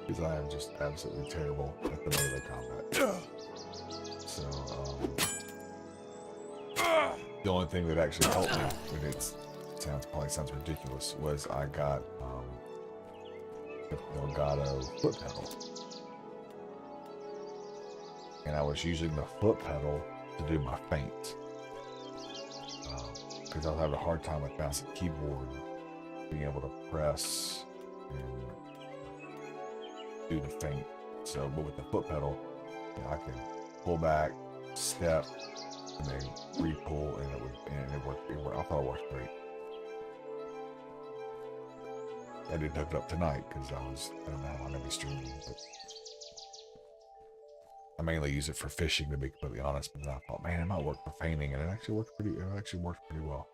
Because I am just absolutely terrible at the melee combat. So, the only thing that actually helped me, and it probably sounds ridiculous, was I got the Elgato foot pedal. And I was using the foot pedal to do my feint. Because I was having a hard time with mouse and keyboard being able to press and do the feint. So, but with the foot pedal, you know, I could pull back, step, and then re-pull, and it worked. I thought it worked great. I didn't hook it up tonight because I don't know how I'm gonna be streaming, but I mainly use it for fishing, to be completely honest. But then I thought, man, it might work for feinting, and it actually worked pretty well.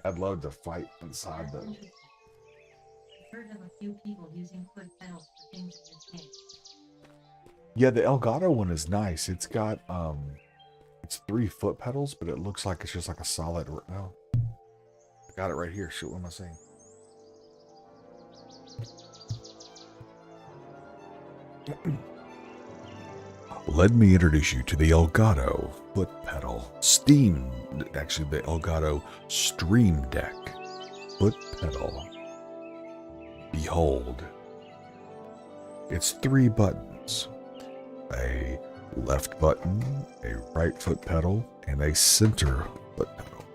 I'd love to fight inside the. I've heard of a few people using foot pedals for things in this game. Yeah, the Elgato one is nice. It's got it's 3 foot pedals, but it looks like it's just like a solid. No, I got it right here. Shoot, what am I saying? Let me introduce you to the Elgato foot pedal actually the Elgato Stream Deck foot pedal. Behold, it's 3 buttons, a left button, a right foot pedal, and a center foot pedal.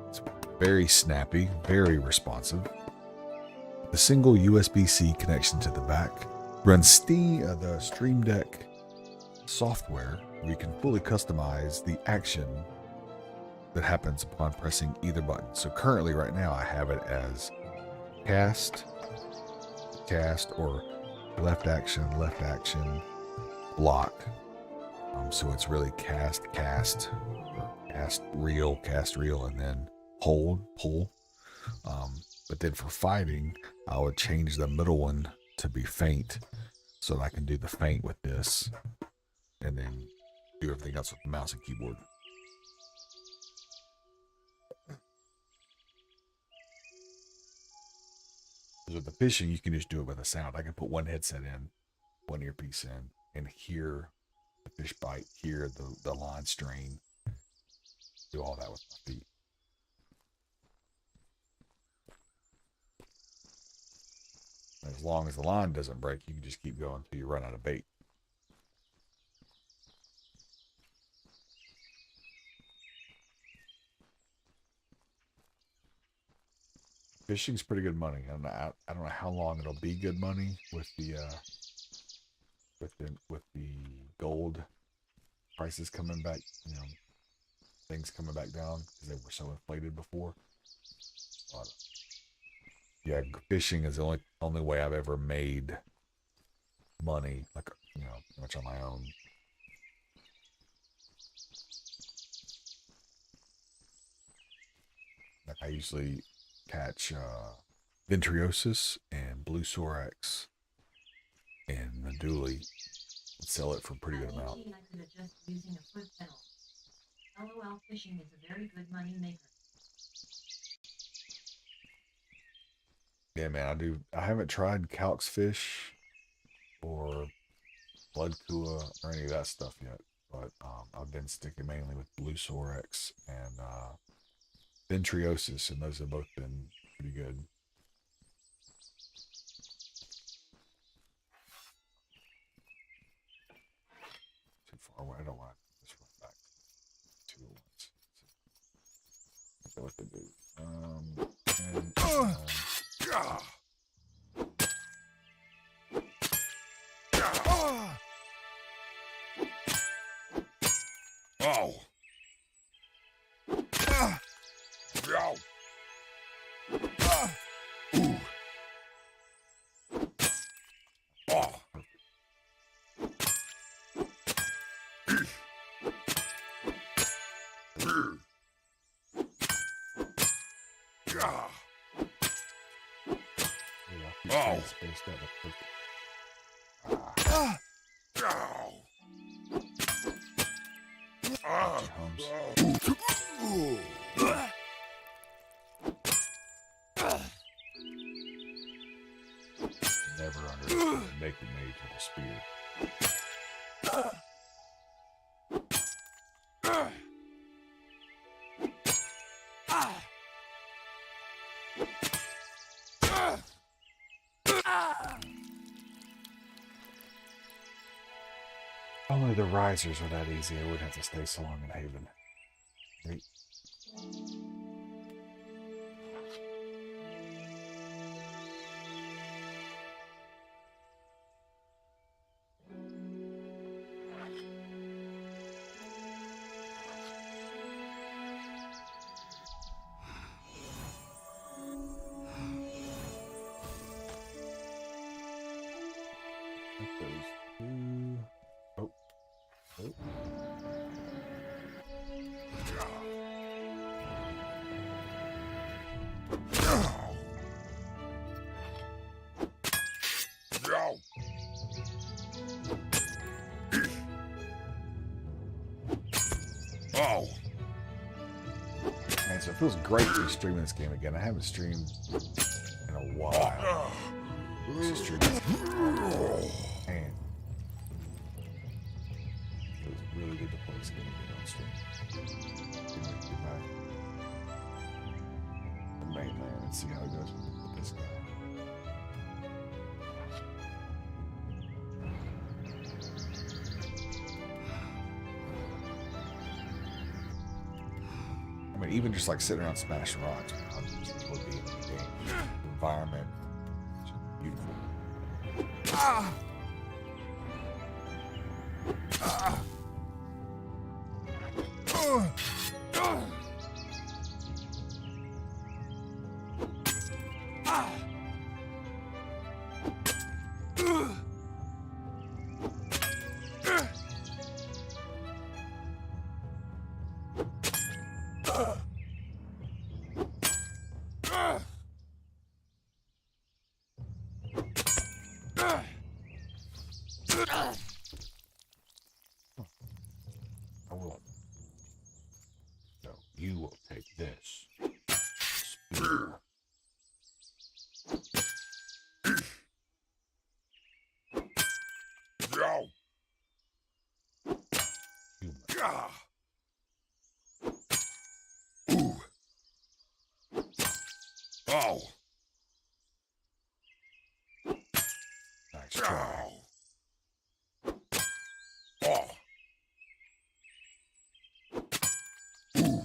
It's very snappy, very responsive. a single USB-C connection to the back. Runs the Stream Deck software where you can fully customize the action that happens upon pressing either button. So currently right now I have it as cast, or left action, block. So it's really cast, or cast, reel, and then hold, pull. But then for fighting, I would change the middle one to be feint so that I can do the feint with this and then do everything else with the mouse and keyboard. With the fishing, you can just do it with a sound. I can put one headset in, one earpiece in, and hear the fish bite, hear the line strain, do all that with my feet. As long as the line doesn't break, you can just keep going until you run out of bait. Fishing's pretty good money. I don't know how long it'll be good money with the gold prices coming back. You know, things coming back down because they were so inflated before. But yeah, fishing is the only way I've ever made money, like, you know, pretty much on my own. Like I usually catch Ventriosis and Blue Sorax and Naduli and sell it for a pretty good amount. I could adjust using a foot pedal. LOL, fishing is a very good money maker. Yeah, man, I haven't tried Calx fish or Blood Kua or any of that stuff yet, but I've been sticking mainly with Blue Sorax and Ventriosis, and those have both been pretty good. Too far away. I don't want to just run back to it once. What to do? Spaced out Never underestimated naked mage with a spear. Only the risers were that easy. I wouldn't have to stay so long in Haven. Right. Man, so it feels great to be streaming this game again. I haven't streamed in a while. Man, it was really good to play this game again on stream. The main man and see how it goes with this guy. Even just like sitting around smashing rocks, would be in the game. The environment, I will. So you will take this. Spear. Oh. Nice try. Oh. Ooh.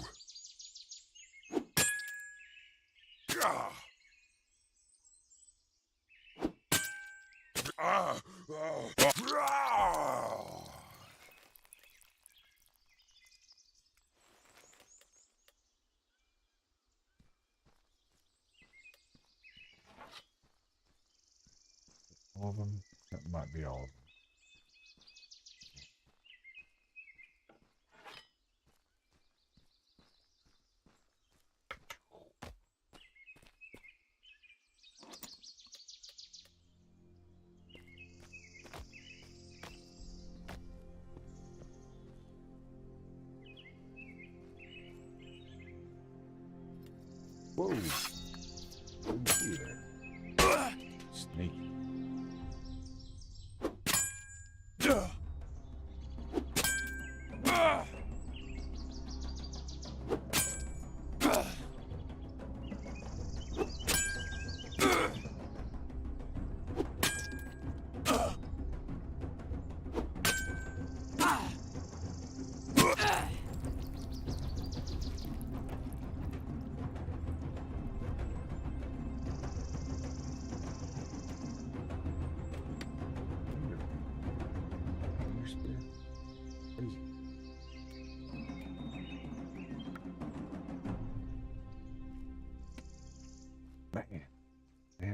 All of them? That might be all of them. Whoa. Didn't see you there. Sneaky.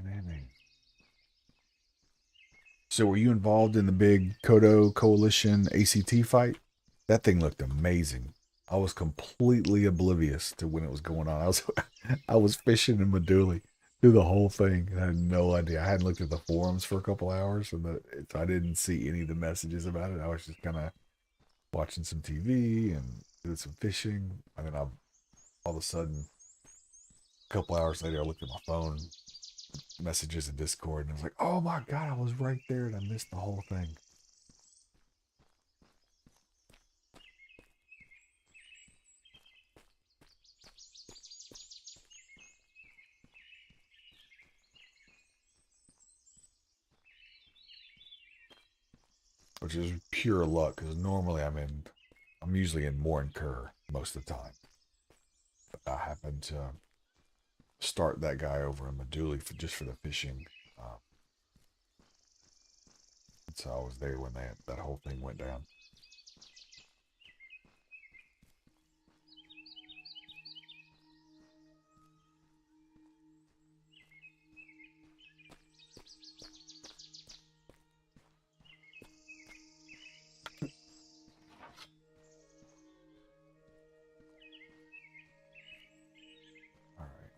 Man. So were you involved in the big Kodo Coalition ACT fight? That thing looked amazing. I was completely oblivious to when it was going on. I was fishing in Maduli through the whole thing. And I had no idea. I hadn't looked at the forums for a couple hours, so I didn't see any of the messages about it. I was just kind of watching some TV and doing some fishing. And then all of a sudden, a couple hours later, I looked at my phone, messages in Discord, and I was like, oh my God, I was right there and I missed the whole thing. Which is pure luck, because normally I'm usually in Morinker most of the time. But I happened to start that guy over in Maduli just for the fishing. So I was there when that whole thing went down.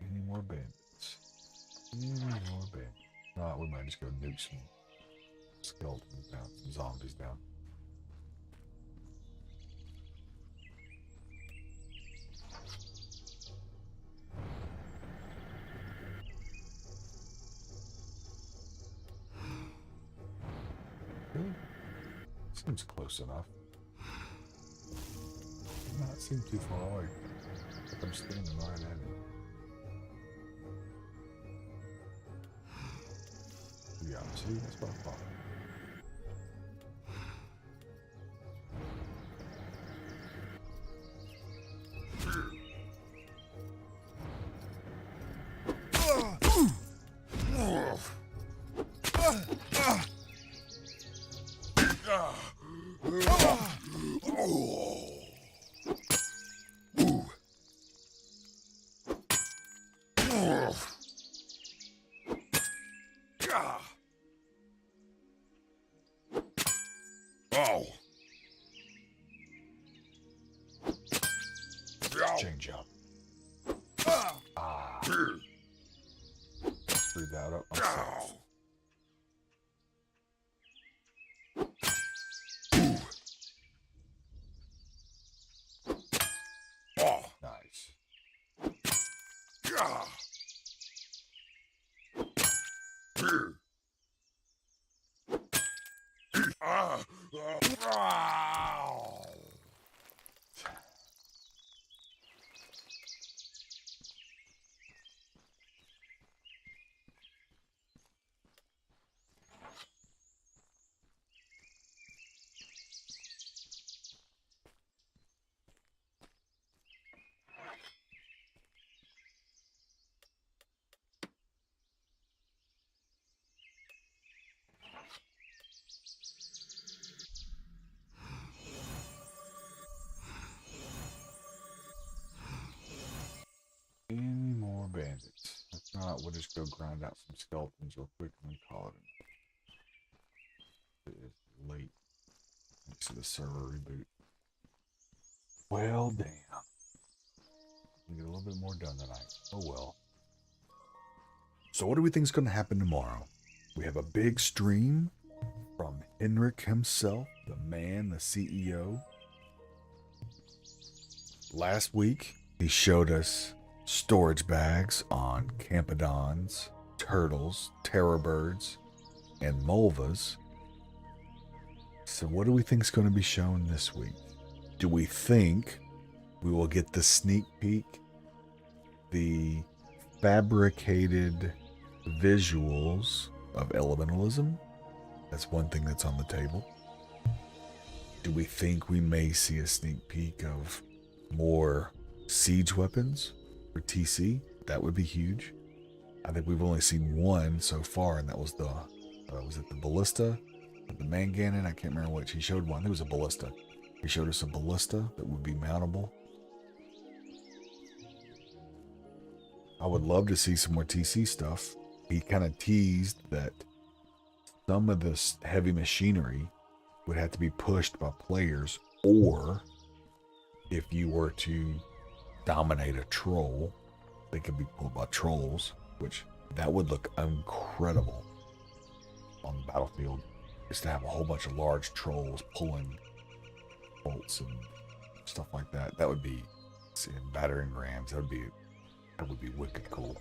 Any more bandits? Any more bandits? No, we might just go nuke some skeletons down, some zombies down. Really? Seems close enough. Does not seem too far away. Like I'm standing right at it. Yeah, see, that's what I thought. change up. Ah, Brr. screwed that up myself. Oh. Nice. Ah. Brr. Ah. Ah. Any more bandits? If not, we'll just go grind out some skeletons real quick and then call it. It is late. Thanks to the server reboot. Well, damn. We get a little bit more done tonight. Oh well. So what do we think is going to happen tomorrow? We have a big stream from Henrik himself, the man, the CEO. Last week, he showed us storage bags on Campodons, turtles, terror birds, and mulvas. So what do we think is going to be shown this week? Do we think we will get the sneak peek, the fabricated visuals of elementalism? That's one thing that's on the table. Do we think we may see a sneak peek of more siege weapons for TC? That would be huge. I think we've only seen one so far, and that was the was it the ballista, the mangannon? I can't remember which. He showed one. It was a ballista. He showed us a ballista that would be mountable. I would love to see some more TC stuff. He kind of teased that some of this heavy machinery would have to be pushed by players, or if you were to dominate a troll, they could be pulled by trolls, which that would look incredible on the battlefield. Just to have a whole bunch of large trolls pulling bolts and stuff like that. That would be, and battering rams. That would be wicked cool.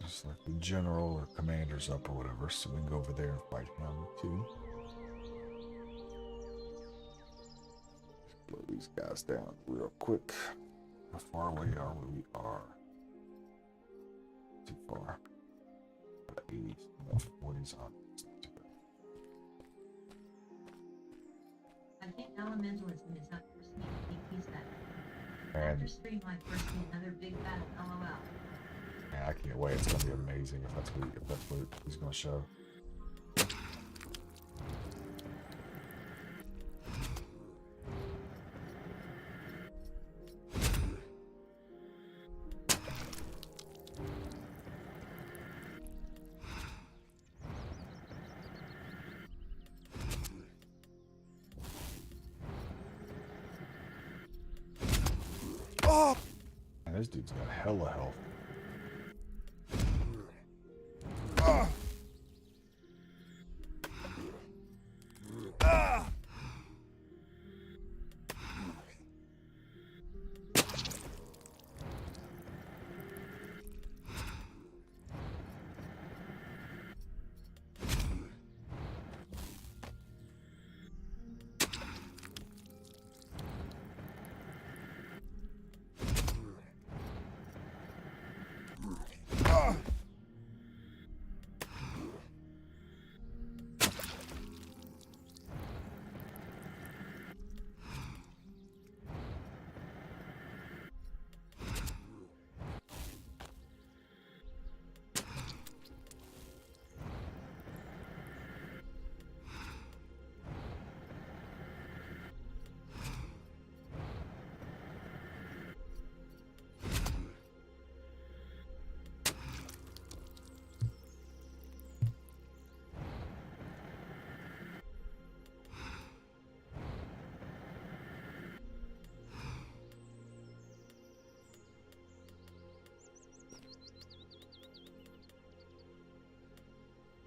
Just like the general or commander's up or whatever, so we can go over there and fight him too. Just blow these guys down real quick. How far away are we? We are too far. The 80s, no, 40s on. I think elementalism is up for sneak peek. He's that. And After stream might first be another big battle. LOL. man, I can't wait. It's gonna be amazing if that's what he's gonna show. Oh! Man, this dude's got hella health.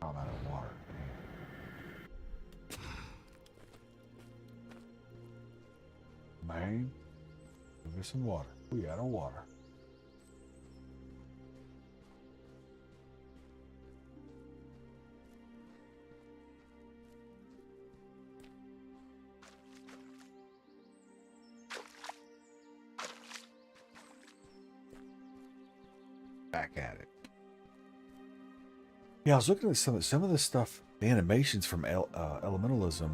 I'm out of water. Man, give us some water. We out of water. Back at it. Yeah, I was looking at some of this stuff. The animations from Elementalism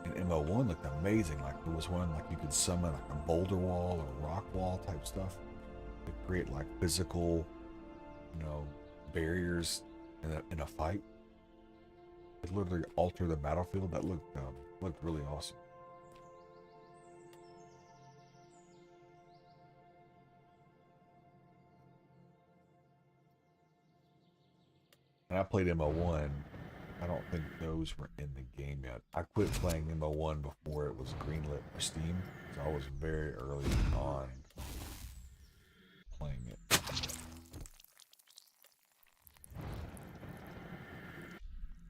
in MO1 looked amazing. Like there was one like you could summon like a boulder wall or rock wall type stuff to create like physical, barriers in a fight. It literally alter the battlefield. That looked really awesome. And I played MO1. I don't think those were in the game yet. I quit playing MO1 before it was greenlit for Steam, so I was very early on playing it.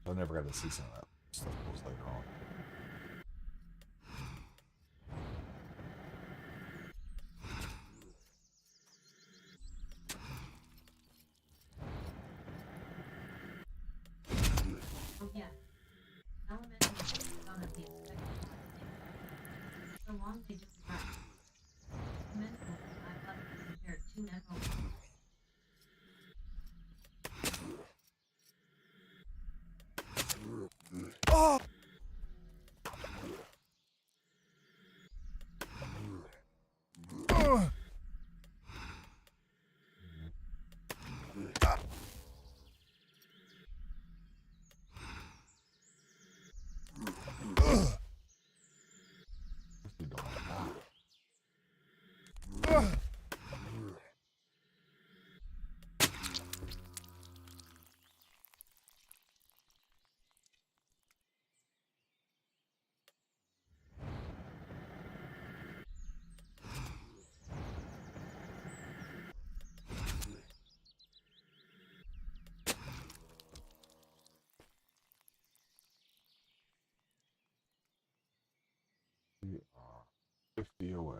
I never got to see some of that stuff that was later on. Oh yeah. Elementalism is gonna be expected. So long they just right. Mental, I've got to compare two emeralds. We are 50 away.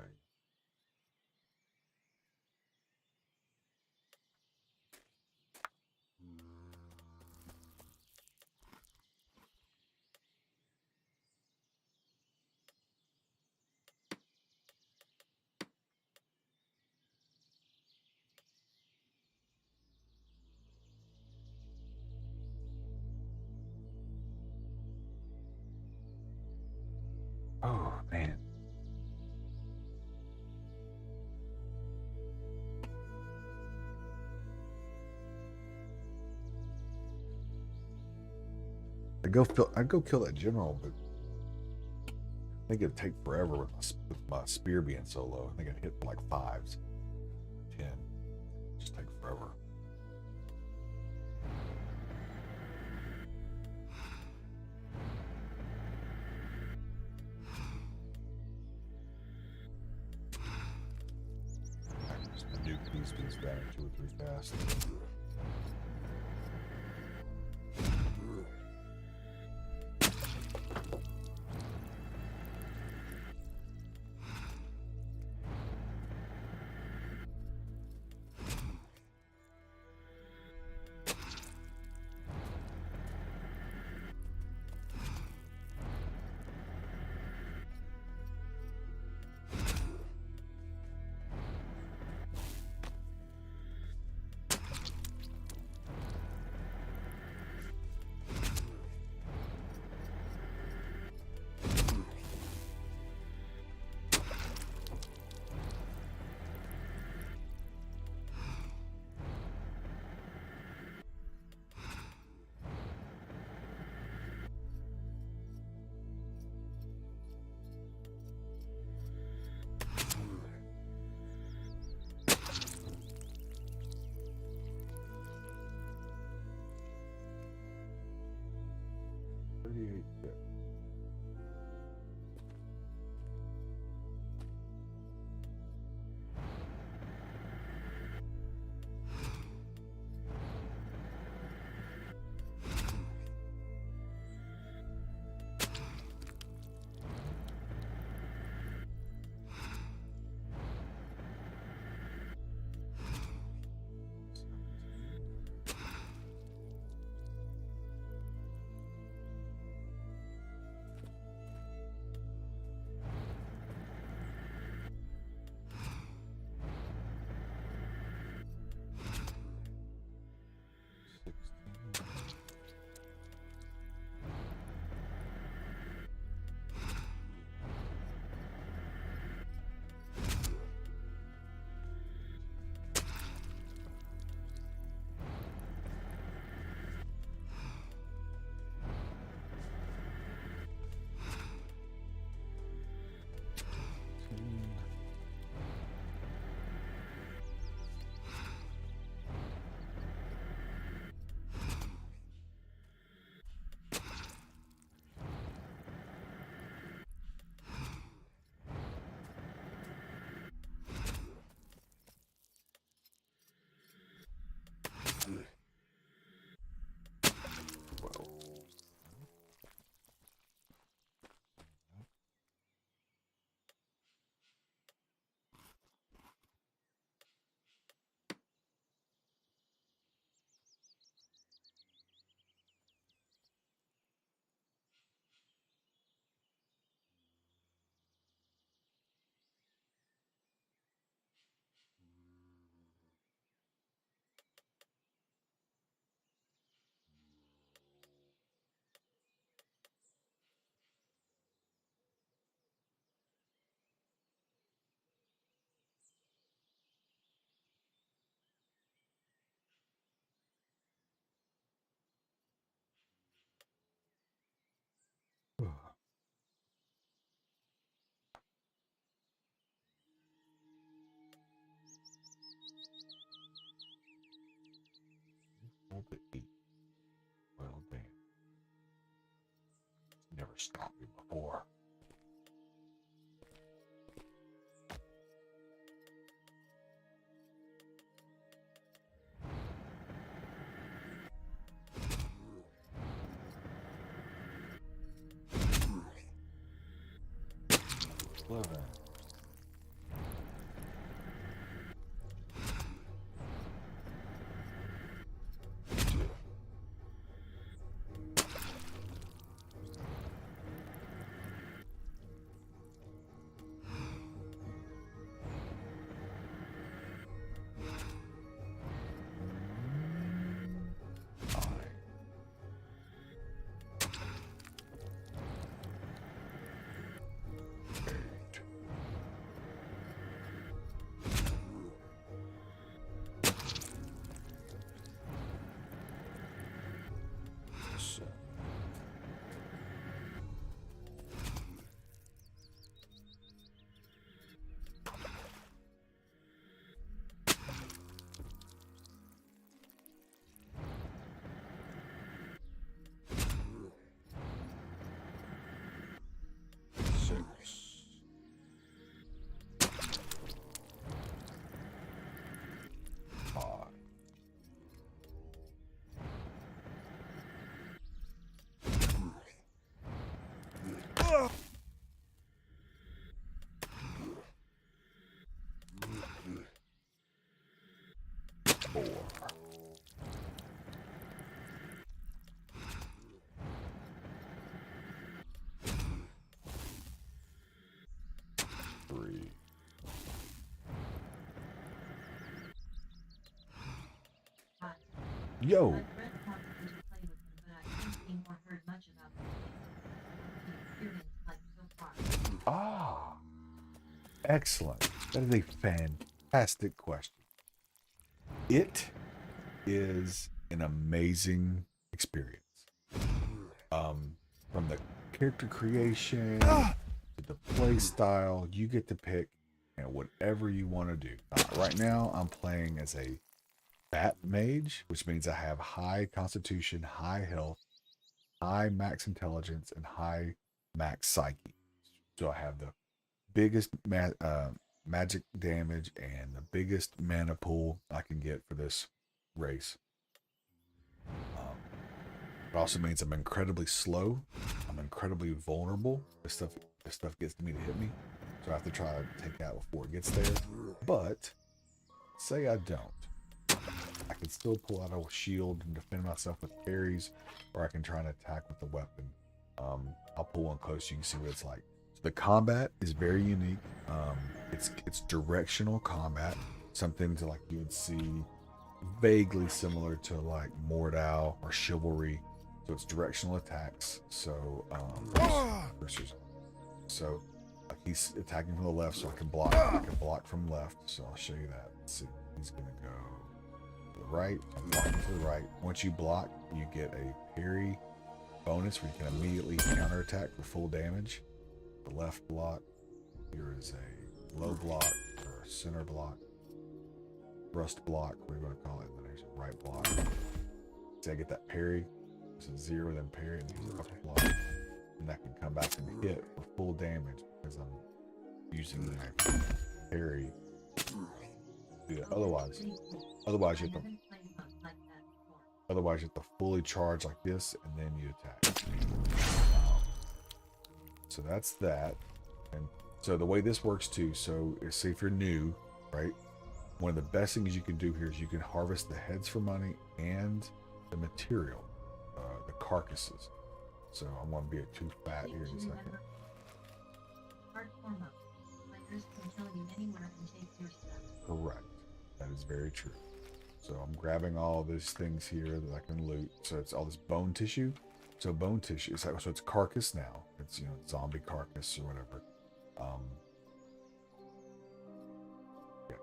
Oh man. I'd go kill that general, but I think it'd take forever with my spear being so low. I think I'd hit like 5s, 10. Just take forever. Just nuke these things down 2 or 3 fast. Yeah. able to eat. Well, damn. Never stopped me before. Living. Four. Three. Hi. Yo. My friend wanted me to play with him, but I haven't seen or heard much about the game. What's the experience like so far? Ah. Excellent. That is a fantastic question. It is an amazing experience. From the character creation to the play style, you get to pick and whatever you want to do. Right now, I'm playing as a fat mage, which means I have high constitution, high health, high max intelligence, and high max psyche. So I have the biggest magic damage and the biggest mana pool I can get for this race. It also means I'm incredibly slow. I'm incredibly vulnerable. This stuff gets to me to hit me, so I have to try to take it out before it gets there. But say I don't, I can still pull out a shield and defend myself with parries, or I can try and attack with the weapon. I'll pull one close so you can see what it's like. So the combat is very unique. It's directional combat, something to like you would see vaguely similar to like Mordau or Chivalry. So it's directional attacks. So so like he's attacking from the left, so I can block. I can block from left. So I'll show you that. Let's see, he's gonna go to the right. I'm blocking to the right. Once you block, you get a parry bonus where you can immediately counterattack for full damage. The left block. Here is a low block or a center block. Thrust block, what are you going to call it? And then there's a right block. So I get that parry. It's a 0, then parry, and there's an upper block. And that can come back and hit for full damage because I'm using my parry. Yeah, otherwise you have to fully charge like this, and then you attack. So that's that. And so the way this works too, so say if you're new, right? One of the best things you can do here is you can harvest the heads for money and the material, the carcasses. So I'm going to be too fat here in a second. Hardcore mode. Players can kill you anywhere and take your stuff. Correct. That is very true. So I'm grabbing all these things here that I can loot. So it's all this bone tissue. So bone tissue, so it's carcass now. It's, you know, zombie carcass or whatever. Yeah.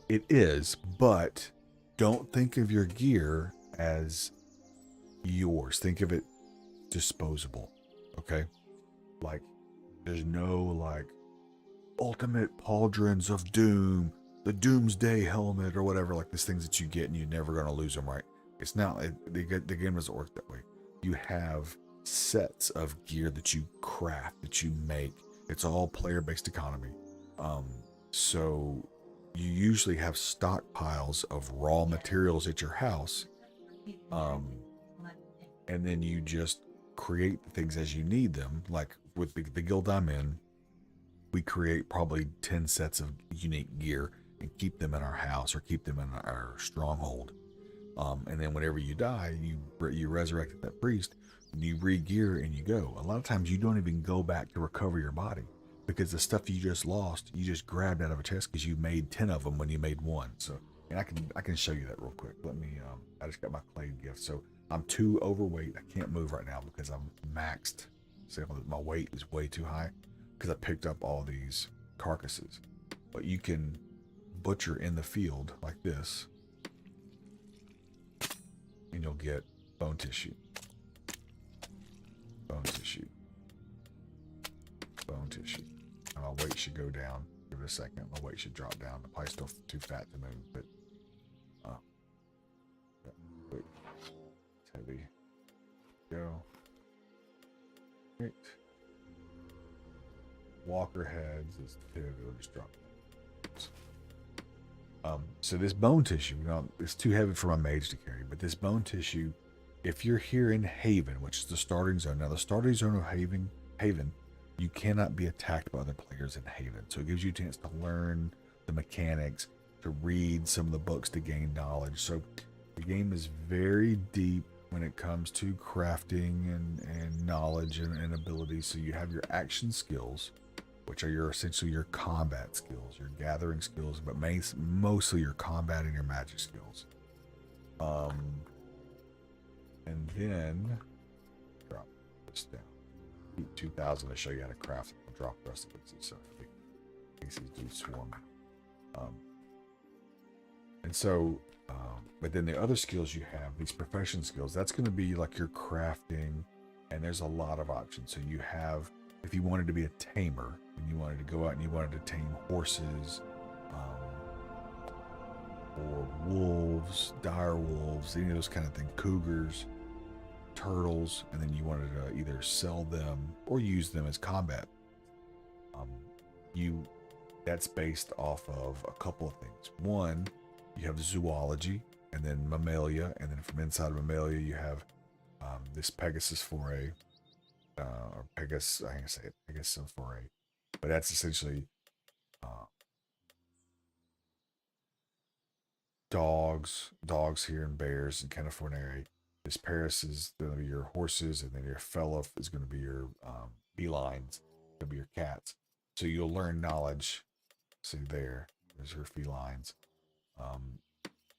It is, but don't think of your gear as yours. Think of it disposable. Okay? Like, there's no like ultimate pauldrons of doom the doomsday helmet or whatever, like these things that you get and you're never going to lose them, right? It's not, the game doesn't work that way. You have sets of gear that you craft, that you make. It's all player-based economy. So you usually have stockpiles of raw materials at your house, and then you just create the things as you need them. Like with the guild I'm in, we create probably 10 sets of unique gear and keep them in our house or keep them in our stronghold. And then whenever you die, you resurrect that priest, and you re-gear and you go. A lot of times you don't even go back to recover your body, because the stuff you just lost, you just grabbed out of a chest because you made 10 of them when you made one. So, and I can show you that real quick. Let me, I just got my clay gift. So I'm too overweight. I can't move right now because I'm maxed. So my weight is way too high because I picked up all these carcasses. But you can butcher in the field like this, and you'll get bone tissue, bone tissue, bone tissue. And my weight should go down. Give it a second. My weight should drop down. I'm probably still too fat to move, but wait, it's heavy. Go. Right. Walker heads is heavy. It'll just drop. So this bone tissue, it's too heavy for my mage to carry, but this bone tissue, if you're here in Haven, which is the starting zone, now the starting zone of Haven, you cannot be attacked by other players in Haven. So it gives you a chance to learn the mechanics, to read some of the books to gain knowledge. So the game is very deep when it comes to crafting and knowledge and abilities. So you have your action skills, which are essentially your combat skills, your gathering skills, but mostly your combat and your magic skills. And then drop this down. 2,000 to show you how to craft it. I'll drop the rest of it so pieces do swarm. And so, but then the other skills you have, these profession skills, that's going to be like your crafting, and there's a lot of options. So you have, if you wanted to be a tamer and you wanted to go out and you wanted to tame horses, or wolves, dire wolves, any of those kind of things, cougars, turtles, and then you wanted to either sell them or use them as combat, that's based off of a couple of things. One, you have zoology, and then mammalia, and then from inside of mammalia you have this Pegasus foray, or Pegasus, I can say it, Pegasus foray, but that's essentially dogs here, and bears and Canifornare. This Paris is going to be your horses, and then your Felif is going to be your felines, going to be your cats. So you'll learn knowledge. See there's your felines.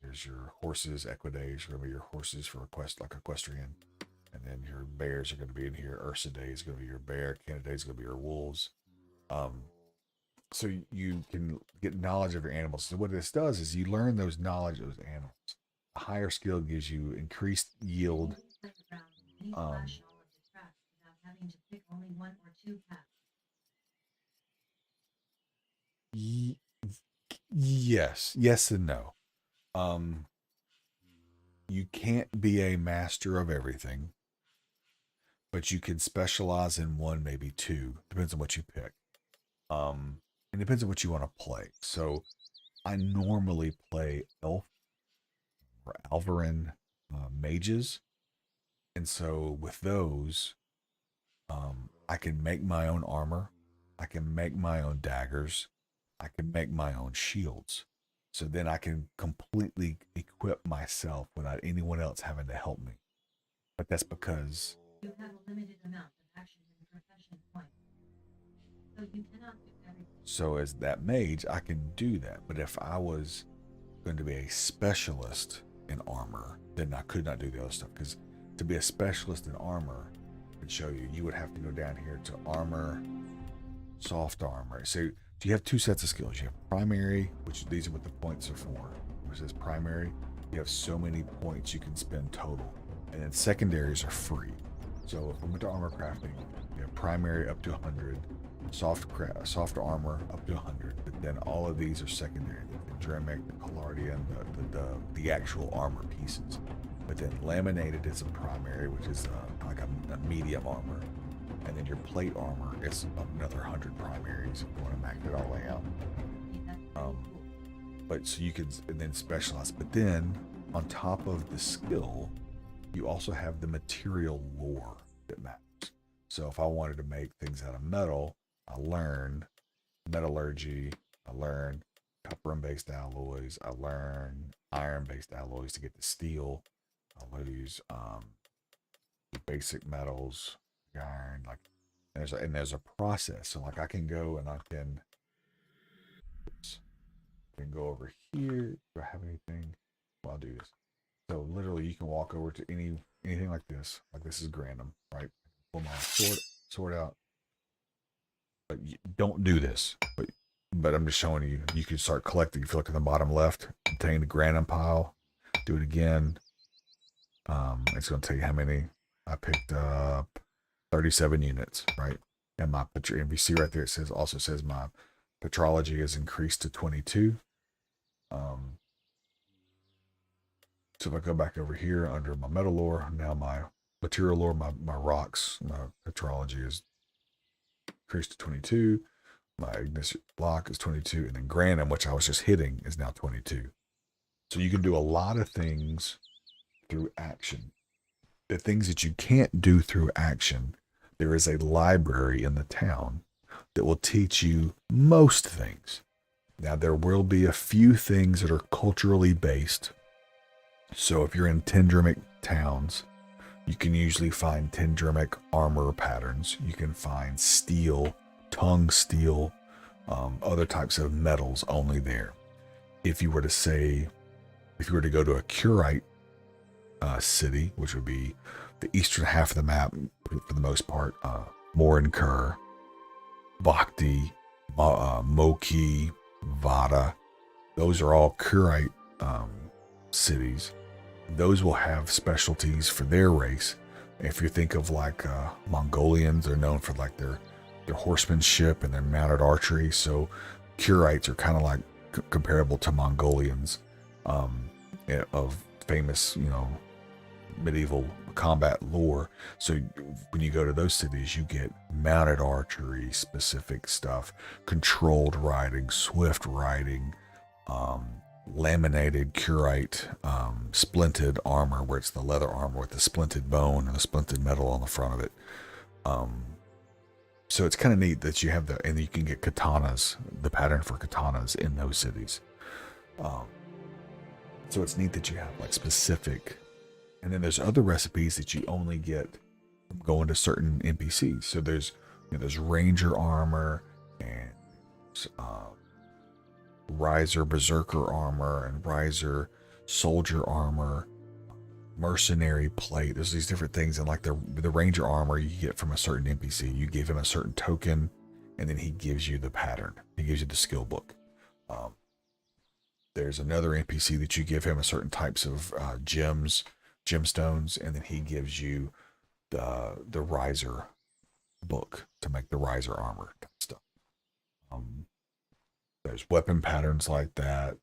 There's your horses, Equidae are going to be your horses for like equestrian. And then your bears are going to be in here. Ursidae is going to be your bear. Canidae is going to be your wolves. So you can get knowledge of your animals. So what this does is you learn those knowledge of those animals. A higher skill gives you increased yield. Yes and no. You can't be a master of everything, but you can specialize in one, maybe two. Depends on what you pick. It depends on what you want to play. So I normally play elf or Alvarin mages, and so with those, I can make my own armor, I can make my own daggers, I can make my own shields. So then I can completely equip myself without anyone else having to help me. But that's because you have a limited amount of action and profession points, so you cannot do everything. So as that mage, I can do that. But if I was going to be a specialist in armor, then I could not do the other stuff. Because to be a specialist in armor, I could show you, you would have to go down here to armor, soft armor. So you have two sets of skills. You have primary, which these are what the points are for. Which says primary, you have so many points you can spend total. And then secondaries are free. So if we went to armor crafting, you have primary up to 100, soft armor up to 100, but then all of these are secondary. The Dremic, the Callardian, the actual armor pieces. But then laminated is a primary, which is like a medium armor. And then your plate armor is another 100 primaries if you want to max it all the way out. But so you could and then specialize. But then on top of the skill, you also have the material lore that matters. So if I wanted to make things out of metal, I learn metallurgy, I learn copper-based alloys, I learn iron-based alloys to get the steel. I'll use basic metals, iron, like there's a process. So like I can go and I can go over here. Do I have anything? Well, I'll do this. So literally you can walk over to anything like this. Like this is Grandum, right? Pull my sword out. But don't do this. But I'm just showing you. You can start collecting. If you look at the bottom left, contain the Grandum pile. Do it again. It's going to tell you how many I picked up. 37 units, right? And my if you see right there, it also says my petrology is increased to 22. So if I go back over here under my metal lore, now my material lore, my rocks, my petrology is increased to 22. My ignition block is 22, and then Grandum, which I was just hitting, is now 22. So you can do a lot of things through action. The things that you can't do through action, there is a library in the town that will teach you most things. Now, there will be a few things that are culturally based. So if you're in Tendremic towns, you can usually find Tendremic armor patterns. You can find steel, tongue steel, other types of metals only there. If you were to go to a Curite city, which would be the eastern half of the map for the most part, Morinkur, Bhakti, Moki, Vada, those are all Curite cities. Those will have specialties for their race. If you think of like Mongolians, they're known for like their horsemanship and their mounted archery. So Curites are kind of like comparable to Mongolians of famous, medieval combat lore. So when you go to those cities, you get mounted archery specific stuff, controlled riding, swift riding, laminated Curite, splinted armor, where it's the leather armor with the splinted bone and the splinted metal on the front of it. So it's kind of neat that you have and you can get katanas, the pattern for katanas in those cities. So it's neat that you have like specific, and then there's other recipes that you only get from going to certain NPCs. So there's ranger armor and riser berserker armor and riser soldier armor, mercenary plate. There's these different things, and like the ranger armor you get from a certain NPC. You give him a certain token, and then he gives you the pattern. He gives you the skill book. There's another NPC that you give him a certain types of gemstones, and then he gives you the riser book to make the riser armor type stuff. There's weapon patterns like that.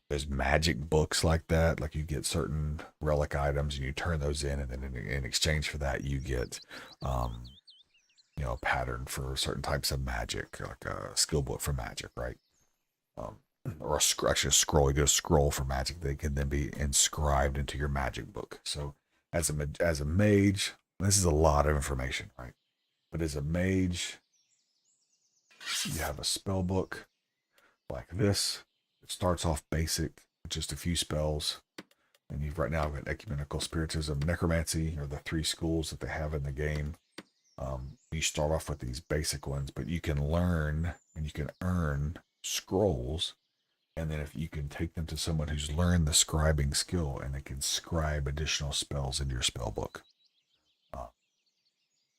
There's magic books like that. Like you get certain relic items and you turn those in, and then in exchange for that you get a pattern for certain types of magic, like a skill book for magic, right? Or actually a scroll. You get a scroll for magic that can then be inscribed into your magic book. So as a mage, this is a lot of information, right? But as a mage, you have a spell book like this. It starts off basic, with just a few spells. And you've right now got ecumenical spiritism, necromancy, or the 3 schools that they have in the game. You start off with these basic ones, but you can learn and you can earn scrolls. And then if you can take them to someone who's learned the scribing skill, and they can scribe additional spells into your spell book.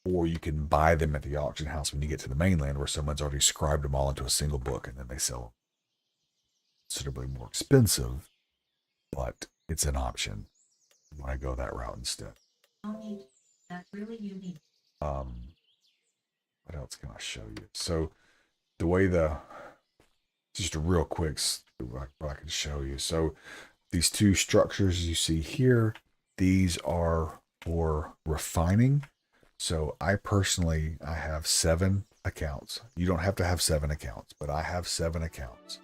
Or you can buy them at the auction house when you get to the mainland, where someone's already scribed them all into a single book, and then they sell them. Considerably more expensive, but it's an option when I go that route instead. Oh, neat. That's really unique. what else can I show you? So the way just a real quick, what I can show you. So these two structures you see here, these are for refining. So I have 7 accounts. You don't have to have 7 accounts, but I have 7 accounts.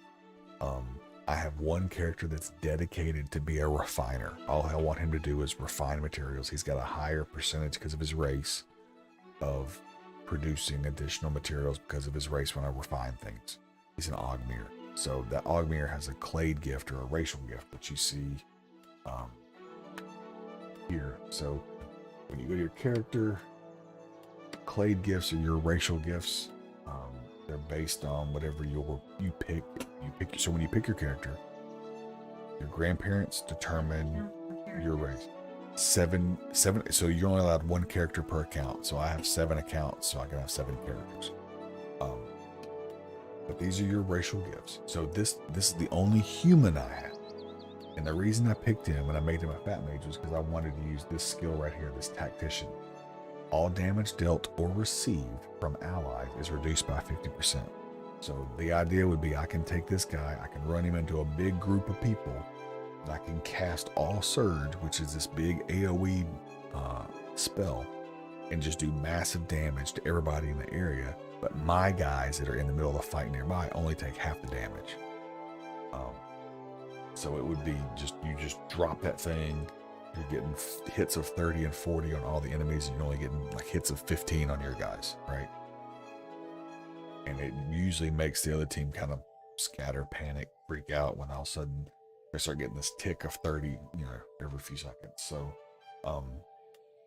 I have one character that's dedicated to be a refiner. All I want him to do is refine materials. He's got a higher percentage because of his race of producing additional materials because of his race when I refine things. He's an Ogmere. So that Ogmere has a clade gift or a racial gift that you see here. So when you go to your character, clade gifts are your racial gifts. They're based on whatever you pick. So when you pick your character, your grandparents determine your race. Seven. So you're only allowed 1 character per account. So I have 7 accounts, so I can have 7 characters. But these are your racial gifts. So this is the only human I have. And the reason I picked him and I made him a fat mage was because I wanted to use this skill right here, this tactician. All damage dealt or received from allies is reduced by 50%. So the idea would be I can take this guy, I can run him into a big group of people, and I can cast All Surge, which is this big AoE spell, and just do massive damage to everybody in the area. But my guys that are in the middle of the fight nearby only take half the damage. So it would be you just drop that thing. You're getting hits of 30 and 40 on all the enemies, and you're only getting like hits of 15 on your guys, right? And it usually makes the other team kind of scatter, panic, freak out when all of a sudden they start getting this tick of 30, every few seconds. So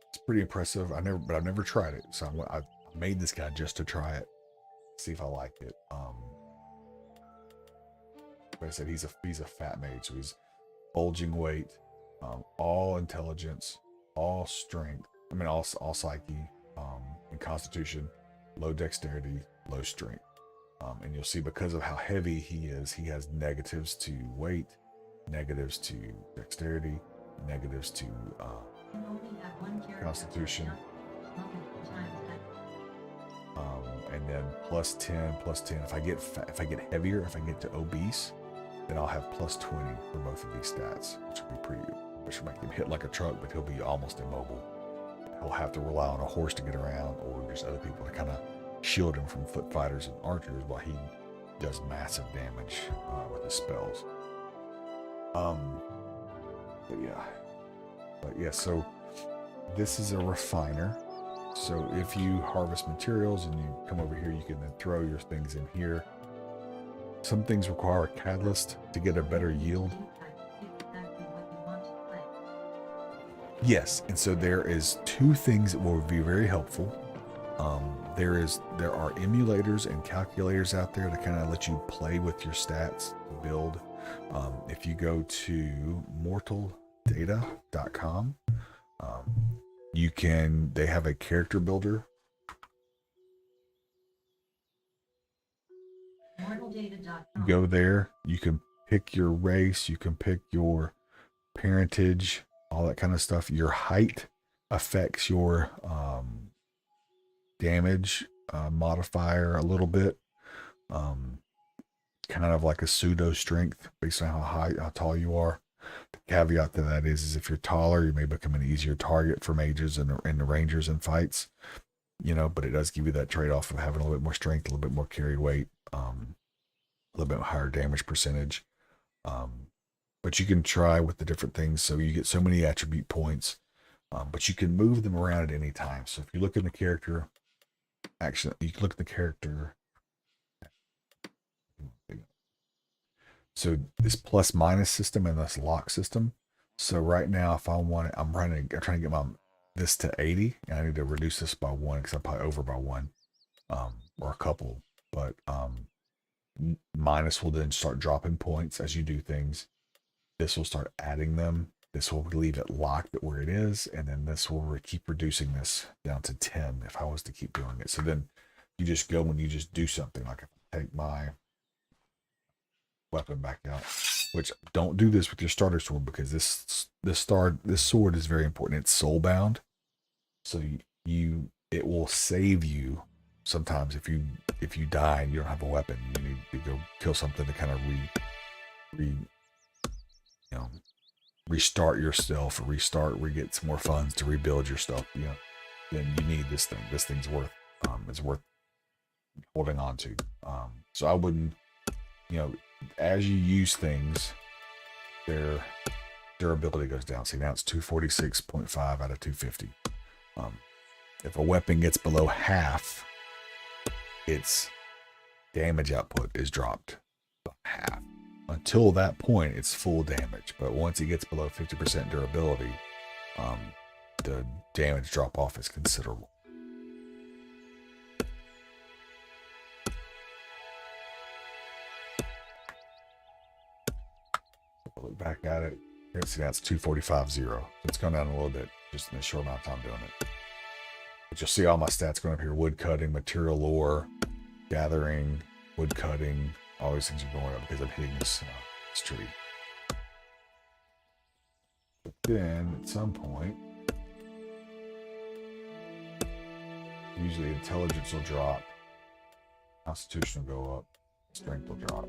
it's pretty impressive. I've never tried it. So I made this guy just to try it, see if I like it. Like I said, he's a fat mage, so he's bulging weight. All intelligence, all strength, all psyche, and constitution, low dexterity, low strength. And you'll see because of how heavy he is, he has negatives to weight, negatives to dexterity, negatives to constitution, and then plus 10. If I get heavier, if I get to obese, then I'll have plus 20 for both of these stats, which will make him hit like a truck, but he'll be almost immobile. He'll have to rely on a horse to get around, or just other people to kind of shield him from foot fighters and archers while he does massive damage with his spells. But yeah, so this is a refiner. So if you harvest materials and you come over here, you can then throw your things in here. Some things require a catalyst to get a better yield. Yes, and so there is 2 things that will be very helpful. There are emulators and calculators out there to kind of let you play with your stats to build. If you go to mortaldata.com, they have a character builder. Mortaldata.com. Go there, you can pick your race, you can pick your parentage, all that kind of stuff. Your height affects your damage modifier a little bit. Kind of like a pseudo strength based on how tall you are. The caveat to that is if you're taller, you may become an easier target for mages and the rangers in fights. But it does give you that trade-off of having a little bit more strength, a little bit more carry weight, a little bit higher damage percentage. But you can try with the different things. So you get so many attribute points, but you can move them around at any time. So if you look in the character, you can look at the character. So this plus minus system and this lock system. So right now, if I want it, I'm trying to get this to 80, and I need to reduce this by 1 because I'm probably over by 1, or a couple. But minus will then start dropping points as you do things. This will start adding them. This will leave it locked at where it is, and then this will keep reducing this down to 10 if I was to keep doing it. So then you just go and you just do something. Like if I take my weapon back out, which don't do this with your starter sword, because this sword is very important. It's soul bound, so it will save you sometimes if you die and you don't have a weapon, you need to go kill something to kind of restart yourself, or get some more funds to rebuild your stuff. Then you need this thing. This thing's worth it's worth holding on to. So I wouldn't, as you use things, their durability goes down. See, now it's 246.5 out of 250. If a weapon gets below half, its damage output is dropped by half. Until that point, it's full damage. But once it gets below 50% durability, the damage drop off is considerable. Look back at it. Here, see, that's 245.0. So it's gone down a little bit just in a short amount of time doing it. But you'll see all my stats going up here: wood cutting, material lore, gathering, wood cutting. All these things are going up because I'm hitting this tree. But then at some point, usually intelligence will drop, constitution will go up, strength will drop.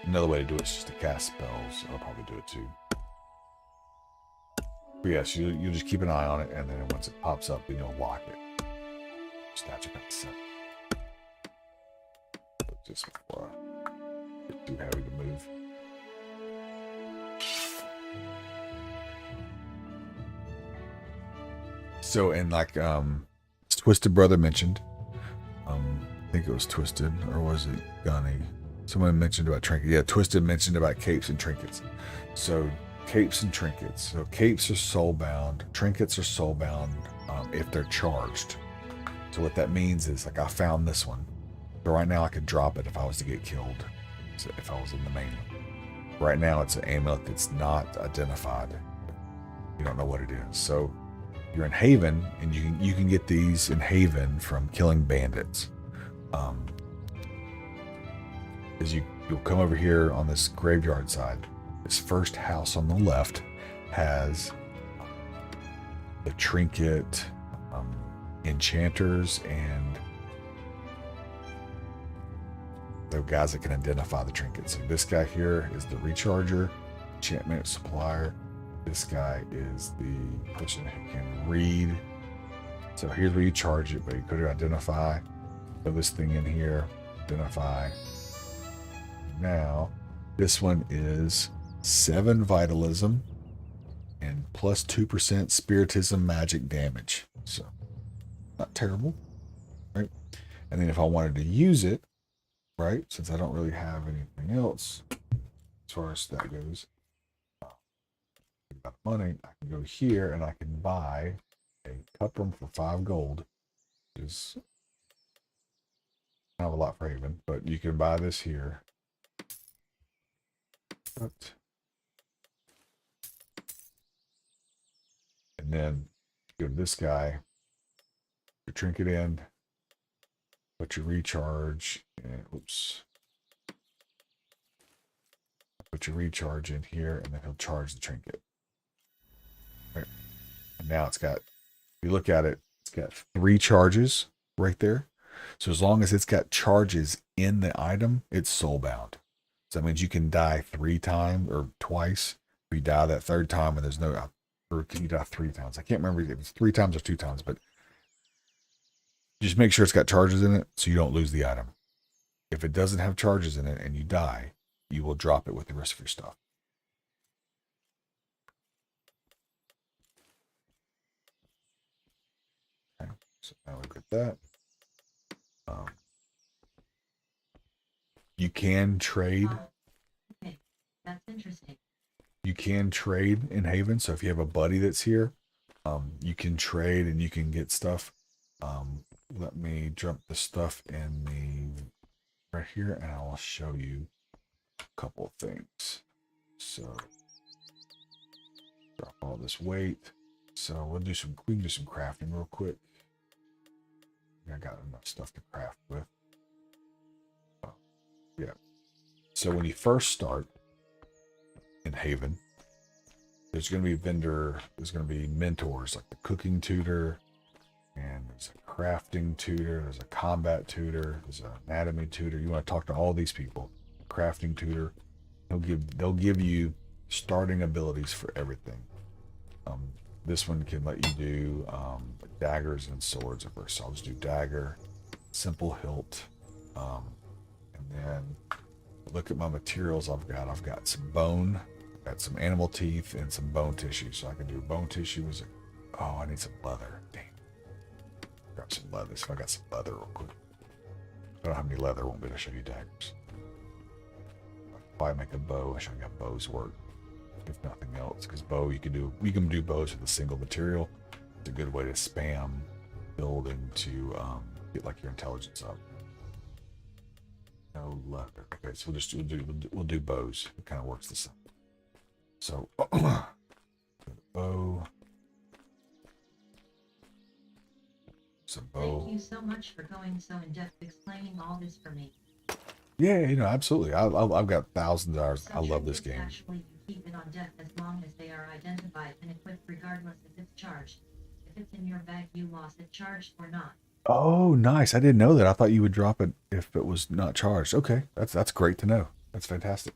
Another way to do it is just to cast spells. I'll probably do it too. But yes, you'll just keep an eye on it, and then once it pops up, then you'll lock it. Stats are kind of set. Just before I get too heavy to move. So, and like Twisted Brother mentioned, I think it was Twisted, or was it Gunny? Someone mentioned about trinkets. Yeah, Twisted mentioned about capes and trinkets. So capes and trinkets. So capes are soulbound. Trinkets are soulbound if they're charged. So what that means is, like, I found this one. So right now I could drop it if I was to get killed. So if I was in the main one. Right now it's an amulet that's not identified. You don't know what it is. So you're in Haven, and you can get these in Haven from killing bandits. As you'll come over here on this graveyard side. This first house on the left has the trinket, enchanters, and the guys that can identify the trinkets. So this guy here is the recharger, enchantment supplier. This guy is the person who can read. So here's where you charge it, but you could identify. Put this thing in here, identify. Now, this one is 7 vitalism and plus 2% spiritism magic damage. So, not terrible, right? And then if I wanted to use it, right, since I don't really have anything else as far as that goes, about money, I can go here and I can buy a cuprum for 5 gold, which is not a lot for Haven, but you can buy this here. And then go to this guy, your trinket in, put your recharge, and oops. Put your recharge in here, and then he'll charge the trinket. Right. And now it's got, if you look at it, it's got 3 charges right there. So as long as it's got charges in the item, it's soulbound. So that means you can die 3 times or twice. If you die that 3rd time and there's no, or can you die 3 times? I can't remember if it's 3 times or 2 times, but just make sure it's got charges in it so you don't lose the item. If it doesn't have charges in it and you die, you will drop it with the rest of your stuff. Okay, so now look at that. You can trade. Okay, that's interesting. You can trade in Haven. So if you have a buddy that's here, you can trade and you can get stuff. Let me drop the stuff in the right here, and I'll show you a couple of things. So drop all this weight. So we can do some crafting real quick. I got enough stuff to craft with. Yeah. So when you first start in Haven, there's going to be there's going to be mentors like the cooking tutor and crafting tutor, there's a combat tutor, there's an anatomy tutor. You want to talk to all these people. Crafting tutor, they'll give you starting abilities for everything. This one can let you do daggers and swords at first. So I'll just do dagger, simple hilt, and then look at my materials I've got. I've got some bone, I've got some animal teeth, and some bone tissue. So I can do bone tissue as a, oh, I need some leather. Dang. Grab some leather. So I got some leather real quick. I don't have any leather, I won't be able to show you daggers. If I make a bow, I show you how bows work. If nothing else, because bow you can do bows with a single material. It's a good way to spam building to get like your intelligence up. No leather. Okay, so we'll do bows. It kind of works the same. So bow. Some bow. Thank you so much for going so in depth explaining all this for me. Yeah, absolutely. I've got thousands of hours. I love this game. Actually, you keep it on deck as long as they are identified and equipped, regardless if it's charged. If it's in your bag, you lost it, charged or not. Oh, nice. I didn't know that. I thought you would drop it if it was not charged. Okay, that's great to know. That's fantastic.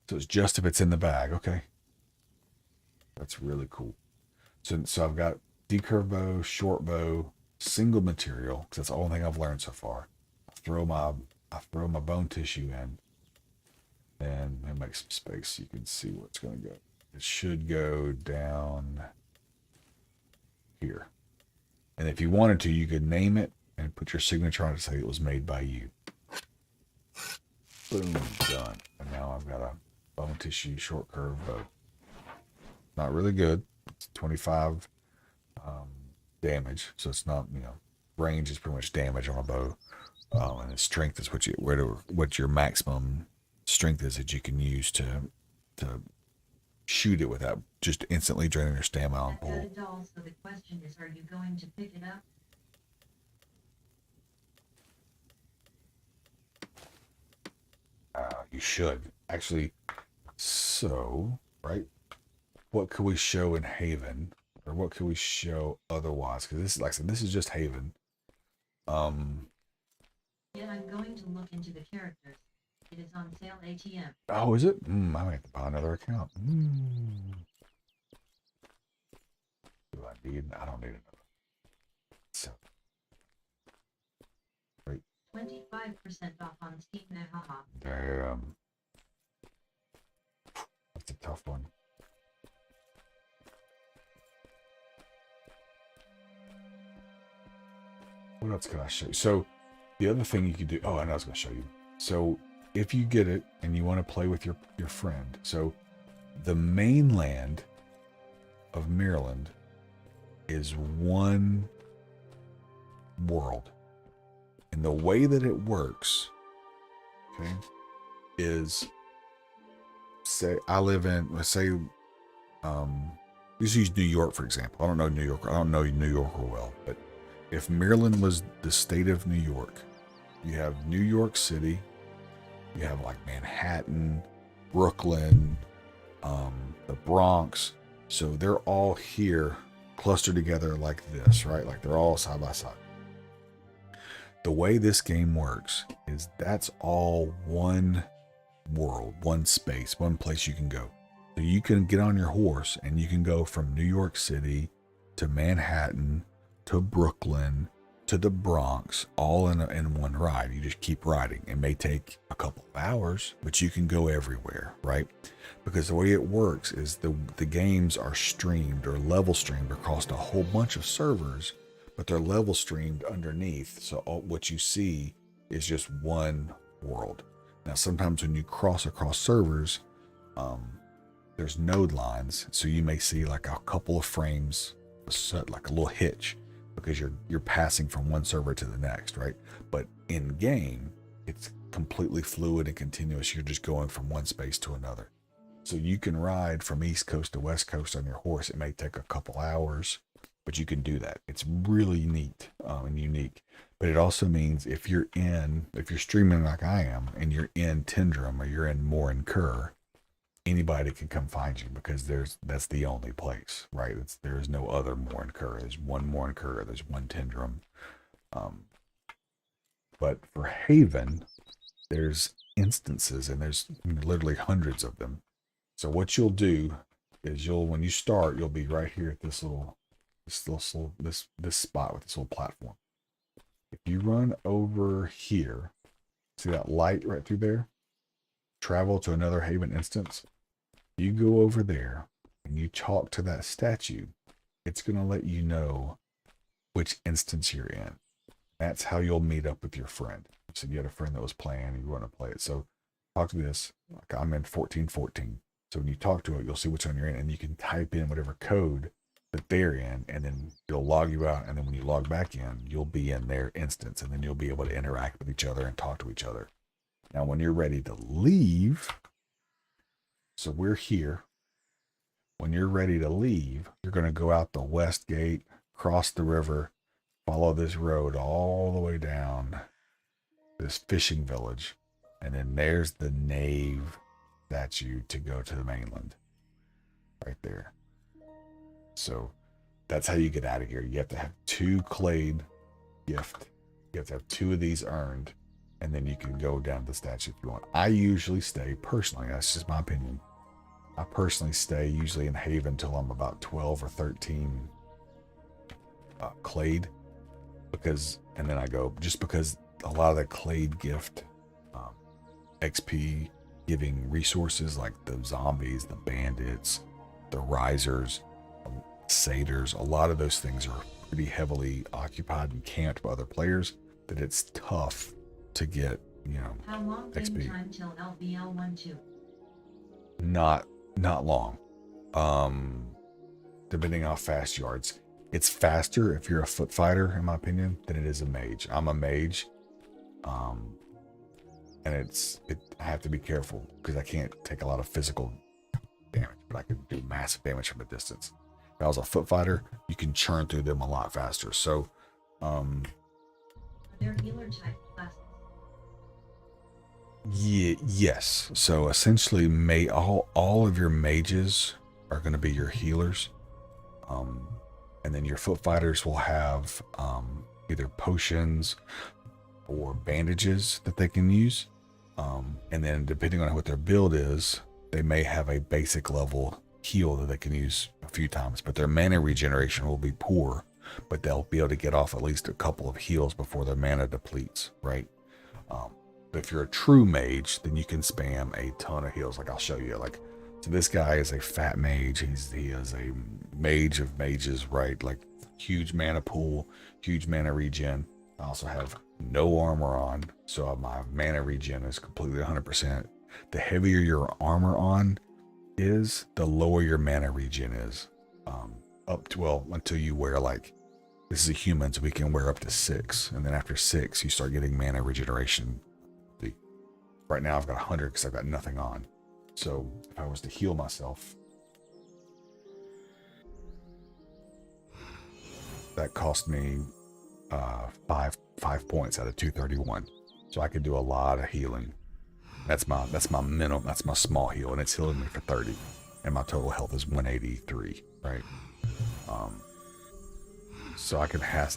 So it's just if it's in the bag. Okay, that's really cool. So I've got decurve bow, short bow, single material, because that's the only thing I've learned so far. I throw my bone tissue in, and I make some space so you can see where it's going to go. It should go down here. And if you wanted to, you could name it and put your signature on it to say it was made by you. Boom, done. And now I've got a bone tissue short curve bow. Not really good. It's 25 damage, so it's not, range is pretty much damage on a bow, and the strength is what your maximum strength is that you can use to shoot it without just instantly draining your stamina on pull. So the question is, are you going to pick it up? You should actually. So, right, what could we show in Haven, or what could we show otherwise? Because this is, like I said, this is just Haven. Yeah, I'm going to look into the characters. It is on sale ATM. Oh, is it? I might have to buy another account. Do I need? I don't need another. So, great. 25% off on Steam. Haha. Damn. That's a tough one. What else can I show you? So, the other thing you could do. Oh, I know I was going to show you. So, if you get it and you want to play with your friend, so the mainland of Maryland is one world, and the way that it works, okay, is, say I live in, let's say, let's use New York for example. I don't know New York real well, but if Maryland was the state of New York, you have New York City, you have like Manhattan, Brooklyn, the Bronx. So they're all here clustered together like this, right? Like they're all side by side. The way this game works is that's all one world, one space, one place you can go. So you can get on your horse and you can go from New York City to Manhattan to Brooklyn to the Bronx, all in one ride. You just keep riding. It may take a couple of hours, but you can go everywhere, right? Because the way it works is the games are streamed or level streamed across a whole bunch of servers, but they're level streamed underneath. So what you see is just one world. Now, sometimes when you cross across servers, there's node lines. So you may see like a couple of frames, like a little hitch, because you're passing from one server to the next, right? But in game, it's completely fluid and continuous. You're just going from one space to another. So you can ride from East Coast to West Coast on your horse. It may take a couple hours, but you can do that. It's really neat and unique. But it also means if you're streaming like I am, and you're in Tendrum or you're in Morin Kerr, anybody can come find you because that's the only place, right? There is no other Morncur. There's one Morncur, there's one Tendrum. But for Haven, there's instances, and there's literally hundreds of them. So what you'll do is when you start, you'll be right here at this spot with this little platform. If you run over here, see that light right through there? Travel to another Haven instance. You go over there and you talk to that statue. It's going to let you know which instance you're in. That's how you'll meet up with your friend. So you had a friend that was playing and you want to play it. So talk to this. Like I'm in 1414. So when you talk to it, you'll see which one you're in, and you can type in whatever code that they're in, and then it'll log you out. And then when you log back in, you'll be in their instance, and then you'll be able to interact with each other and talk to each other. Now, when you're ready to leave, so we're here. When you're ready to leave, you're going to go out the west gate, cross the river, follow this road all the way down this fishing village, and then there's the Knave statue to go to the mainland. Right there. So that's how you get out of here. You have to have 2 clade gift. You have to have 2 of these earned, and then you can go down to the statue if you want. I usually stay, personally, that's just my opinion. I personally stay usually in Haven until I'm about 12 or 13 clade, and then I go, just because a lot of the clade gift XP giving resources like the zombies, the bandits, the risers, satyrs, a lot of those things are pretty heavily occupied and camped by other players, that it's tough to get, How long XP. game time till LVL 1-2? Not long. Depending on how fast you are. It's faster if you're a foot fighter, in my opinion, than it is a mage. I'm a mage. And I have to be careful because I can't take a lot of physical damage, but I can do massive damage from a distance. If I was a foot fighter, you can churn through them a lot faster. So, Are there healer type classes? yes. So essentially, all of your mages are going to be your healers. And then your foot fighters will have either potions or bandages that they can use. And then depending on what their build is, they may have a basic level heal that they can use a few times, but their mana regeneration will be poor, but they'll be able to get off at least a couple of heals before their mana depletes, right? But if you're a true mage, then you can spam a ton of heals. Like I'll show you, so this guy is a fat mage. He is a mage of mages, right? Like huge mana pool, huge mana regen. I also have no armor on, so my mana regen is completely 100%. The heavier your armor on is, the lower your mana regen is. Until you wear, this is a human, so we can wear up to 6, and then after 6, you start getting mana regeneration. Right now, I've got 100 because I've got nothing on. So if I was to heal myself, that cost me 5 points out of 231. So I could do a lot of healing. That's my minimum. That's my small heal, and it's healing me for 30, and my total health is 183. Right. So I can cast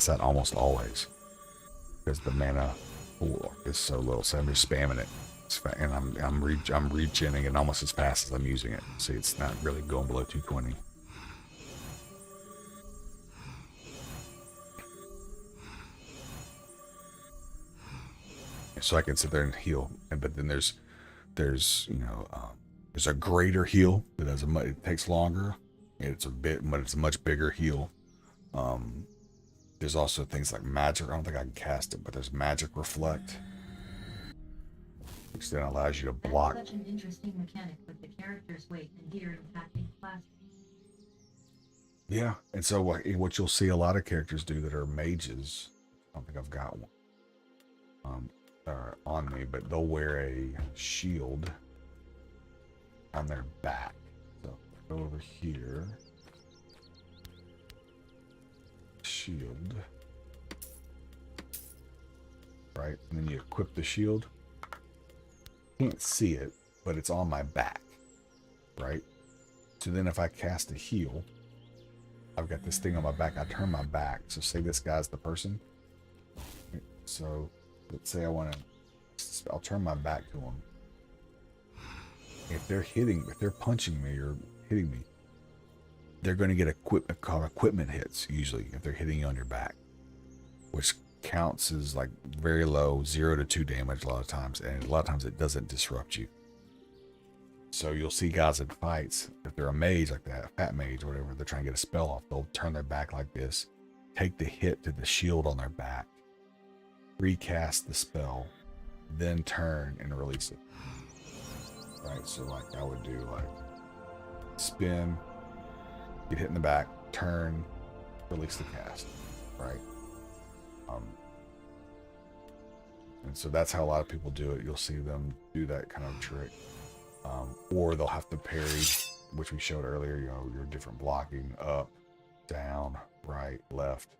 that almost always because the mana pool is so low. So I'm just spamming it, and I'm regenning it almost as fast as I'm using it. See, it's not really going below 220. So I can sit there and heal, but then there's a greater heal that it takes longer. But it's a much bigger heal. There's also things like magic. I don't think I can cast it, but there's magic reflect, which then allows you to block. That's such an interesting mechanic with the character's weight and gear impacting classes. Yeah, and so what you'll see a lot of characters do that are mages. I don't think I've got one on me, but they'll wear a shield on their back. So go over here. Shield. Right, and then you equip the shield. Can't see it, but it's on my back, right? So then if I cast a heal, I've got this thing on my back. I turn my back. So say this guy's the person. So let's say I'll turn my back to them. If they're punching me or hitting me, they're going to get equipment hits usually if they're hitting you on your back, which counts as like very low, 0 to 2 damage a lot of times, and a lot of times it doesn't disrupt you. So you'll see guys in fights, if they're a mage like that, a fat mage or whatever, they're trying to get a spell off, they'll turn their back like this, take the hit to the shield on their back, recast the spell, then turn and release it. Right, so like I would do like spin, get hit in the back, turn, release the cast, right? And so that's how a lot of people do it. You'll see them do that kind of trick. Or they'll have to parry, which we showed earlier, you know, your different blocking, up, down, right, left.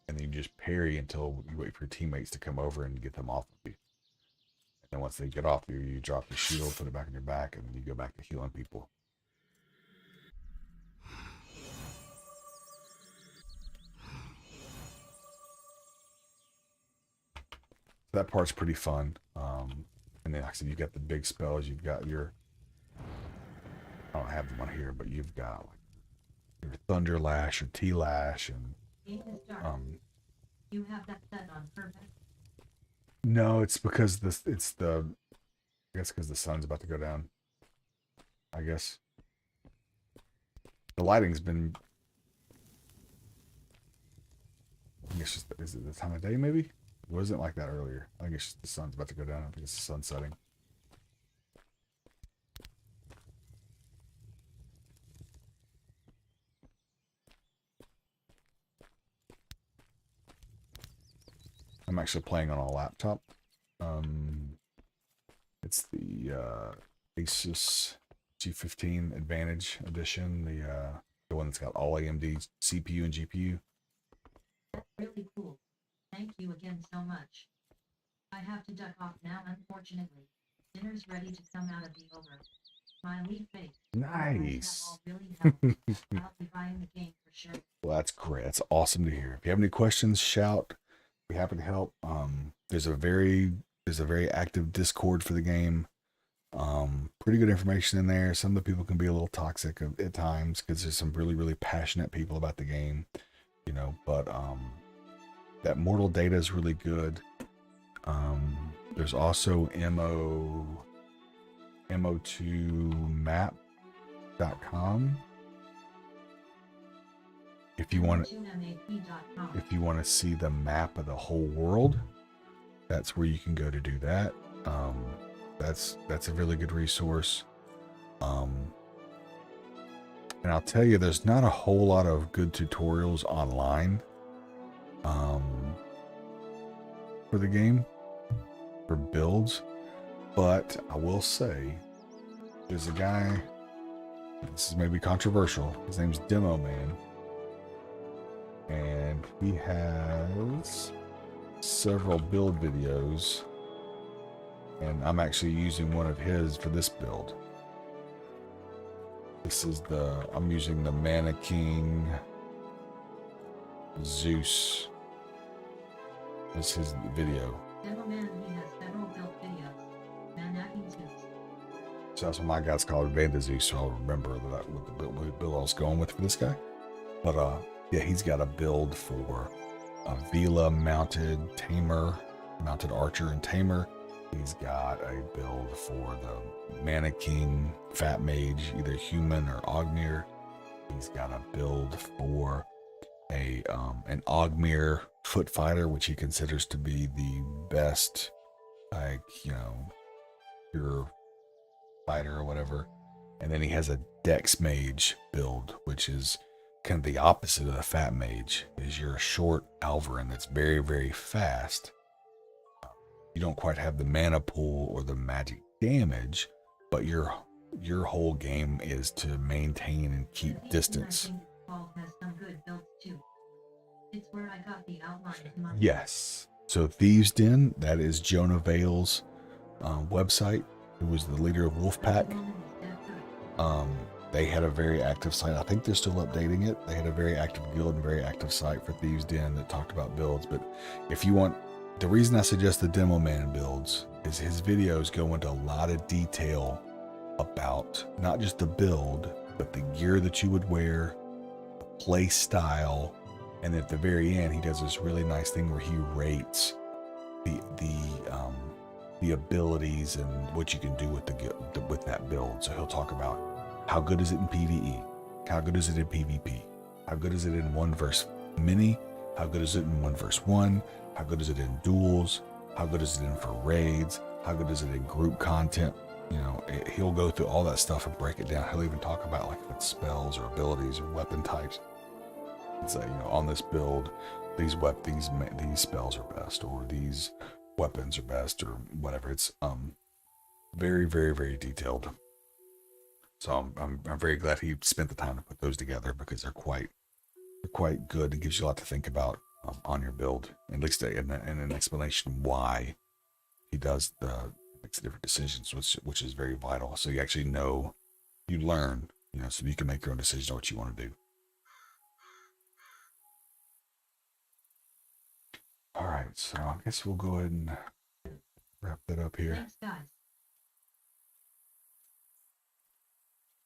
And then you just parry until you wait for your teammates to come over and get them off of you. And then once they get off you, you drop the shield, put it back on your back, and then you go back to healing people. That part's pretty fun. And then like I said, you've got the big spells. You've got your, I don't have them on here, but you've got like your Thunder Lash, your T-Lash, and You have that set on purpose? no, it's because I guess because the sun's about to go down. I guess the lighting's been. I guess just is it the time of day maybe? It wasn't like that earlier. I think it's just the sun's about to go down. I think it's the sun setting. I'm actually playing on a laptop. It's the Asus G15 Advantage Edition, the one that's got all AMD CPU and GPU. That's really cool. Thank you again so much. I have to duck off now, unfortunately. Dinner's ready to come out of the oven. Smiley face. Nice. That all really helped. I'll be buying the game for sure. Well, that's great. That's awesome to hear. If you have any questions, shout. Be happy to help. There's a very active Discord for the game. Pretty good information in there. Some of the people can be a little toxic at times because there's some really, really passionate people about the game, you know, but that mortal data is really good. There's also mo2map.com. If you want to see the map of the whole world, that's where you can go to do that. That's a really good resource. And I'll tell you, there's not a whole lot of good tutorials online for the game, for builds, but I will say there's a guy, this is maybe controversial, his name's Demo Man, and he has several build videos, and I'm actually using one of his for this build. This is I'm using the Mana King Zeus. This is his video. Demo Man, he has several built videos. Mana King Zeus. So that's what my guy's called, Vanda Zeus, so I'll remember that with the build I was going with for this guy. But yeah, he's got a build for a Vela mounted tamer, mounted archer and tamer. He's got a build for the Mana King Fat Mage, either human or Ogmir. He's got a build for an Ogmir foot fighter, which he considers to be the best, like, you know, pure fighter or whatever. And then he has a Dex Mage build, which is kind of the opposite of the Fat Mage. Is you're a short Alvarin that's very, very fast. You don't quite have the mana pool or the magic damage, but your whole game is to maintain and keep distance. I think Paul has some good builds too. It's where I got the outline to my Yes. So Thieves Den, that is Jonah Vale's website, who was the leader of Wolfpack. They had a very active site. I think they're still updating it. They had a very active guild and very active site for Thieves Den that talked about builds. But if you want, the reason I suggest the Demo Man builds is his videos go into a lot of detail about not just the build, but the gear that you would wear, the play style, and at the very end, he does this really nice thing where he rates the abilities and what you can do with with that build. So he'll talk about how good is it in PvE, how good is it in PvP, how good is it in 1 versus many, how good is it in 1 versus 1, how good is it in duels, how good is it in for raids, how good is it in group content. You know, he'll go through all that stuff and break it down. He'll even talk about like if it's spells or abilities or weapon types. And say, you know, on this build, these spells are best, or these weapons are best, or whatever. It's very, very, very detailed. So I'm very glad he spent the time to put those together, because they're quite good. It gives you a lot to think about on your build, at least in an explanation why he makes different decisions, which is very vital. So you actually know, you learn, you know, so you can make your own decision on what you want to do. All right, so I guess we'll go ahead and wrap that up here. Thanks, guys.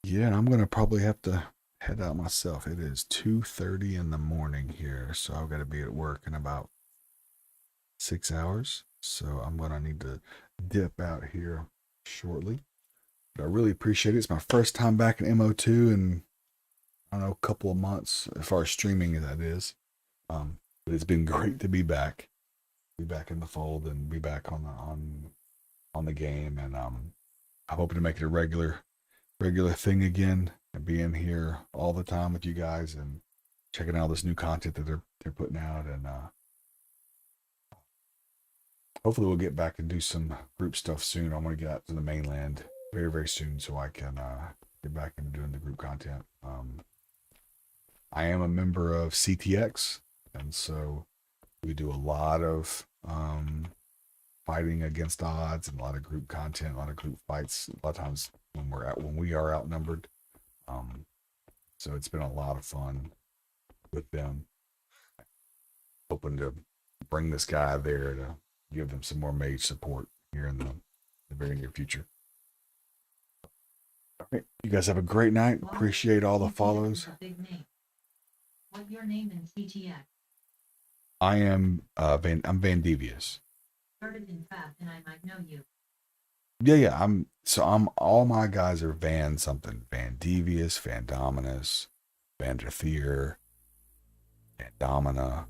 Yeah, and I'm gonna probably have to head out myself. It is 2:30 in the morning here, so I've got to be at work in about 6 hours. So I'm gonna need to dip out here shortly. But I really appreciate it. It's my first time back in MO2 in, I don't know, a couple of months, as far as streaming that is. But it's been great to be back in the fold, and be back on the game. And I'm hoping to make it a regular thing again, and being here all the time with you guys and checking out this new content that they're putting out. And hopefully we'll get back and do some group stuff soon. I want to get out to the mainland very, very soon, so I can get back into doing the group content. I am a member of CTX, and so we do a lot of fighting against odds, and a lot of group content, a lot of group fights. A lot of times when we are outnumbered. So it's been a lot of fun with them. Hoping to bring this guy there to give them some more mage support here in the very near future. All right, you guys have a great night. Appreciate all the CTX follows. is a big name. What's your name in CTX? I am I'm Van Devious. Started in Fab, and I might know you. Yeah. I'm all my guys are Van something. Van Devious, Van Dominus, Van der Thier, Van Domina,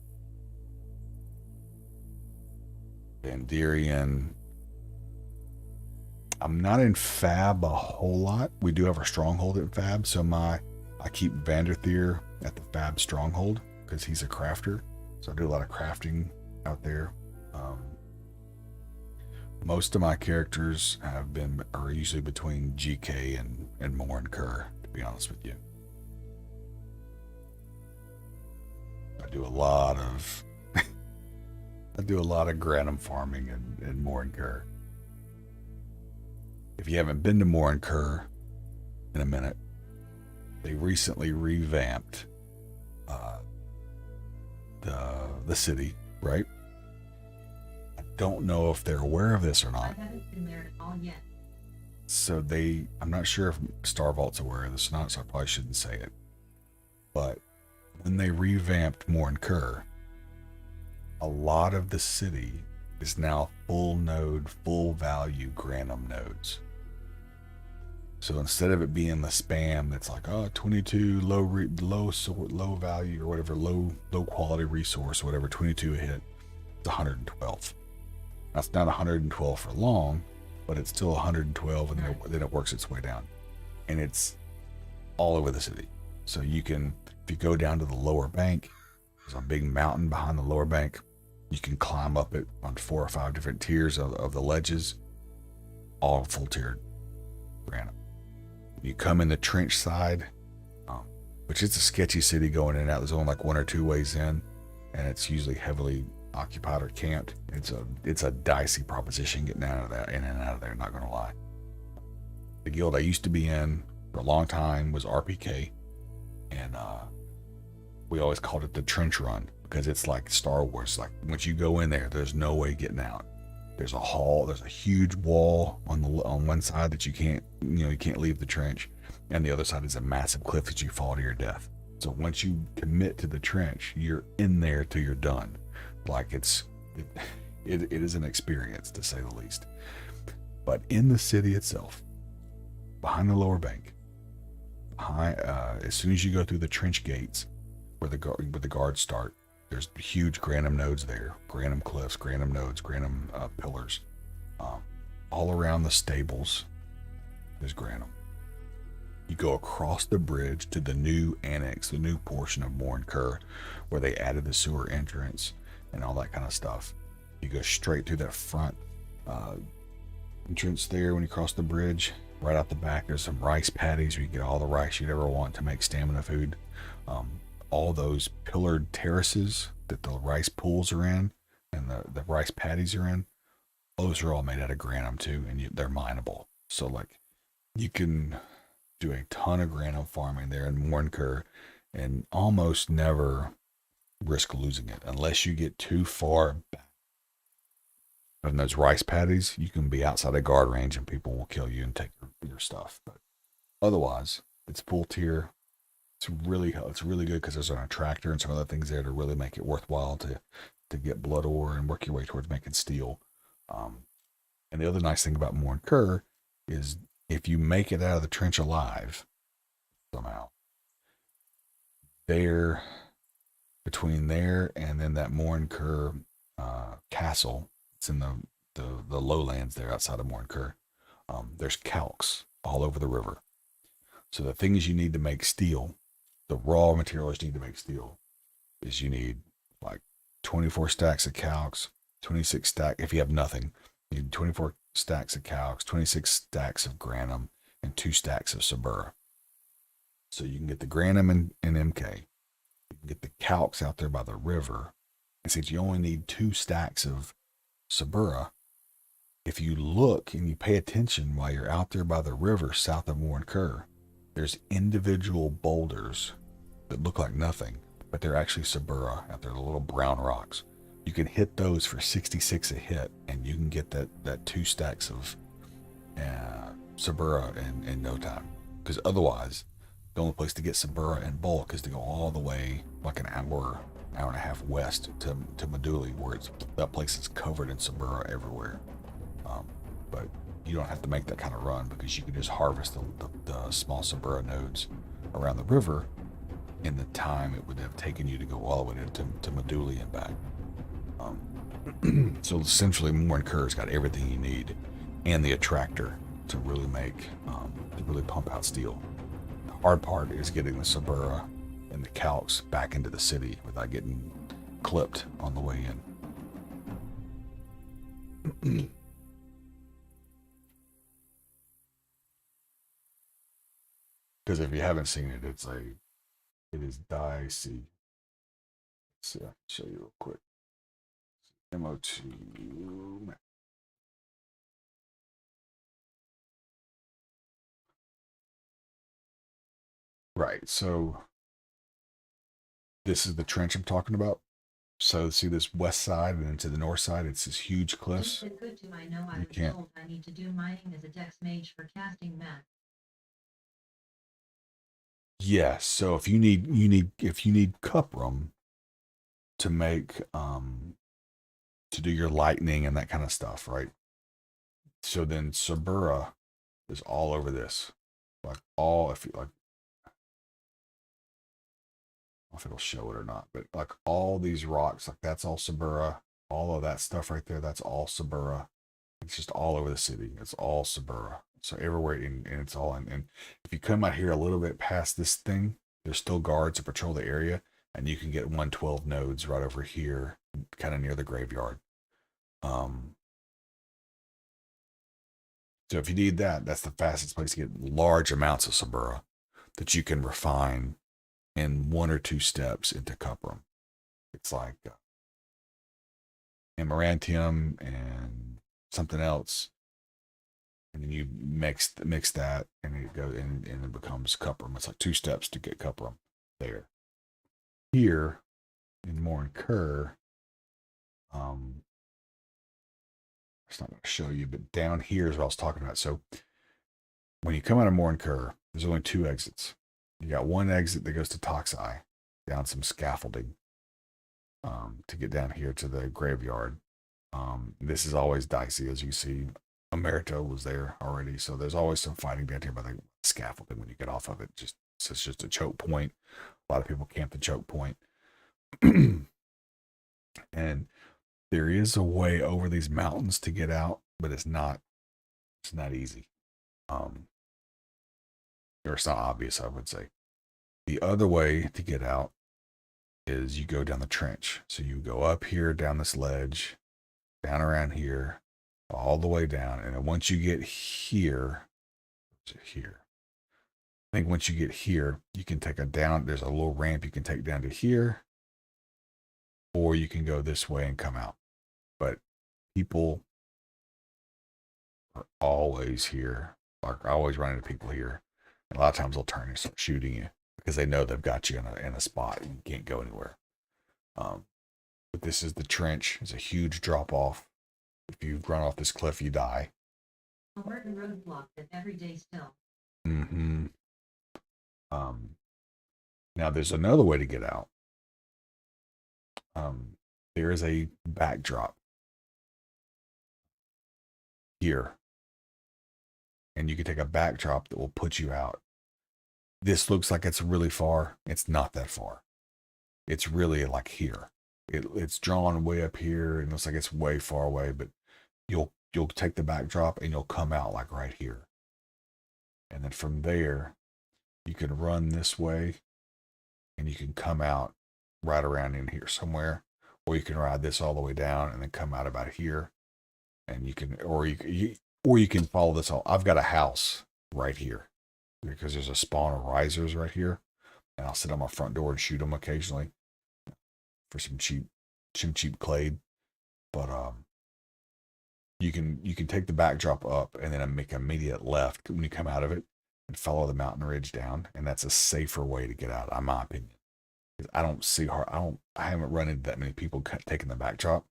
Van Derian. I'm not in Fab a whole lot. We do have our stronghold in Fab, so I keep Van der Thier at the Fab stronghold because he's a crafter. So I do a lot of crafting out there. Most of my characters are usually between GK and Moore and Kerr, to be honest with you. I do a lot of Granum farming in Moore and Kerr. If you haven't been to Moore and Kerr in a minute, they recently revamped the city, right? I don't know if they're aware of this or I not. haven't been there at all yet. So I'm not sure if Star Vault's aware of this or not, so I probably shouldn't say it. But when they revamped Moore and Kerr, a lot of the city is now full node, full value Granum nodes. So instead of it being the spam that's like, 22 low value or whatever, low quality resource, whatever, 22 a hit, it's 112. That's not 112 for long, but it's still 112, and then it works its way down. And it's all over the city. So you can, if you go down to the lower bank, there's a big mountain behind the lower bank. You can climb up it on 4 or 5 different tiers of the ledges, all full tiered Granum. You come in the trench side, which is a sketchy city going in and out. There's only like 1 or 2 ways in, and it's usually heavily occupied or camped. It's a dicey proposition getting out of that, in and out of there, not gonna lie. The guild I used to be in for a long time was RPK, and we always called it the trench run because it's like Star Wars. Like once you go in there, there's no way getting out. There's a hall, there's a huge wall on one side that you can't leave the trench, and the other side is a massive cliff that you fall to your death. So once you commit to the trench, you're in there till you're done. Like it is an experience, to say the least. But in the city itself, behind the lower bank, as soon as you go through the trench gates where the guards start, there's huge Granum nodes there, Granum cliffs, Granum nodes, Granum pillars. All around the stables, there's Granum. You go across the bridge to the new annex, the new portion of Mornkur, where they added the sewer entrance and all that kind of stuff. You go straight through that front entrance there when you cross the bridge. Right out the back, there's some rice paddies where you get all the rice you'd ever want to make stamina food. All those pillared terraces that the rice pools are in and the rice paddies are in, those are all made out of Granum too, and they're mineable. So like you can do a ton of Granum farming there in Mornkur and almost never risk losing it unless you get too far back. In those rice paddies, you can be outside of guard range and people will kill you and take your stuff. But otherwise, it's full tier. It's really good because there's an attractor and some other things there to really make it worthwhile to get blood ore and work your way towards making steel. And the other nice thing about Mornkur is if you make it out of the trench alive somehow, there, between there and then that Mornkur castle, it's in the lowlands there outside of Mornkur, there's calx all over the river. So the things you need to make steel, the raw materials you need to make steel, is you need like 24 stacks of calx, 26 stacks, if you have nothing, you need 24 stacks of calx, 26 stacks of Granum, and 2 stacks of Sabura. So you can get the Granum and MK. You can get the calx out there by the river. And since you only need 2 stacks of Sabura, if you look and you pay attention while you're out there by the river south of Mornkur, there's individual boulders that look like nothing, but they're actually Sabura out there, the little brown rocks. You can hit those for 66 a hit, and you can get that 2 stacks of Sabura in no time. Because otherwise, the only place to get Sabura in bulk is to go all the way like an hour and a half west to Maduli, where that place is covered in Sabura everywhere. But you don't have to make that kind of run because you can just harvest the small Sabura nodes around the river in the time it would have taken you to go all the way to Maduli and back. So essentially, Mornkur's got everything you need and the attractor to really pump out steel. The hard part is getting the Sabura and the calx back into the city without getting clipped on the way in. Because if you haven't seen it, it is dicey. Let's see, I can show you real quick. MO2. Right, so this is the trench I'm talking about. So see this west side and then to the north side, it's this huge cliffs. It's good to I know I You was can't. told I need to do mining as a dex mage for casting math. Yes, so if you need cuprum to make to do your lightning and that kind of stuff, right? So then Sabura is all over this. Like all, if you like, I don't know if it'll show it or not, but like all these rocks, like that's all Sabura. All of that stuff right there, that's all Sabura. It's just all over the city. It's all Sabura. So everywhere, and it's all in. And if you come out here a little bit past this thing, there's still guards to patrol the area, and you can get 112 nodes right over here, kind of near the graveyard. So if you need that, that's the fastest place to get large amounts of Sabura that you can refine in 1 or 2 steps into cuprum. It's like amarantium and something else, and then you mix that, and it goes and it becomes cuprum. It's like 2 steps to get cuprum there. Here in Morn Kerr, it's not going to show you, but down here is what I was talking about. So when you come out of Morn Kerr, there's only 2 exits. You got one exit that goes to Toxeye, down some scaffolding, to get down here to the graveyard. This is always dicey, as you see. Emerito was there already, so there's always some fighting down here by the scaffolding when you get off of it. It's just a choke point. A lot of people camp the choke point. And there is a way over these mountains to get out, but it's not easy. Or it's not obvious, I would say. The other way to get out is you go down the trench. So you go up here, down this ledge, down around here, all the way down. And then once you get here, I think once you get here, you can take there's a little ramp you can take down to here, or you can go this way and come out. But people are always here. Like, I always run into people here. And a lot of times they'll turn and start shooting you because they know they've got you in a spot and you can't go anywhere. But this is the trench. It's a huge drop off. If you run off this cliff, you die. A hard roadblock that every day still. Mm-hmm. Now there's another way to get out. There is a backdrop here, and you can take a backdrop that will put you out. This looks like it's really far. It's not that far. It's really like here. It's drawn way up here, and looks like it's way far away. But you'll take the backdrop, and you'll come out like right here. And then from there, you can run this way, and you can come out right around in here somewhere, or you can ride this all the way down and then come out about here, and you can, or you can follow this all. I've got a house right here because there's a spawn of risers right here, and I'll sit on my front door and shoot them occasionally for some cheap clade. But you can take the backdrop up and then make an immediate left when you come out of it and follow the mountain ridge down, and that's a safer way to get out, in my opinion. I haven't run into that many people taking the backdrop,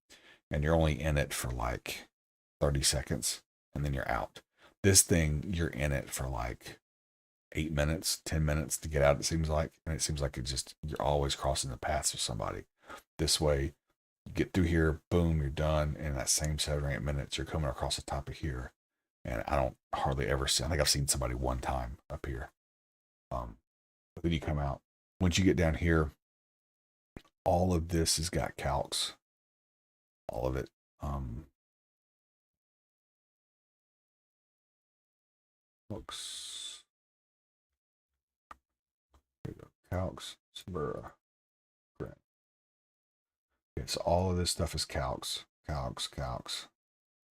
and you're only in it for like 30 seconds and then you're out. This thing, you're in it for like 8 minutes, 10 minutes to get out, it seems like. And it seems like you're always crossing the paths with somebody. This way, you get through here, boom, you're done. And in that same 7 or 8 minutes, you're coming across the top of here. And I don't hardly ever see, I think I've seen somebody one time up here. But then you come out. Once you get down here, all of this has got calcs. All of it. Looks. Here we go. Calcs. Sabura. Great. Okay, so all of this stuff is calcs. Calcs.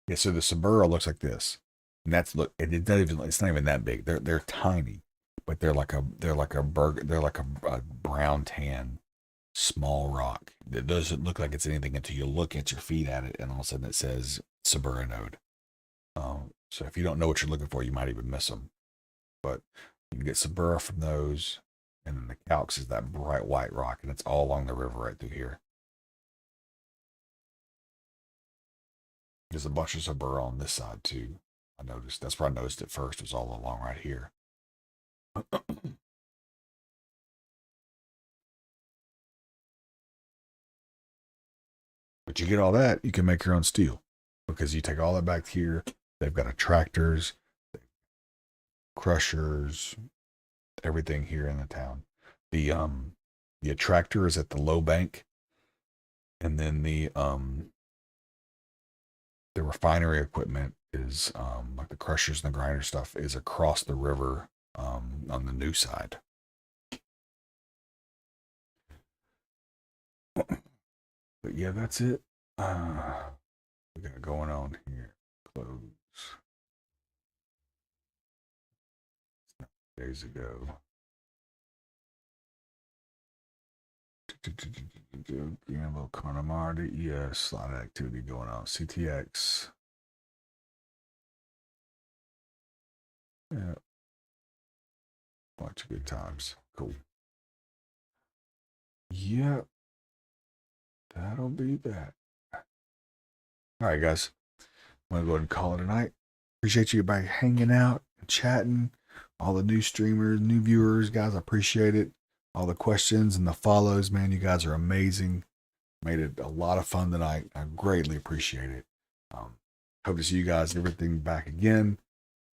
Yeah, so the Sabura looks like this. And it's not even that big. They're tiny, but they're like a brown tan small rock. It doesn't look like it's anything until you look at your feet at it, and all of a sudden it says Sabura node. So if you don't know what you're looking for, you might even miss them. But you can get Sabura from those, and then the calx is that bright white rock, and it's all along the river right through here. There's a bunch of Sabura on this side too. I noticed. That's where I noticed it first. Was all along right here. But you get all that, you can make your own steel because you take all that back here. They've got attractors, crushers, everything here in the town. The attractor is at the low bank, and then the refinery equipment is like the crushers and the grinder stuff is across the river on the new side. But yeah, that's it. We got going on here. Close. Days ago. Gamble, Carnamardi, yes, a lot of activity going on. CTX. Yeah. Bunch of good times. Cool. Yep. That'll be that. All right, guys. I'm going to go ahead and call it a night. Appreciate you by hanging out and chatting. All the new streamers, new viewers, guys, I appreciate it. All the questions and the follows, man, you guys are amazing. Made it a lot of fun tonight. I greatly appreciate it. Hope to see you guys everything back again.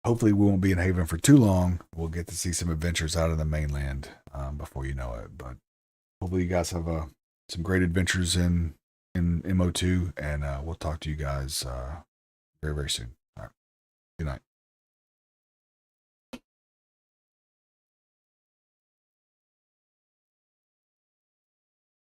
Hopefully we won't be in Haven for too long. We'll get to see some adventures out of the mainland before you know it. But hopefully you guys have some great adventures in MO2, and we'll talk to you guys very, very soon. All right. Good night.